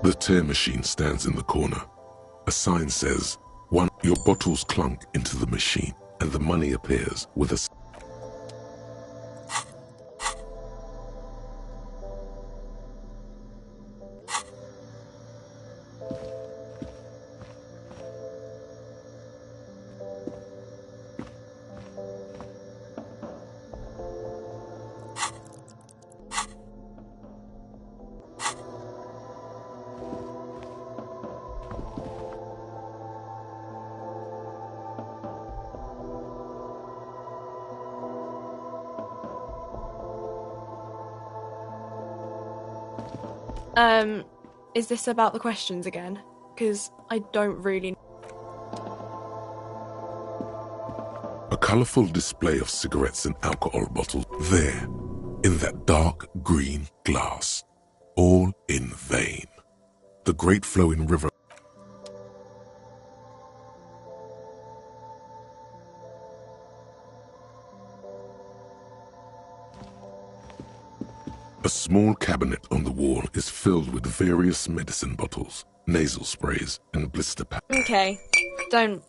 The tear machine stands in the corner. A sign says, your bottles clunk into the machine and the money appears with a... Is this about the questions again? Because I don't really... A colourful display of cigarettes and alcohol bottles there, in that dark green glass. All in vain. The great flowing river. A small cabinet on the wall is filled with various medicine bottles, nasal sprays, and blister packs. Okay, don't,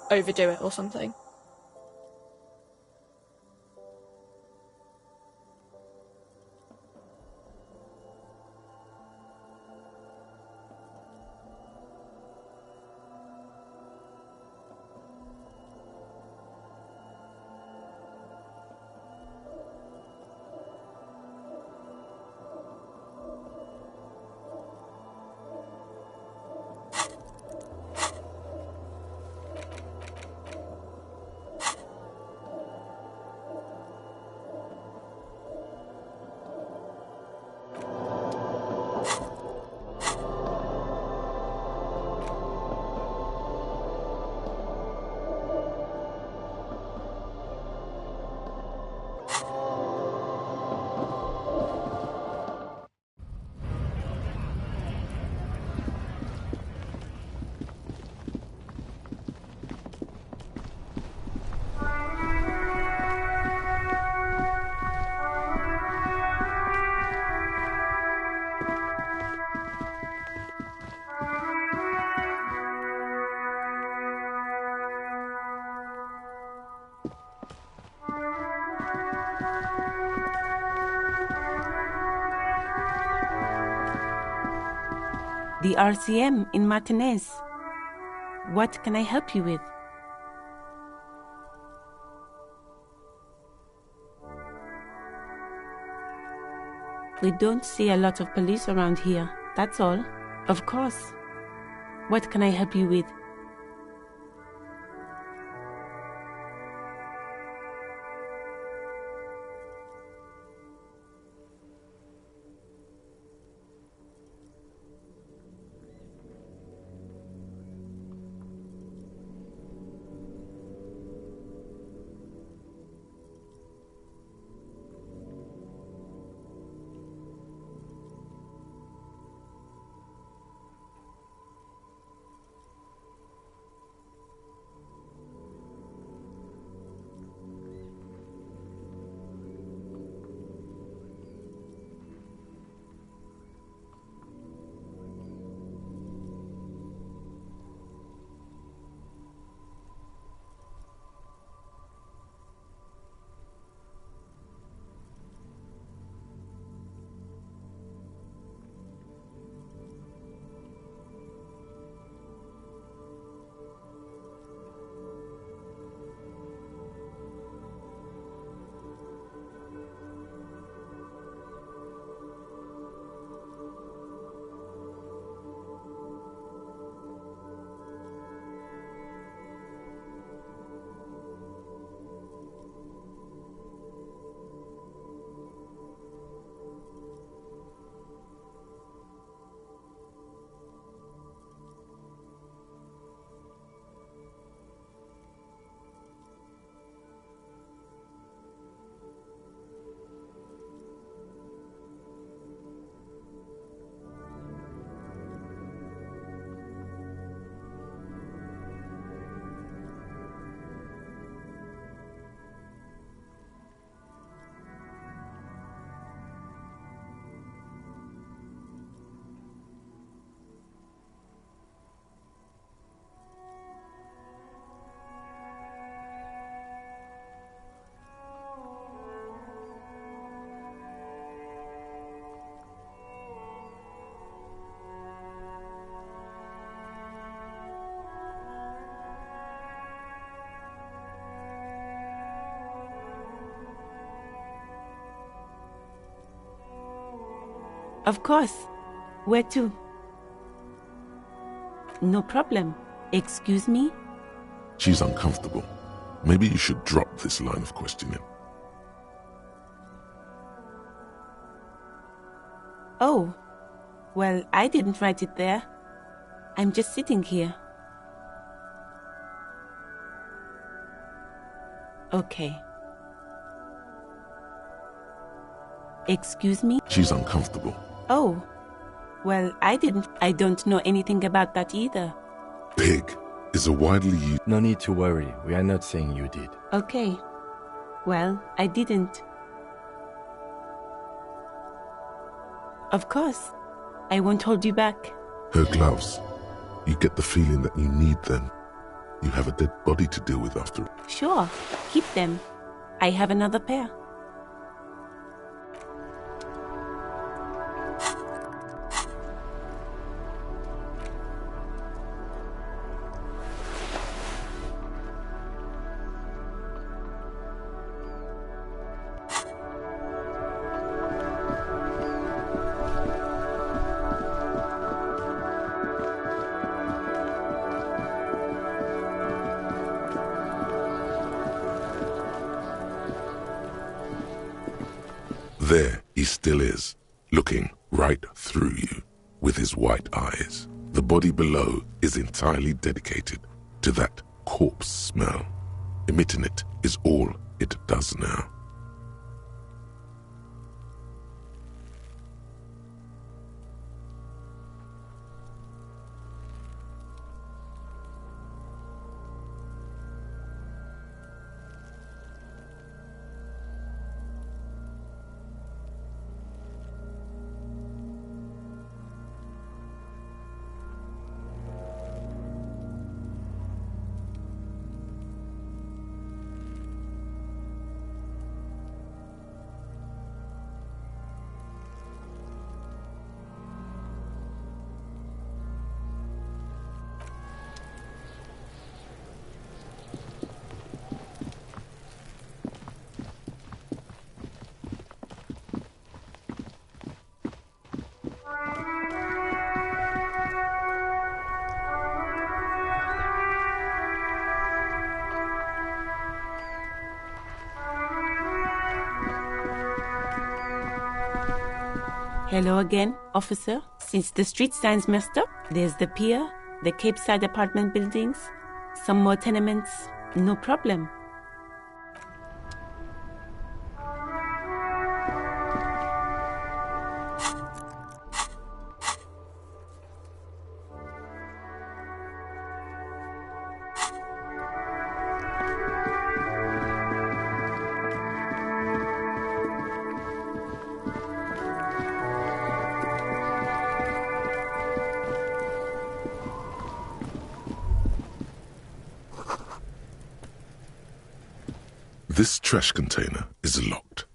overdo it or something. The RCM in Martinez. What can I help you with? We don't see a lot of police around here, that's all. Of course. What can I help you with? Of course. Where to? No problem. Excuse me? She's uncomfortable. Maybe you should drop this line of questioning. Oh. Well, I didn't write it there. I'm just sitting here. Okay. Excuse me? She's uncomfortable. Oh. Well, I don't know anything about that either. Pig is a widely used... No need to worry. We are not saying you did. Okay. Well, I didn't. Of course. I won't hold you back. Her gloves. You get the feeling that you need them. You have a dead body to deal with after all. Sure. Keep them. I have another pair. There he still is, looking right through you with his white eyes. The body below is entirely dedicated to that corpse smell. Emitting it is all it does now. Hello again, officer. Since the street sign's messed up, there's the pier, the Cape Side apartment buildings, some more tenements. No problem. This trash container is locked.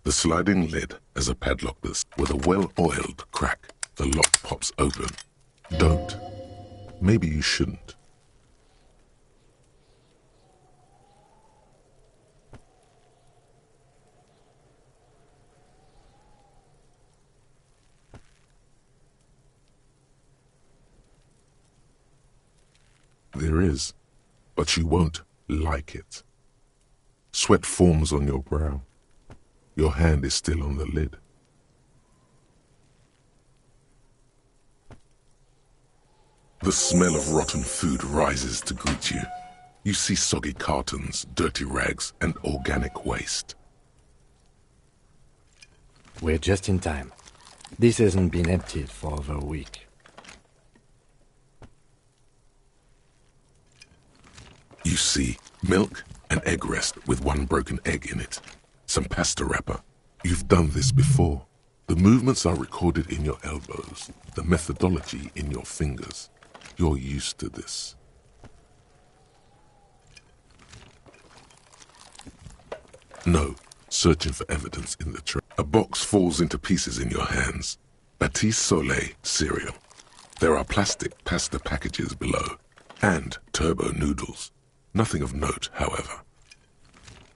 The sliding lid has a padlock with a well-oiled crack. The lock pops open. Don't. Maybe you shouldn't. There is, but you won't like it. Sweat forms on your brow. Your hand is still on the lid. The smell of rotten food rises to greet you. You see soggy cartons, dirty rags, and organic waste. We're just in time. This hasn't been emptied for over a week. You see milk and egg rest with one broken egg in it. Some pasta wrapper. You've done this before. The movements are recorded in your elbows, the methodology in your fingers. You're used to this. No, searching for evidence in the tray. A box falls into pieces in your hands. Baptiste Soleil cereal. There are plastic pasta packages below, and turbo noodles. Nothing of note, however.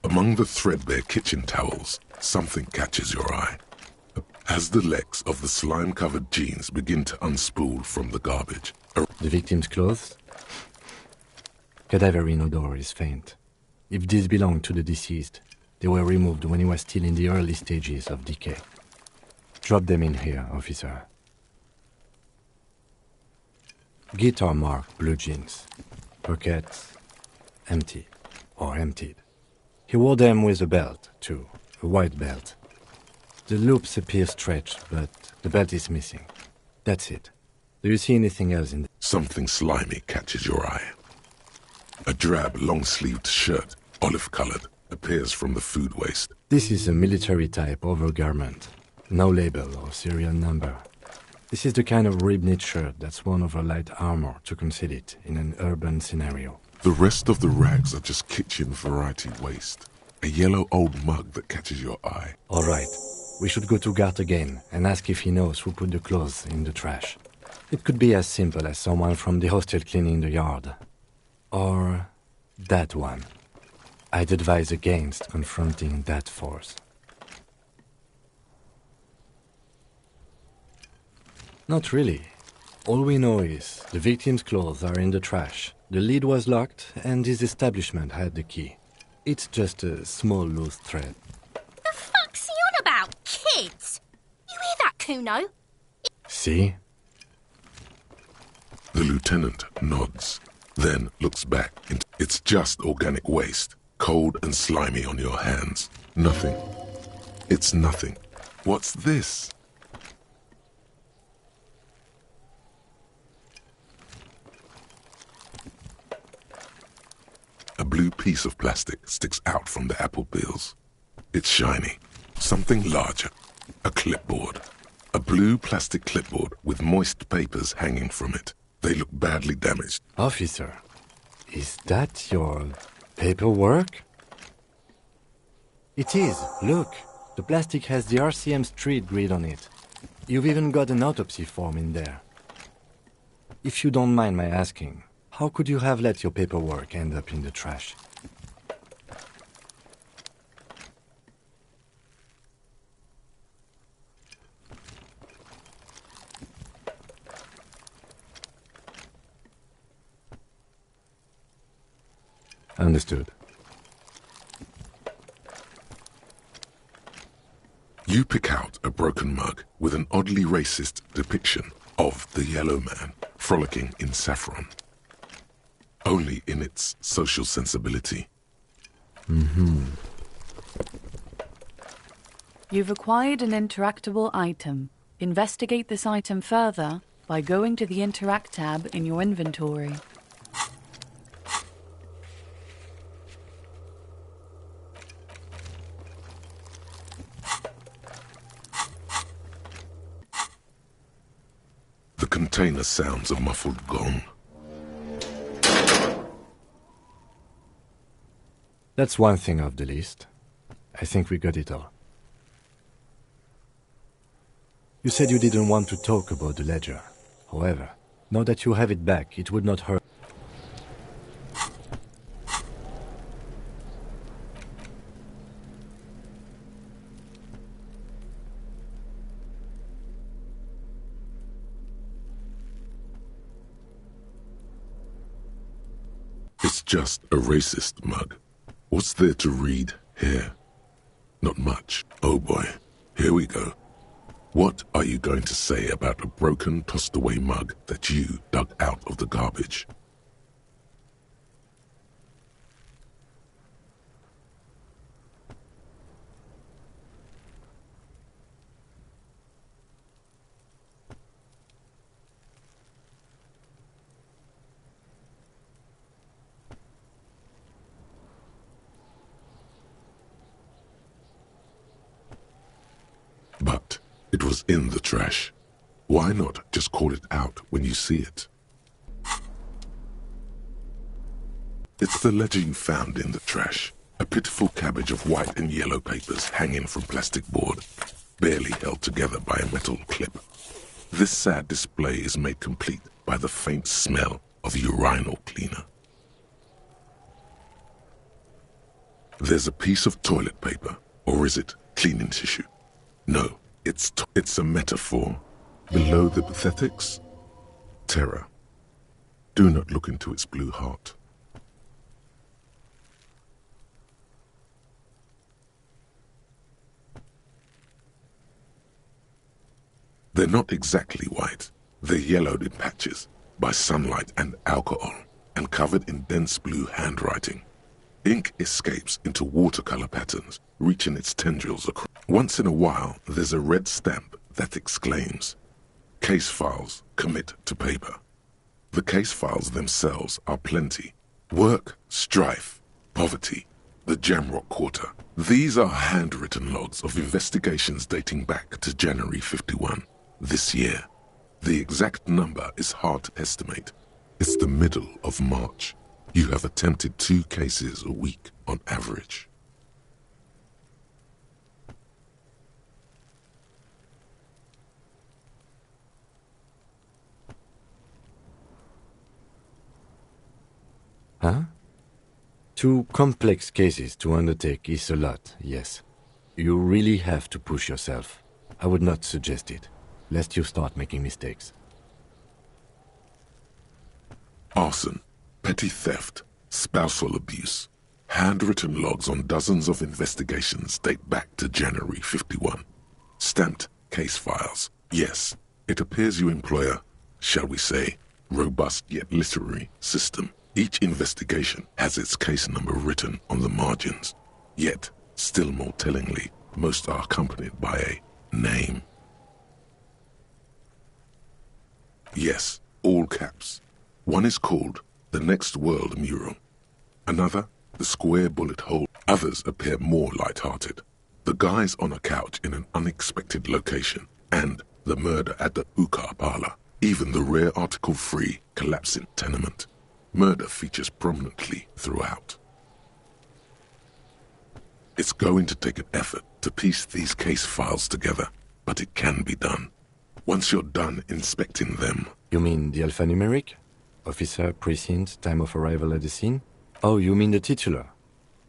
Among the threadbare kitchen towels, something catches your eye. A As the legs of the slime-covered jeans begin to unspool from the garbage. The victim's clothes? Cadaver in odor is faint. If these belong to the deceased, they were removed when he was still in the early stages of decay. Drop them in here, officer. Guitar marked blue jeans. Pockets empty or emptied. He wore them with a belt, too, a white belt. The loops appear stretched, but the belt is missing. That's it. Do you see anything else in there? Something slimy catches your eye. A drab, long-sleeved shirt, olive-colored, appears from the food waste. This is a military-type overgarment. No label or serial number. This is the kind of rib-knit shirt that's worn over light armor to conceal it in an urban scenario. The rest of the rags are just kitchen variety waste. A yellow old mug that catches your eye. All right. We should go to Gart again and ask if he knows who put the clothes in the trash. It could be as simple as someone from the hostel cleaning the yard. Or that one. I'd advise against confronting that force. Not really. All we know is the victim's clothes are in the trash, the lid was locked, and his establishment had the key. It's just a small loose thread. The fuck's he on about, kids? You hear that, Kuno? See? The lieutenant nods, then looks back into it's just organic waste, cold and slimy on your hands. Nothing. It's nothing. What's this? A blue piece of plastic sticks out from the apple peels. It's shiny. Something larger. A clipboard. A blue plastic clipboard with moist papers hanging from it. They look badly damaged. Officer, is that your paperwork? It is. Look. The plastic has the RCM street grid on it. You've even got an autopsy form in there. If you don't mind my asking, how could you have let your paperwork end up in the trash? Understood. You pick out a broken mug with an oddly racist depiction of the yellow man frolicking in saffron. Only in its social sensibility. You've acquired an interactable item. Investigate this item further by going to the Interact tab in your inventory. The container sounds a muffled gong. That's one thing off the list. I think we got it all. You said you didn't want to talk about the ledger. However, now that you have it back, it would not hurt. It's just a racist mug. What's there to read here? Not much. Oh boy, here we go. What are you going to say about a broken, tossed-away mug that you dug out of the garbage? But it was in the trash. Why not just call it out when you see it? It's the ledger you found in the trash. A pitiful cabbage of white and yellow papers hanging from plastic board, barely held together by a metal clip. This sad display is made complete by the faint smell of urinal cleaner. There's a piece of toilet paper, or is it cleaning tissue? No, It's a metaphor. Below the pathetics, terror. Do not look into its blue heart. They're not exactly white. They're yellowed in patches by sunlight and alcohol and covered in dense blue handwriting. Ink escapes into watercolor patterns, reaching its tendrils across. Once in a while, there's a red stamp that exclaims, "Case files, commit to paper." The case files themselves are plenty. Work, strife, poverty, the Jamrock Quarter. These are handwritten logs of investigations dating back to January 51, this year. The exact number is hard to estimate. It's the middle of March. You have attempted 2 cases a week on average. Huh? 2 complex cases to undertake is a lot, yes. You really have to push yourself. I would not suggest it, lest you start making mistakes. Arson, petty theft, spousal abuse. Handwritten logs on dozens of investigations date back to January 51. Stamped case files. Yes, it appears you employ a, shall we say, robust yet literary system. Each investigation has its case number written on the margins. Yet, still more tellingly, most are accompanied by a name. Yes, all caps. One is called the Next World Mural. Another, the Square Bullet Hole. Others appear more light-hearted. The guys on a couch in an unexpected location, and the murder at the hookah parlor. Even the rare article-free collapsing tenement. Murder features prominently throughout. It's going to take an effort to piece these case files together, but it can be done. Once you're done inspecting them... You mean the alphanumeric? Officer, precinct, time of arrival at the scene? Oh, you mean the titular?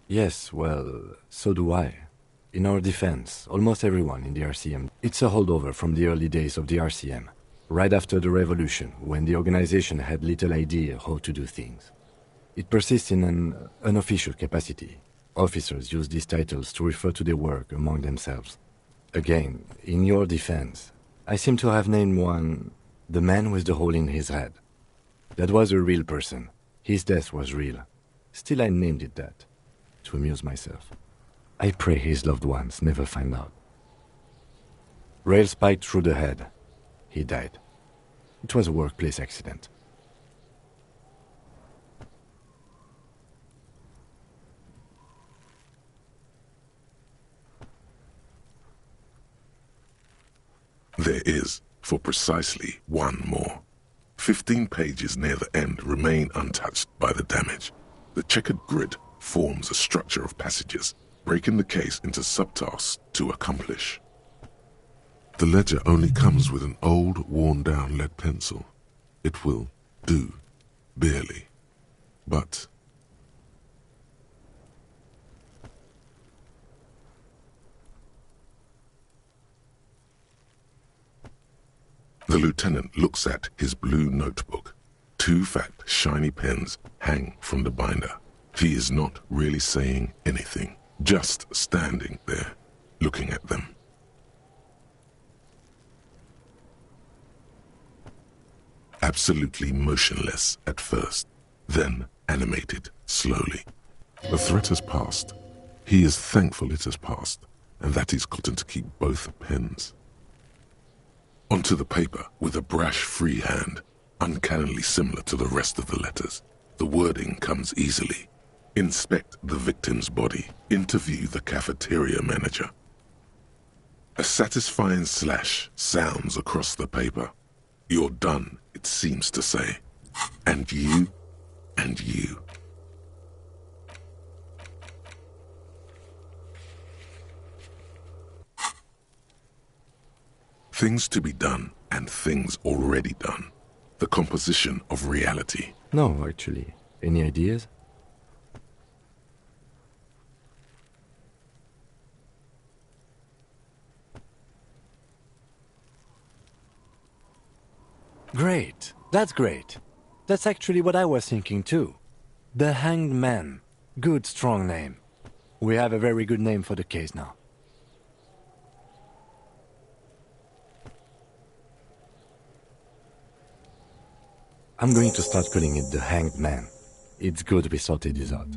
Yes, well, so do I. In our defense, almost everyone in the RCM. It's a holdover from the early days of the RCM. Right after the revolution, when the organization had little idea how to do things. It persists in an unofficial capacity. Officers use these titles to refer to their work among themselves. Again, in your defense, I seem to have named one, the man with the hole in his head. That was a real person. His death was real. Still I named it that, to amuse myself. I pray his loved ones never find out. Rail spiked through the head. He died. It was a workplace accident. There is, for precisely one more. 15 pages near the end remain untouched by the damage. The checkered grid forms a structure of passages, breaking the case into subtasks to accomplish. The ledger only comes with an old, worn-down lead pencil. It will do, barely. But... The lieutenant looks at his blue notebook. 2 fat, shiny pens hang from the binder. He is not really saying anything, just standing there, looking at them. Absolutely motionless at first, then animated slowly. The threat has passed. He is thankful it has passed, and that he's gotten to keep both pens. Onto the paper with a brash free hand, uncannily similar to the rest of the letters. The wording comes easily. Inspect the victim's body. Interview the cafeteria manager. A satisfying slash sounds across the paper. You're done, it seems to say. And you, and you. Things to be done and things already done. The composition of reality. No, actually. Any ideas? Great. That's great. That's actually what I was thinking too. The Hanged Man. Good, strong name. We have a very good name for the case now. I'm going to start calling it the Hanged Man. It's good we sorted this out.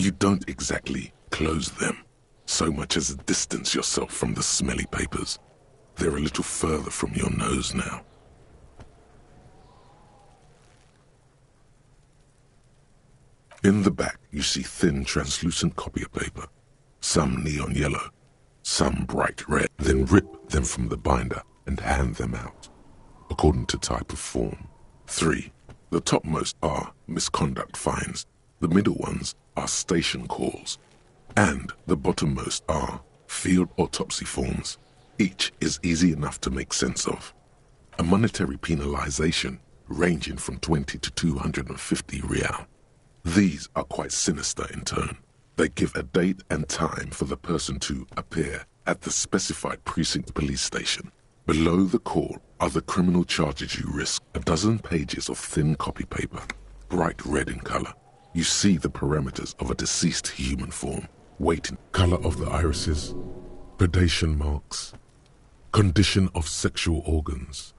You don't exactly close them, so much as distance yourself from the smelly papers. They're a little further from your nose now. In the back, you see thin, translucent copier paper, some neon yellow, some bright red. Then rip them from the binder and hand them out, according to type of form. 3. The topmost are misconduct fines, the middle ones are station calls, and the bottommost are field autopsy forms. Each is easy enough to make sense of. A monetary penalization ranging from 20 to 250 real. These are quite sinister in tone. They give a date and time for the person to appear at the specified precinct police station. Below the call are the criminal charges you risk. A dozen pages of thin copy paper, bright red in color. You see the parameters of a deceased human form. Weight, color of the irises, predation marks, condition of sexual organs.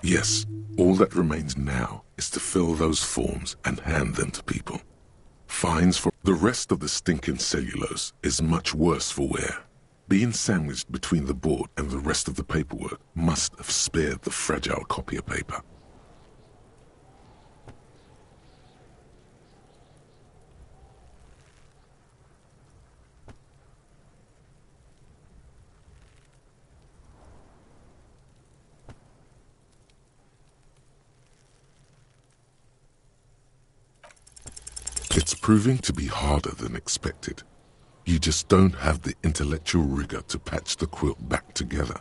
Yes, all that remains now is to fill those forms and hand them to people. Fines for the rest of the stinking cellulose is much worse for wear. Being sandwiched between the board and the rest of the paperwork must have spared the fragile copier paper. It's proving to be harder than expected. You just don't have the intellectual rigor to patch the quilt back together.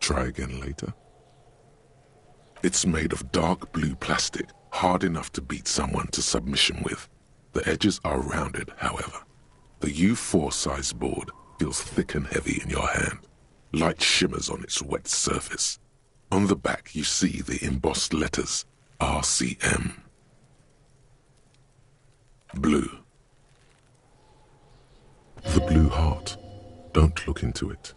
Try again later. It's made of dark blue plastic, hard enough to beat someone to submission with. The edges are rounded, however. The U4 size board feels thick and heavy in your hand. Light shimmers on its wet surface. On the back you see the embossed letters, RCM. Blue. The blue heart. Don't look into it.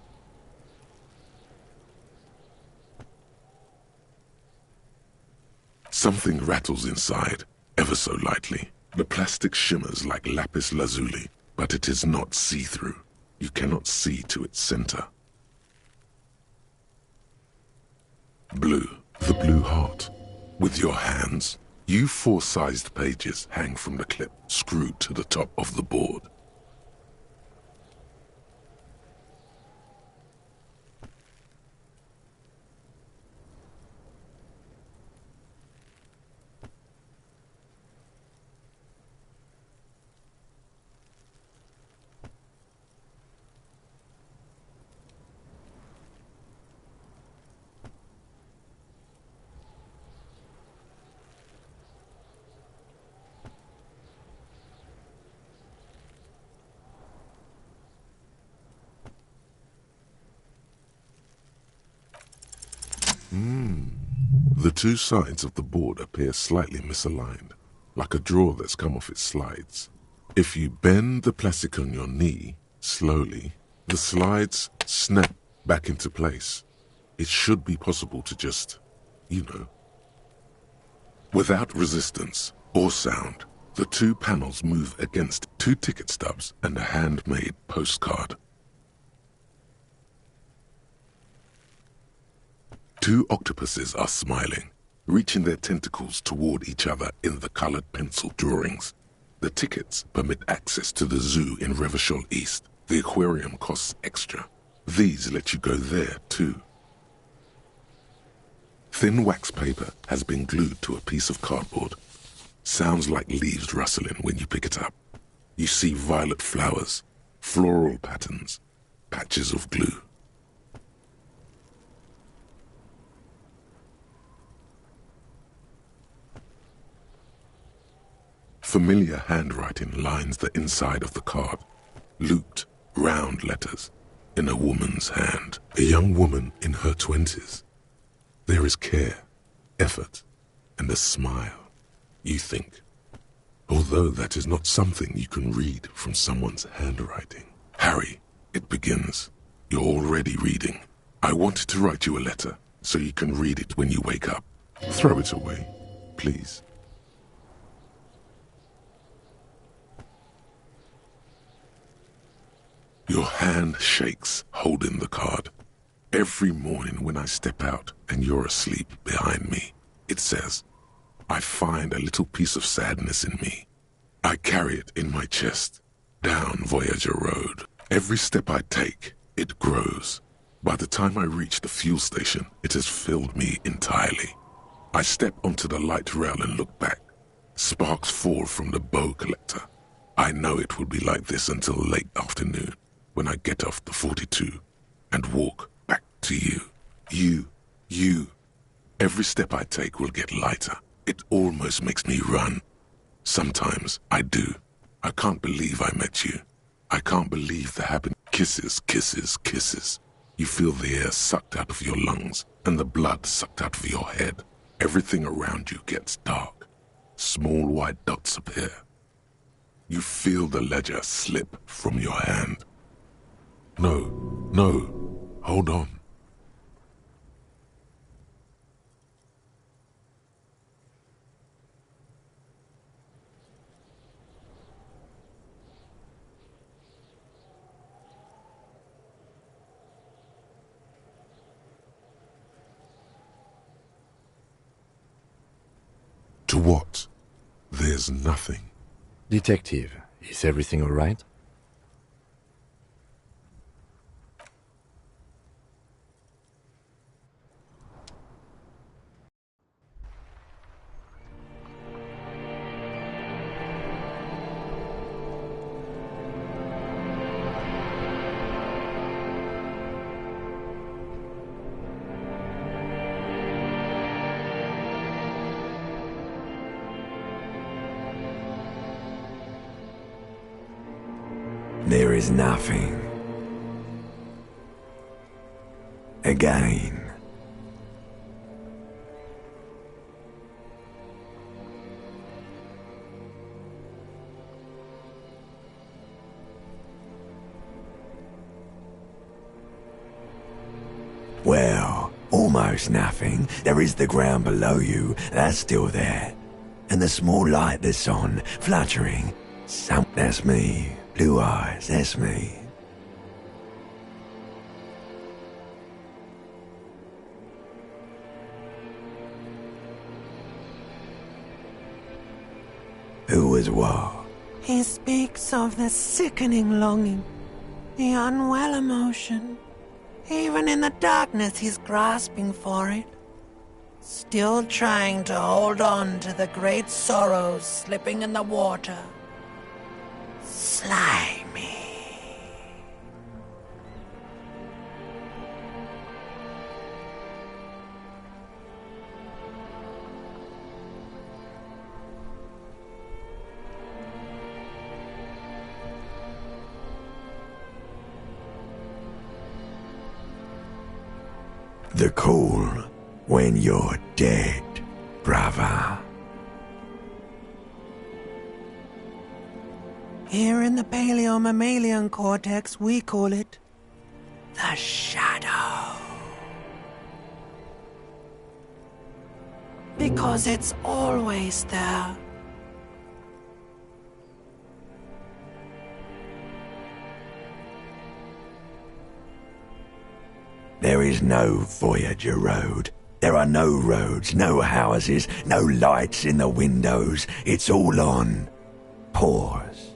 Something rattles inside, ever so lightly. The plastic shimmers like lapis lazuli, but it is not see-through. You cannot see to its center. Blue. The blue heart. With your hands, U4-sized pages hang from the clip screwed to the top of the board. The two sides of the board appear slightly misaligned, like a drawer that's come off its slides. If you bend the plastic on your knee, slowly, the slides snap back into place. It should be possible to just, without resistance or sound, the two panels move against 2 ticket stubs and a handmade postcard. 2 octopuses are smiling, reaching their tentacles toward each other in the colored pencil drawings. The tickets permit access to the zoo in Revachol East. The aquarium costs extra. These let you go there, too. Thin wax paper has been glued to a piece of cardboard. Sounds like leaves rustling when you pick it up. You see violet flowers, floral patterns, patches of glue. Familiar handwriting lines the inside of the card. Looped, round letters in a woman's hand. A young woman in her 20s. There is care, effort, and a smile, you think. Although that is not something you can read from someone's handwriting. Harry, it begins. You're already reading. I wanted to write you a letter so you can read it when you wake up. Throw it away, please. Your hand shakes holding the card. Every morning when I step out and you're asleep behind me, it says, I find a little piece of sadness in me. I carry it in my chest, down Voyager Road. Every step I take, it grows. By the time I reach the fuel station, it has filled me entirely. I step onto the light rail and look back. Sparks fall from the bow collector. I know it will be like this until late afternoon, when I get off the 42 and walk back to you. You. Every step I take will get lighter. It almost makes me run. Sometimes I do. I can't believe I met you. I can't believe the happiness. Kisses, kisses, kisses. You feel the air sucked out of your lungs and the blood sucked out of your head. Everything around you gets dark. Small white dots appear. You feel the ledger slip from your hand. No, hold on. To what? There's nothing. Detective, is everything all right? There is nothing. Again. Well, almost nothing. There is the ground below you. That's still there. And the small light that's on, fluttering. That's me. Blue eyes, that's me. Who was what? He speaks of the sickening longing, the unwell emotion. Even in the darkness, he's grasping for it. Still trying to hold on to the great sorrows slipping in the water. Slimy. The call when you're dead, brother. Here in the paleo-mammalian cortex, we call it the shadow. Because it's always there. There is no Voyager Road. There are no roads, no houses, no lights in the windows. It's all on pause.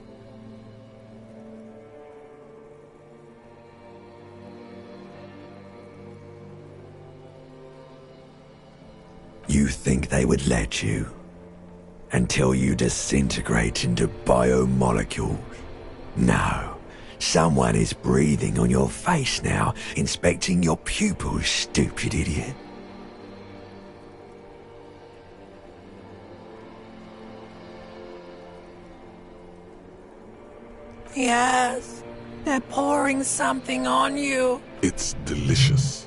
You think they would let you? Until you disintegrate into biomolecules? No. Someone is breathing on your face now, inspecting your pupils, stupid idiot. Yes, they're pouring something on you. It's delicious.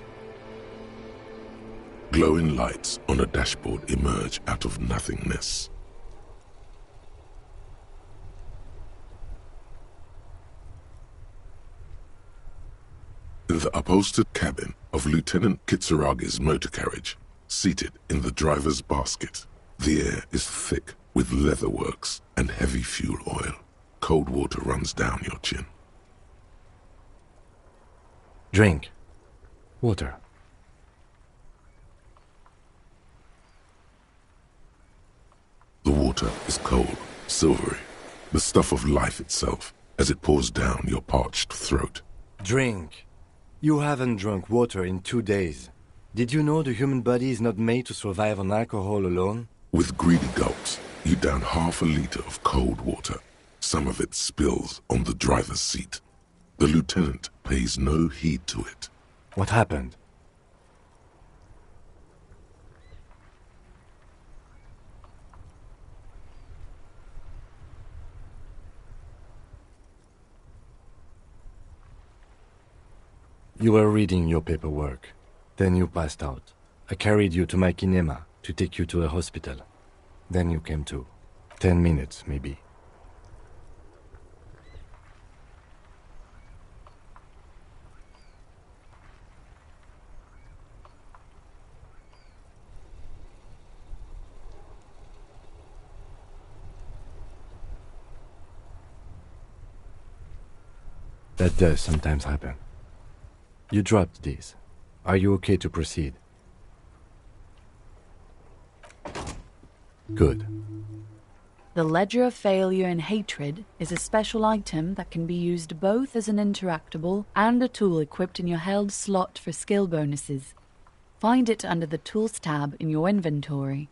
Glowing lights on a dashboard emerge out of nothingness. In the upholstered cabin of Lieutenant Kitsuragi's motor carriage, seated in the driver's basket, the air is thick with leatherworks and heavy fuel oil. Cold water runs down your chin. Drink. Water. The water is cold, silvery, the stuff of life itself, as it pours down your parched throat. Drink. You haven't drunk water in 2 days. Did you know the human body is not made to survive on alcohol alone? With greedy gulps, you down half a liter of cold water. Some of it spills on the driver's seat. The lieutenant pays no heed to it. What happened? You were reading your paperwork. Then you passed out. I carried you to my kinema to take you to the hospital. Then you came to. 10 minutes, maybe. That does sometimes happen. You dropped these. Are you okay to proceed? Good. The Ledger of Failure and Hatred is a special item that can be used both as an interactable and a tool equipped in your held slot for skill bonuses. Find it under the Tools tab in your inventory.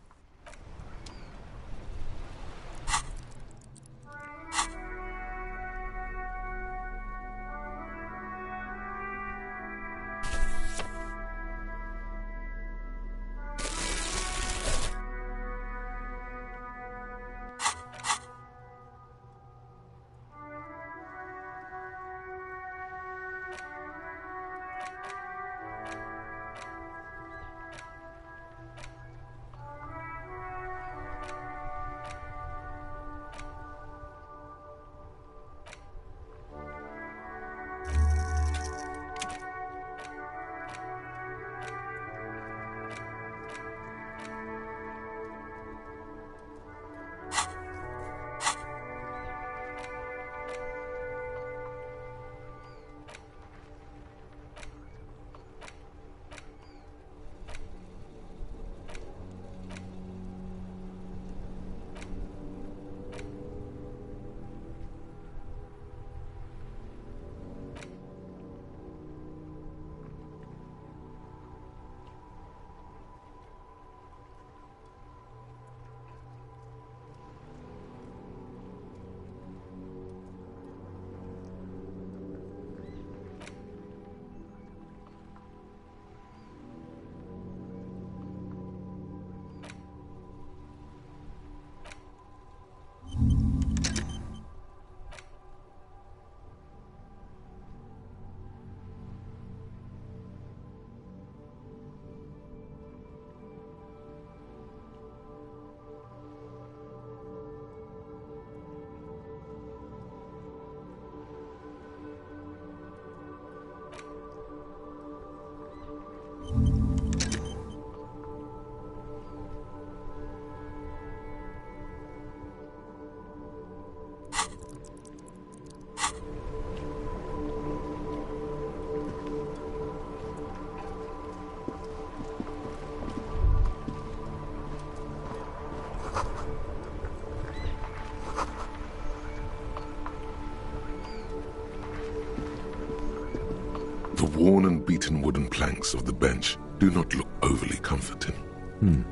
The worn and beaten wooden planks of the bench do not look overly comforting.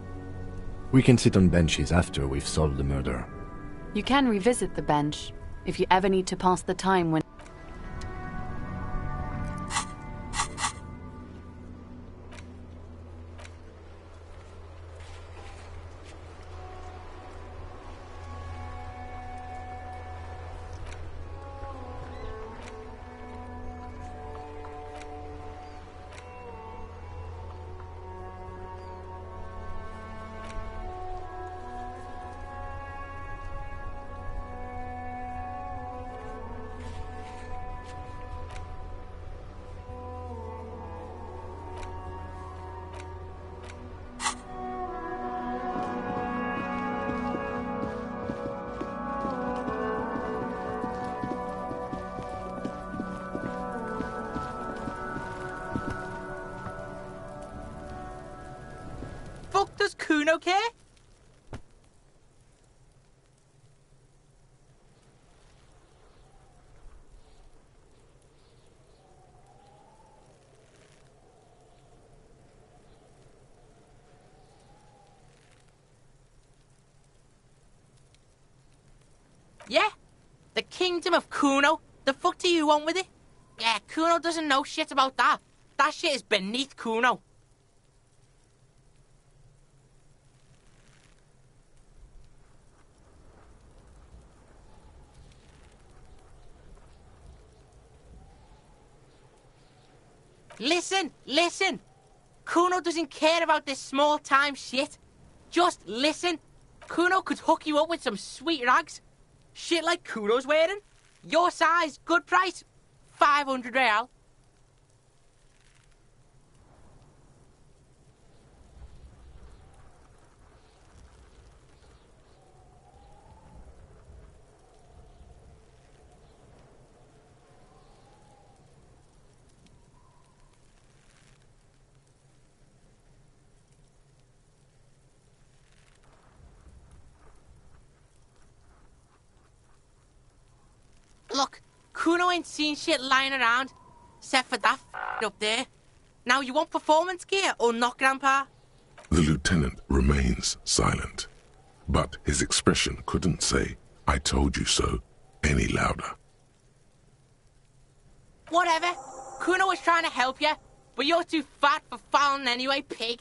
We can sit on benches after we've solved the murder. You can revisit the bench if you ever need to pass the time when... okay? Yeah? The Kingdom of Kuno? The fuck do you want with it? Yeah, Kuno doesn't know shit about that. That shit is beneath Kuno. Listen! Kuno doesn't care about this small-time shit. Just listen. Kuno could hook you up with some sweet rags. Shit like Kuno's wearing. Your size, good price. 500 real. Look, Kuno ain't seen shit lying around, except for that up there. Now, you want performance gear or not, Grandpa? The lieutenant remains silent, but his expression couldn't say, "I told you so," any louder. Whatever. Kuno was trying to help you, but you're too fat for fouling anyway, pig.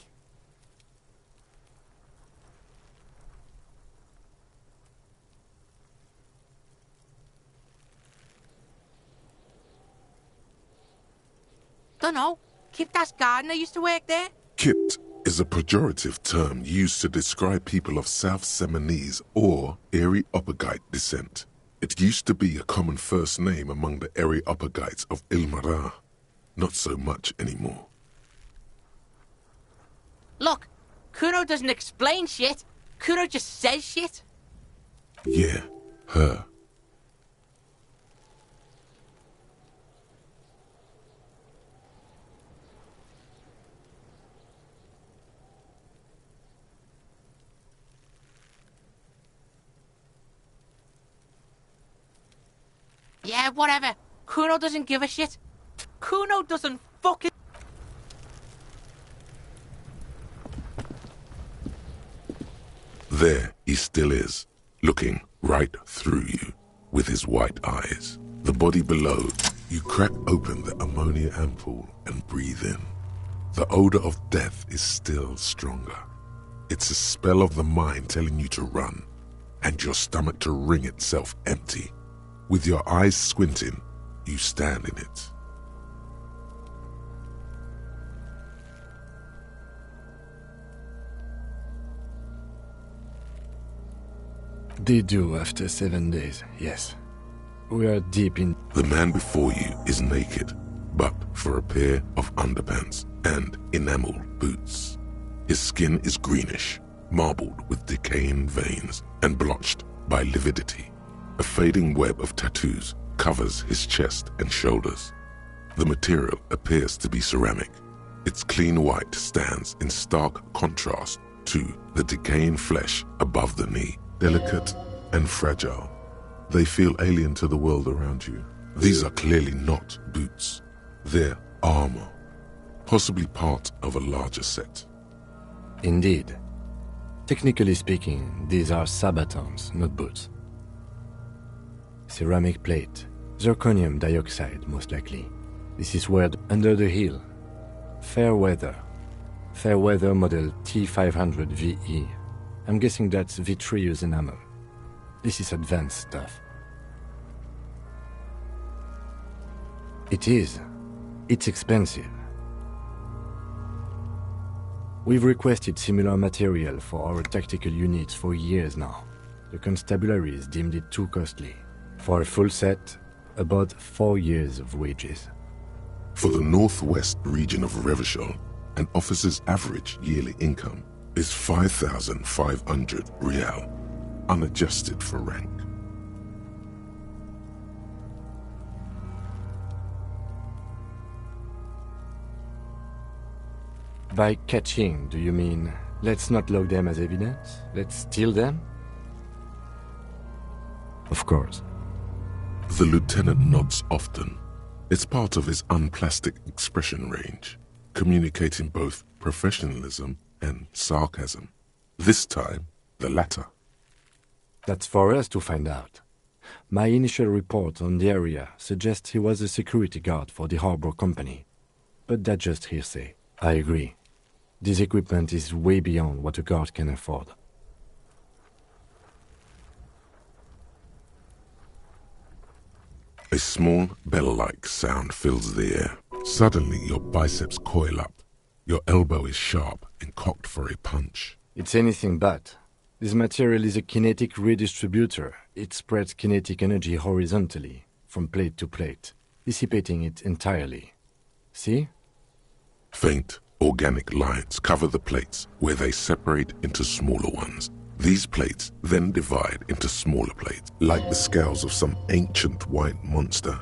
Dunno. Kiptas gardener used to work there? Kit is a pejorative term used to describe people of South Seminese or Areopagite descent. It used to be a common first name among the Areopagites of Ilmara. Not so much anymore. Look, Kuno doesn't explain shit. Kuno just says shit. Yeah, her. Yeah, whatever. Kuno doesn't give a shit. Kuno doesn't fucking... There he still is, looking right through you with his white eyes. The body below, you crack open the ammonia ampoule and breathe in. The odor of death is still stronger. It's a spell of the mind telling you to run, and your stomach to wring itself empty. With your eyes squinting, you stand in it. They do after 7 days, yes. We are deep in... The man before you is naked, but for a pair of underpants and enameled boots. His skin is greenish, marbled with decaying veins and blotched by lividity. A fading web of tattoos covers his chest and shoulders. The material appears to be ceramic. Its clean white stands in stark contrast to the decaying flesh above the knee. Delicate and fragile, they feel alien to the world around you. These are clearly not boots. They're armor, possibly part of a larger set. Indeed. Technically speaking, these are sabatons, not boots. Ceramic plate, zirconium dioxide, most likely. This is where under the heel. Fair weather model T500 VE. I'm guessing that's vitreous enamel. This is advanced stuff. It is. It's expensive. We've requested similar material for our tactical units for years now. The constabularies deemed it too costly. For a full set, about 4 years of wages. For the northwest region of Revachol, an officer's average yearly income is 5,500 real, unadjusted for rank. By catching, do you mean Let's not log them as evidence. Let's steal them? Of course. The lieutenant nods often. It's part of his unplastic expression range, communicating both professionalism and sarcasm. This time, the latter. That's for us to find out. My initial report on the area suggests he was a security guard for the harbor company. But that's just hearsay. I agree. This equipment is way beyond what a guard can afford. A small bell-like sound fills the air. Suddenly, your biceps coil up. Your elbow is sharp and cocked for a punch. It's anything but. This material is a kinetic redistributor. It spreads kinetic energy horizontally, from plate to plate, dissipating it entirely. See? Faint, organic lines cover the plates, where they separate into smaller ones. These plates then divide into smaller plates, like the scales of some ancient white monster,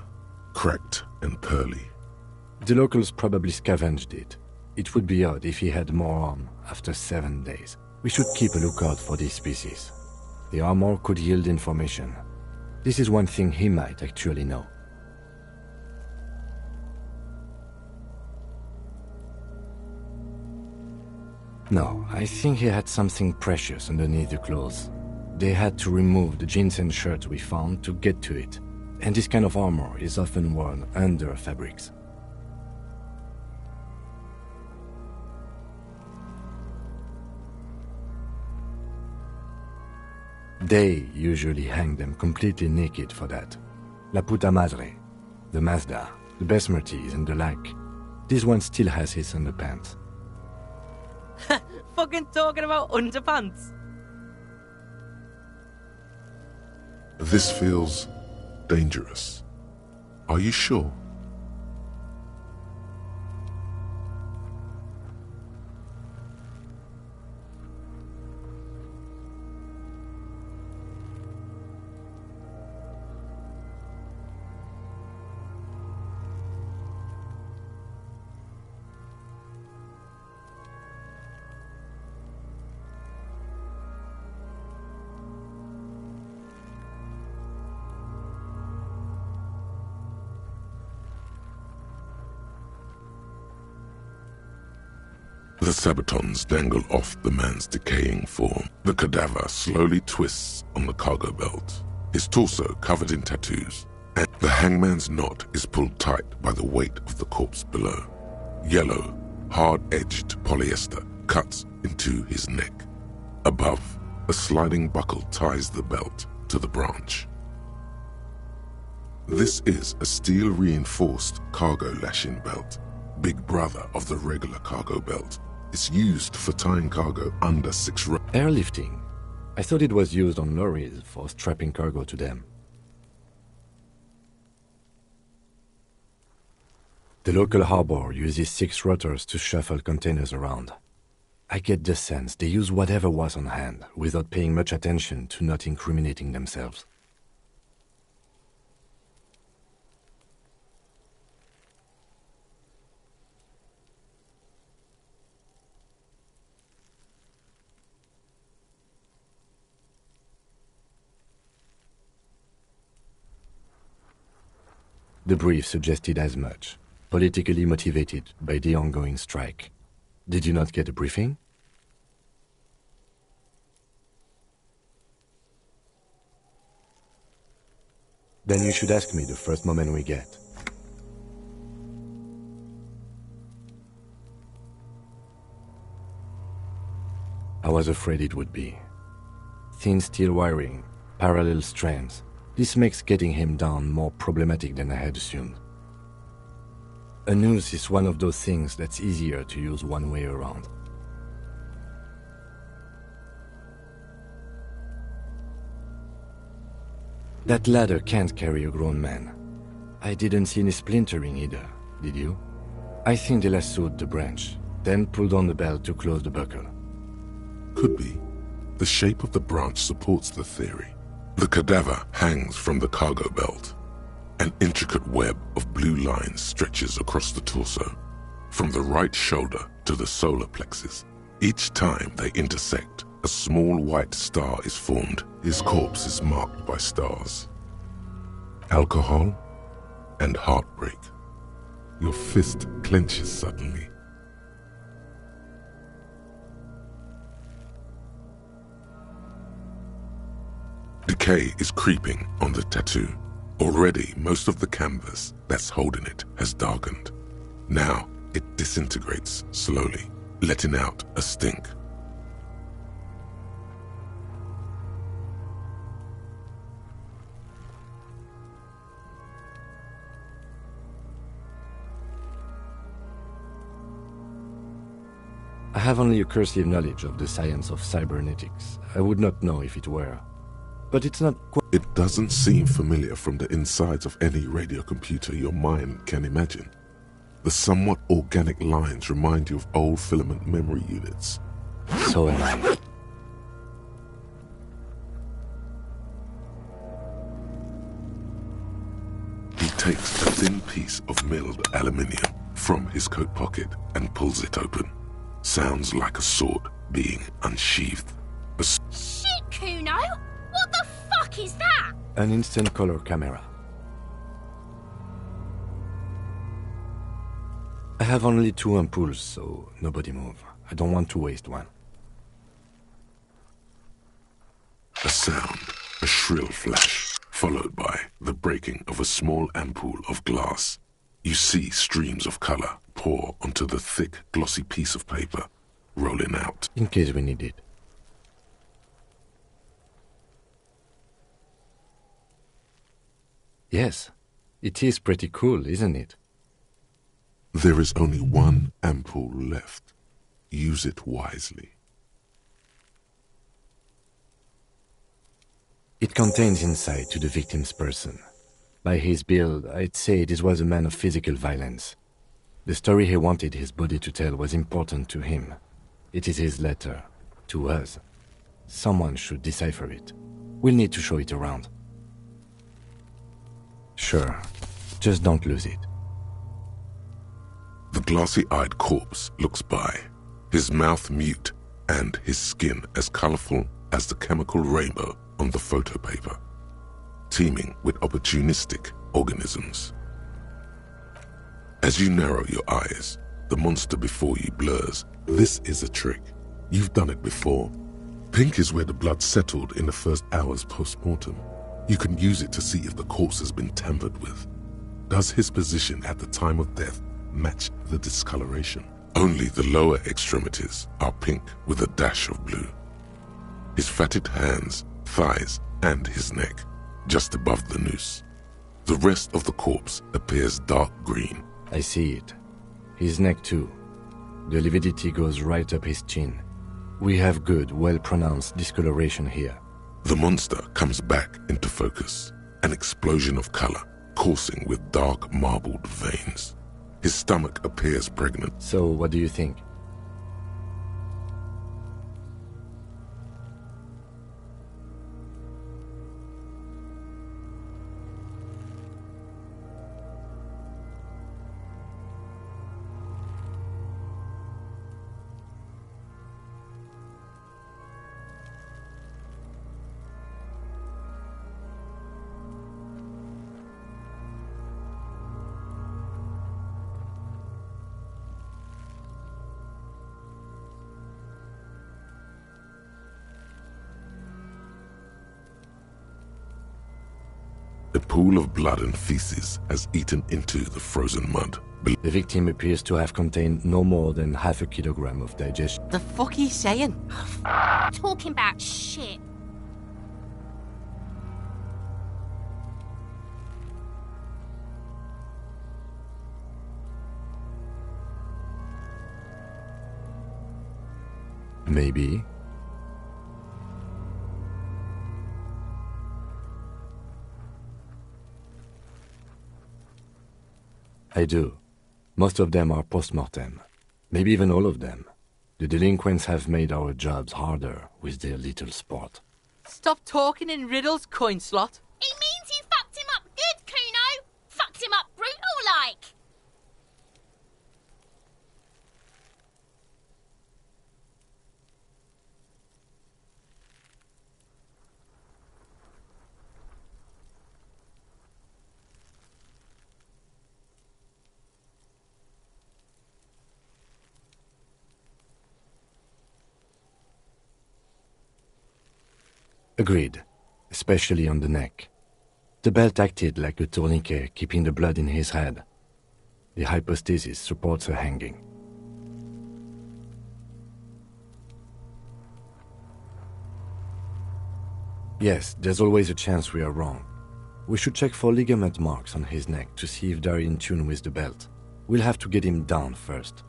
cracked and pearly. The locals probably scavenged it. It would be odd if he had more on after 7 days. We should keep a lookout for this species. The armor could yield information. This is one thing he might actually know. No, I think he had something precious underneath the clothes. They had to remove the jeans and shirts we found to get to it, and this kind of armor is often worn under fabrics. They usually hang them completely naked for that. La puta madre, the Mazda, the Besmerties and the like. This one still has his underpants. Fucking talking about underpants. This feels dangerous. Are you sure? The sabatons dangle off the man's decaying form. The cadaver slowly twists on the cargo belt, his torso covered in tattoos, and the hangman's knot is pulled tight by the weight of the corpse below. Yellow, hard-edged polyester cuts into his neck. Above, a sliding buckle ties the belt to the branch. This is a steel-reinforced cargo lashing belt, big brother of the regular cargo belt. It's used for tying cargo under 6 rows. Airlifting. I thought it was used on lorries for strapping cargo to them. The local harbor uses 6 rotors to shuffle containers around. I get the sense they use whatever was on hand without paying much attention to not incriminating themselves. The brief suggested as much, politically motivated by the ongoing strike. Did you not get a briefing? Then you should ask me the first moment we get. I was afraid it would be. Thin steel wiring, parallel strands. This makes getting him down more problematic than I had assumed. A noose is one of those things that's easier to use one way around. That ladder can't carry a grown man. I didn't see any splintering either, did you? I think they lassoed the branch, then pulled on the belt to close the buckle. Could be. The shape of the branch supports the theory. The cadaver hangs from the cargo belt. An intricate web of blue lines stretches across the torso, from the right shoulder to the solar plexus. Each time they intersect, a small white star is formed. His corpse is marked by stars. Alcohol and heartbreak. Your fist clenches suddenly. Decay is creeping on the tattoo. Already, most of the canvas that's holding it has darkened. Now, it disintegrates slowly, letting out a stink. I have only a cursive knowledge of the science of cybernetics. I would not know if it were. But it's not quite... It doesn't seem familiar from the insides of any radio computer your mind can imagine. The somewhat organic lines remind you of old filament memory units. So am I. He takes a thin piece of milled aluminium from his coat pocket and pulls it open. Sounds like a sword being unsheathed. Shit, Kuno! What the fuck is that? An instant color camera. I have only 2 ampoules, so nobody move. I don't want to waste one. A sound, a shrill flash, followed by the breaking of a small ampoule of glass. You see streams of color pour onto the thick, glossy piece of paper, rolling out. In case we need it. Yes, it is pretty cool, isn't it? There is only one ampoule left. Use it wisely. It contains insight to the victim's person. By his build, I'd say this was a man of physical violence. The story he wanted his body to tell was important to him. It is his letter, to us. Someone should decipher it. We'll need to show it around. Sure, just don't lose it. The glassy-eyed corpse looks by, his mouth mute and his skin as colorful as the chemical rainbow on the photo paper, teeming with opportunistic organisms. As you narrow your eyes, the monster before you blurs. This is a trick. You've done it before. Pink is where the blood settled in the first hours post-mortem. You can use it to see if the corpse has been tampered with. Does his position at the time of death match the discoloration? Only the lower extremities are pink with a dash of blue. His fatted hands, thighs, and his neck, just above the noose. The rest of the corpse appears dark green. I see it. His neck too. The lividity goes right up his chin. We have good, well-pronounced discoloration here. The monster comes back into focus, an explosion of color, coursing with dark marbled veins. His stomach appears pregnant. So, what do you think? A pool of blood and feces has eaten into the frozen mud. The victim appears to have contained no more than half a kilogram of digestion. The fuck he's saying? Talking about shit. Maybe. I do. Most of them are post-mortem. Maybe even all of them. The delinquents have made our jobs harder with their little sport. Stop talking in riddles, coin slot. It means you fucked him up good, Kuno. Fucked him up brutal-like. Agreed, especially on the neck. The belt acted like a tourniquet, keeping the blood in his head. The hypostasis supports a hanging. Yes, there's always a chance we are wrong. We should check for ligament marks on his neck to see if they're in tune with the belt. We'll have to get him down first.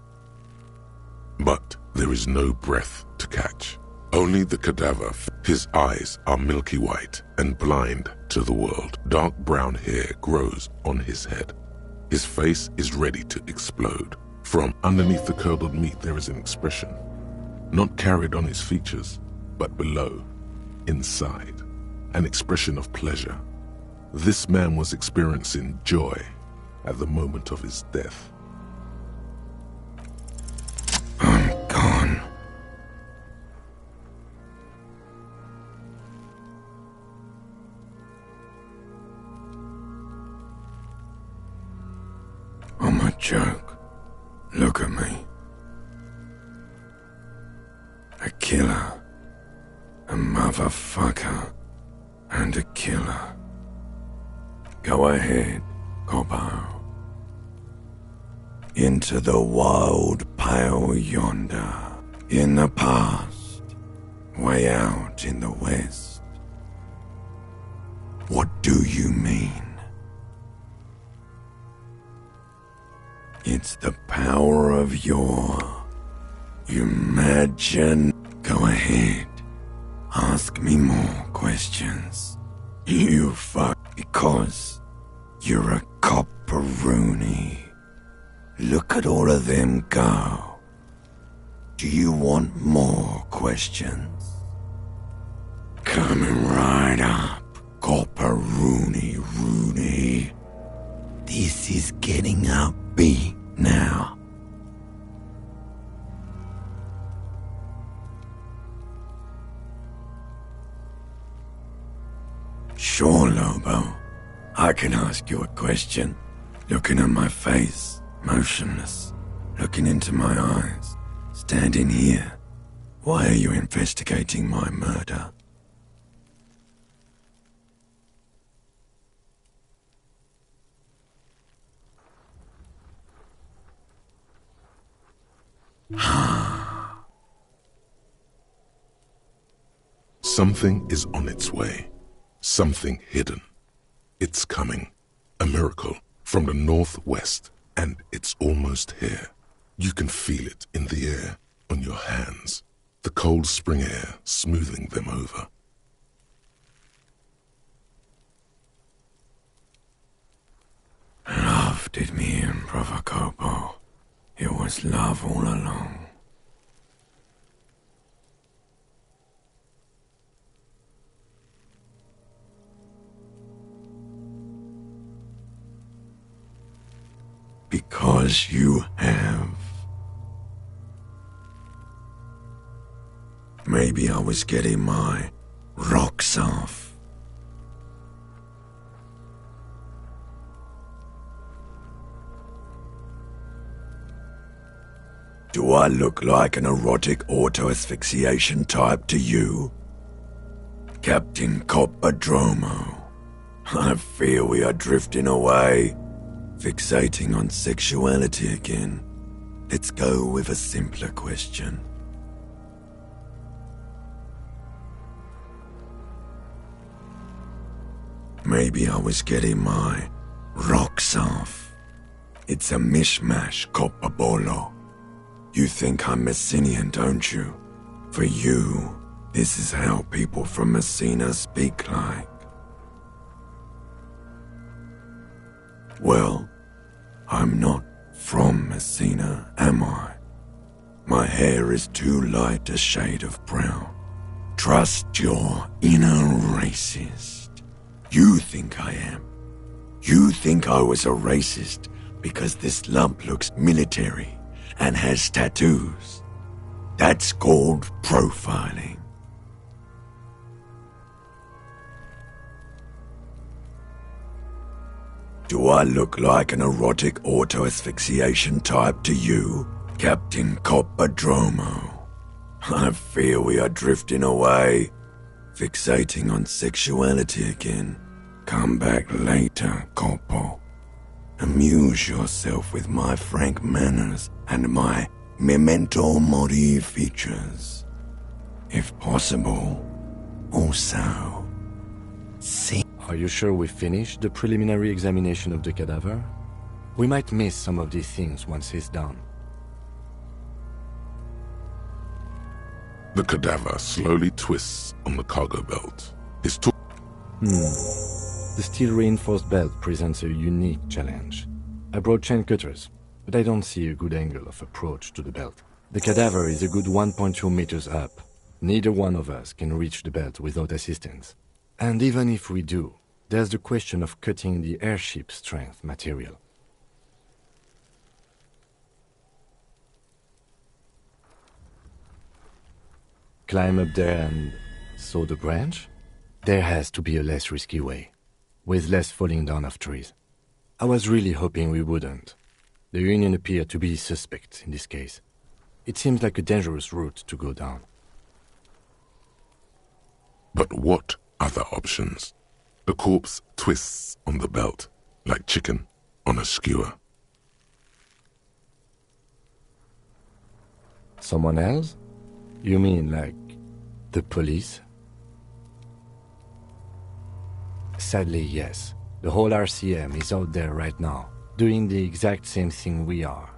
But there is no breath to catch. Only the cadaver. His eyes are milky white and blind to the world. Dark brown hair grows on his head. His face is ready to explode. From underneath the curdled meat there is an expression, not carried on his features, but below, inside, an expression of pleasure. This man was experiencing joy at the moment of his death. I'm gone. I'm a joke. Look at me. A killer. A motherfucker. And a killer. Go ahead, Coppo. Into the wild pale yonder. In the past. Way out in the west. What do you mean? It's the power of your imagine. Go ahead. Ask me more questions. You fuck. Because you're a copperoonie. Look at all of them go. Do you want more questions? Coming right up, copperoonie Rooney. This is getting upbeat now. Sure, Lobo. I can ask you a question. Looking at my face, motionless. Looking into my eyes. Standing here. Why are you investigating my murder? Something is on its way. Something hidden. It's coming. A miracle from the northwest, and it's almost here. You can feel it in the air, on your hands. The cold spring air smoothing them over. Love did me in, Brother Copo. It was love all along. Because you have. Maybe I was getting my rocks off. Do I look like an erotic auto-asphyxiation type to you? Captain Coppodromo, I fear we are drifting away, fixating on sexuality again. Let's go with a simpler question. Maybe I was getting my rocks off. It's a mishmash, Coppabolo. You think I'm Messinian, don't you? For you, this is how people from Messina speak like. Well, I'm not from Messina, am I? My hair is too light a shade of brown. Trust your inner racist. You think I am. You think I was a racist because this lump looks military and has tattoos. That's called profiling. Do I look like an erotic auto-asphyxiation type to you, Captain Coppodromo? I fear we are drifting away, Fixating on sexuality again. Come back later, Corpo. Amuse yourself with my frank manners and my memento mori features. If possible, also see. Are you sure we finished the preliminary examination of the cadaver? We might miss some of these things once he's done. The cadaver slowly twists on the cargo belt. The steel-reinforced belt presents a unique challenge. I brought chain cutters, but I don't see a good angle of approach to the belt. The cadaver is a good 1.2 meters up. Neither one of us can reach the belt without assistance. And even if we do, there's the question of cutting the airship strength material. Climb up there and saw the branch? There has to be a less risky way, with less falling down of trees. I was really hoping we wouldn't. The Union appeared to be suspect in this case. It seems like a dangerous route to go down. But what other options? The corpse twists on the belt, like chicken on a skewer. Someone else? You mean like the police? Sadly, yes. The whole RCM is out there right now, doing the exact same thing we are.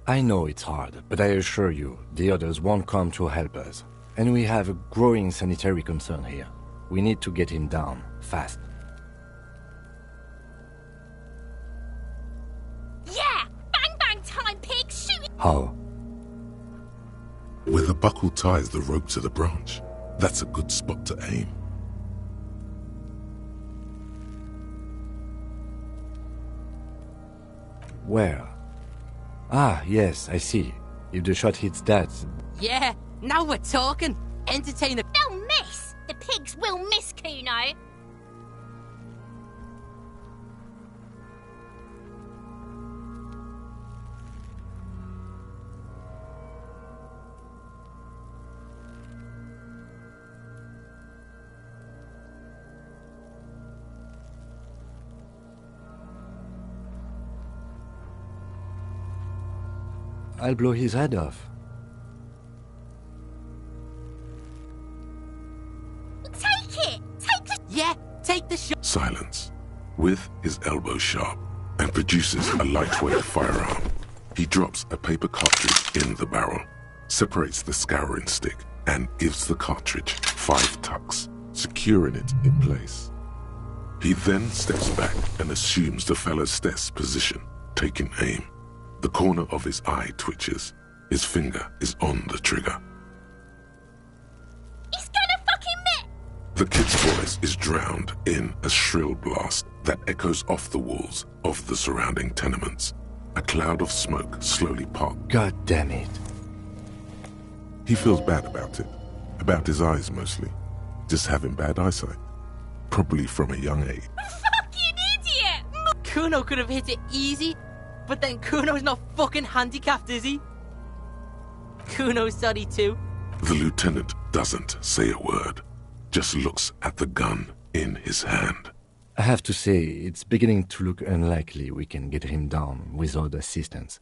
I know it's hard, but I assure you, the others won't come to help us. And we have a growing sanitary concern here. We need to get him down, fast. Yeah! Bang bang time, pig! Shoot! How? Where the buckle ties the rope to the branch. That's a good spot to aim. Where? Ah, yes, I see. If the shot hits that... Yeah, now we're talking. Entertain the... They'll miss! The pigs will miss, Kuno. I'll blow his head off. Take it! Take the... Yeah, take the shot! Silence, with his elbow sharp, and produces a lightweight firearm. He drops a paper cartridge in the barrel, separates the scouring stick, and gives the cartridge 5 tucks, securing it in place. He then steps back and assumes the fellow's desk position, taking aim. The corner of his eye twitches. His finger is on the trigger. He's gonna fucking miss! The kid's voice is drowned in a shrill blast that echoes off the walls of the surrounding tenements. A cloud of smoke slowly pops. God damn it. He feels bad about it. About his eyes mostly. Just having bad eyesight. Probably from a young age. Fucking idiot! Kuno could have hit it easy, but then Kuno's not fucking handicapped, is he? Kuno's sorry too. The lieutenant doesn't say a word, just looks at the gun in his hand. I have to say, it's beginning to look unlikely we can get him down without assistance.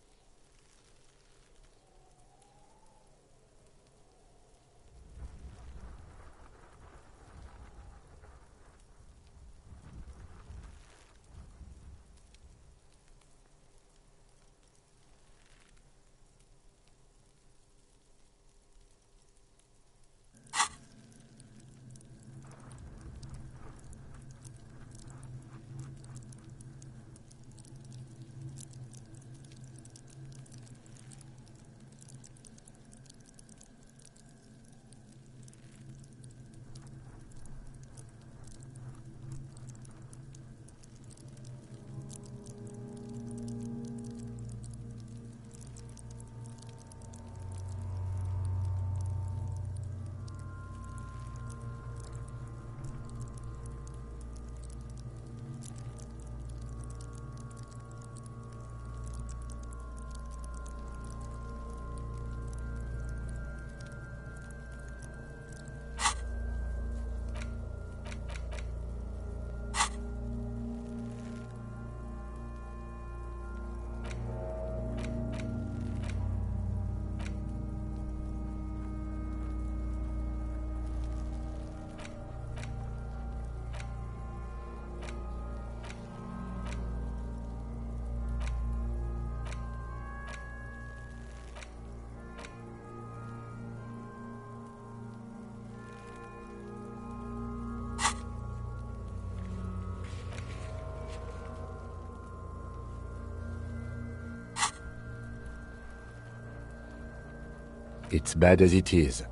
It's bad as it is.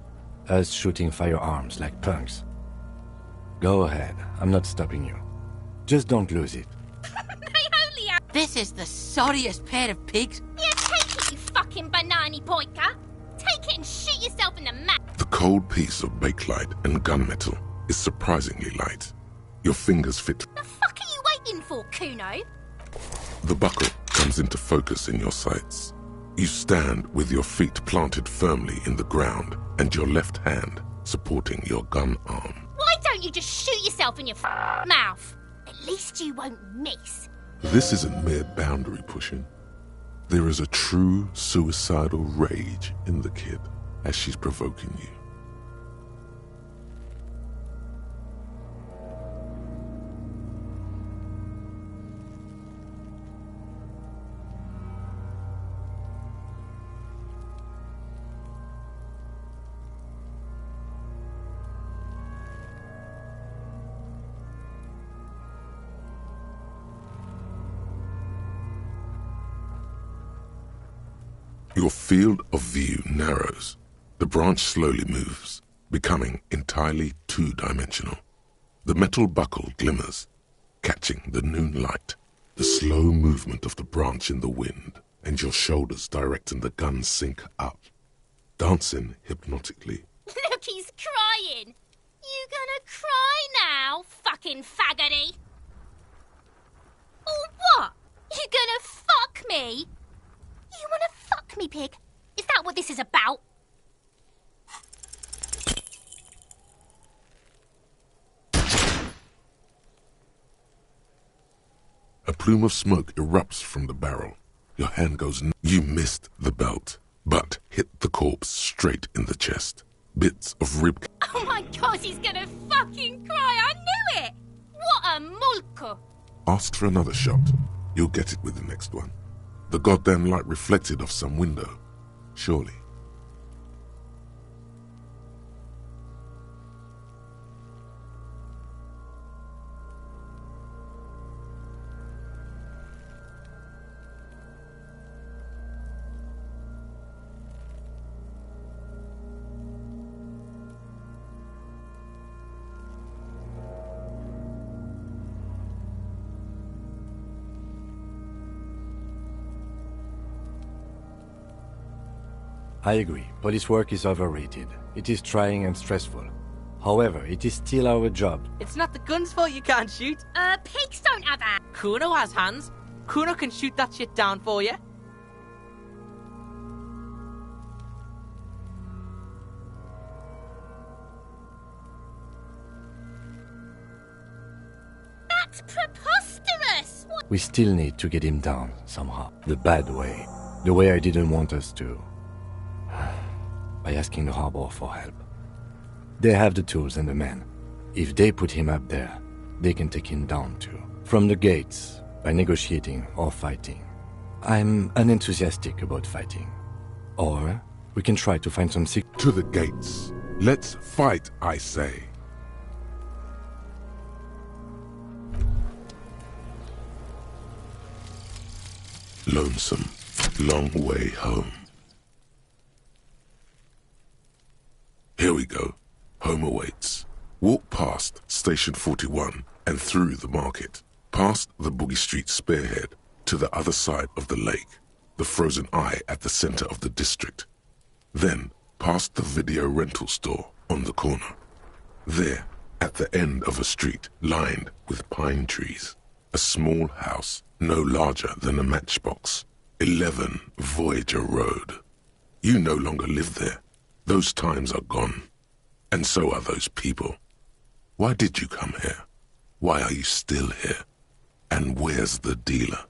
Us shooting firearms like punks. Go ahead, I'm not stopping you. Just don't lose it. This is the sorriest pair of pigs. Yeah, take it, you fucking banana boyka. Take it and shoot yourself in the mouth. The cold piece of bakelite and gunmetal is surprisingly light. Your fingers fit. The fuck are you waiting for, Kuno? The buckle comes into focus in your sights. You stand with your feet planted firmly in the ground and your left hand supporting your gun arm. Why don't you just shoot yourself in your mouth? At least you won't miss. This isn't mere boundary pushing. There is a true suicidal rage in the kid as she's provoking you. Your field of view narrows. The branch slowly moves, becoming entirely two-dimensional. The metal buckle glimmers, catching the noon light, the slow movement of the branch in the wind, and your shoulders directing the gun sink up, dancing hypnotically. Look, he's crying. You gonna cry now, fucking faggoty? Or what? You gonna fuck me? You wanna fuck me, pig? Is that what this is about? A plume of smoke erupts from the barrel. Your hand goes... You missed the belt, but hit the corpse straight in the chest. Bits of rib... Oh my god, he's gonna fucking cry. I knew it. What a mulko. Ask for another shot. You'll get it with the next one. The goddamn light reflected off some window. Surely. I agree. Police work is overrated. It is trying and stressful. However, it is still our job. It's not the gun's fault you can't shoot. Pigs don't have hands. Kuno has hands. Kuno can shoot that shit down for you. That's preposterous. What? We still need to get him down, somehow. The bad way. The way I didn't want us to. By asking the harbor for help. They have the tools and the men. If they put him up there, they can take him down too. From the gates, by negotiating or fighting. I'm unenthusiastic about fighting. Or we can try to find some To the gates. Let's fight, I say. Lonesome, long way home. Here we go. Home awaits. Walk past Station 41 and through the market, past the Boogie Street spearhead to the other side of the lake, the frozen eye at the center of the district. Then past the video rental store on the corner. There, at the end of a street lined with pine trees, a small house no larger than a matchbox. 11 Voyager Road. You no longer live there. Those times are gone. And so are those people. Why did you come here? Why are you still here? And where's the dealer?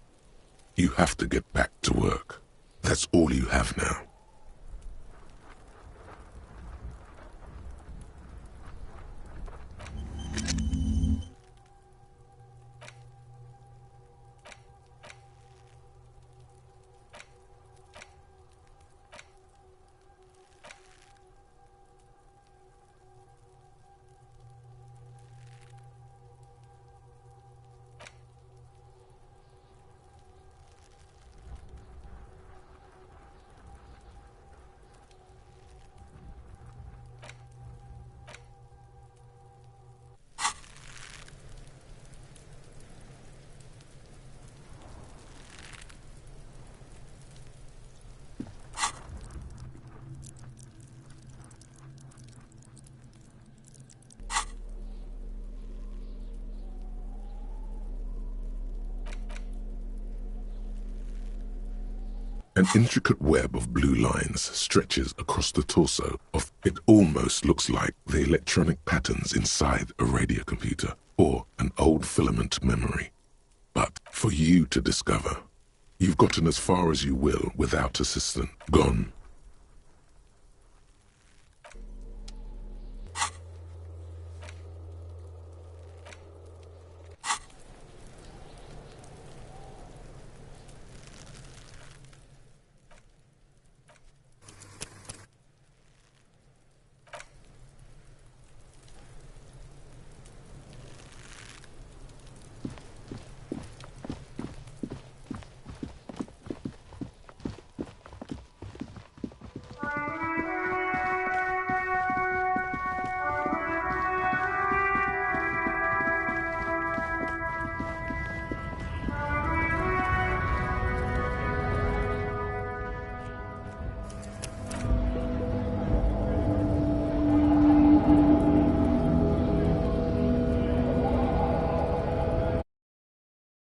You have to get back to work. That's all you have now. An intricate web of blue lines stretches across the torso of it. Almost looks like the electronic patterns inside a radio computer or an old filament memory. But for you to discover, you've gotten as far as you will without assistance. Gone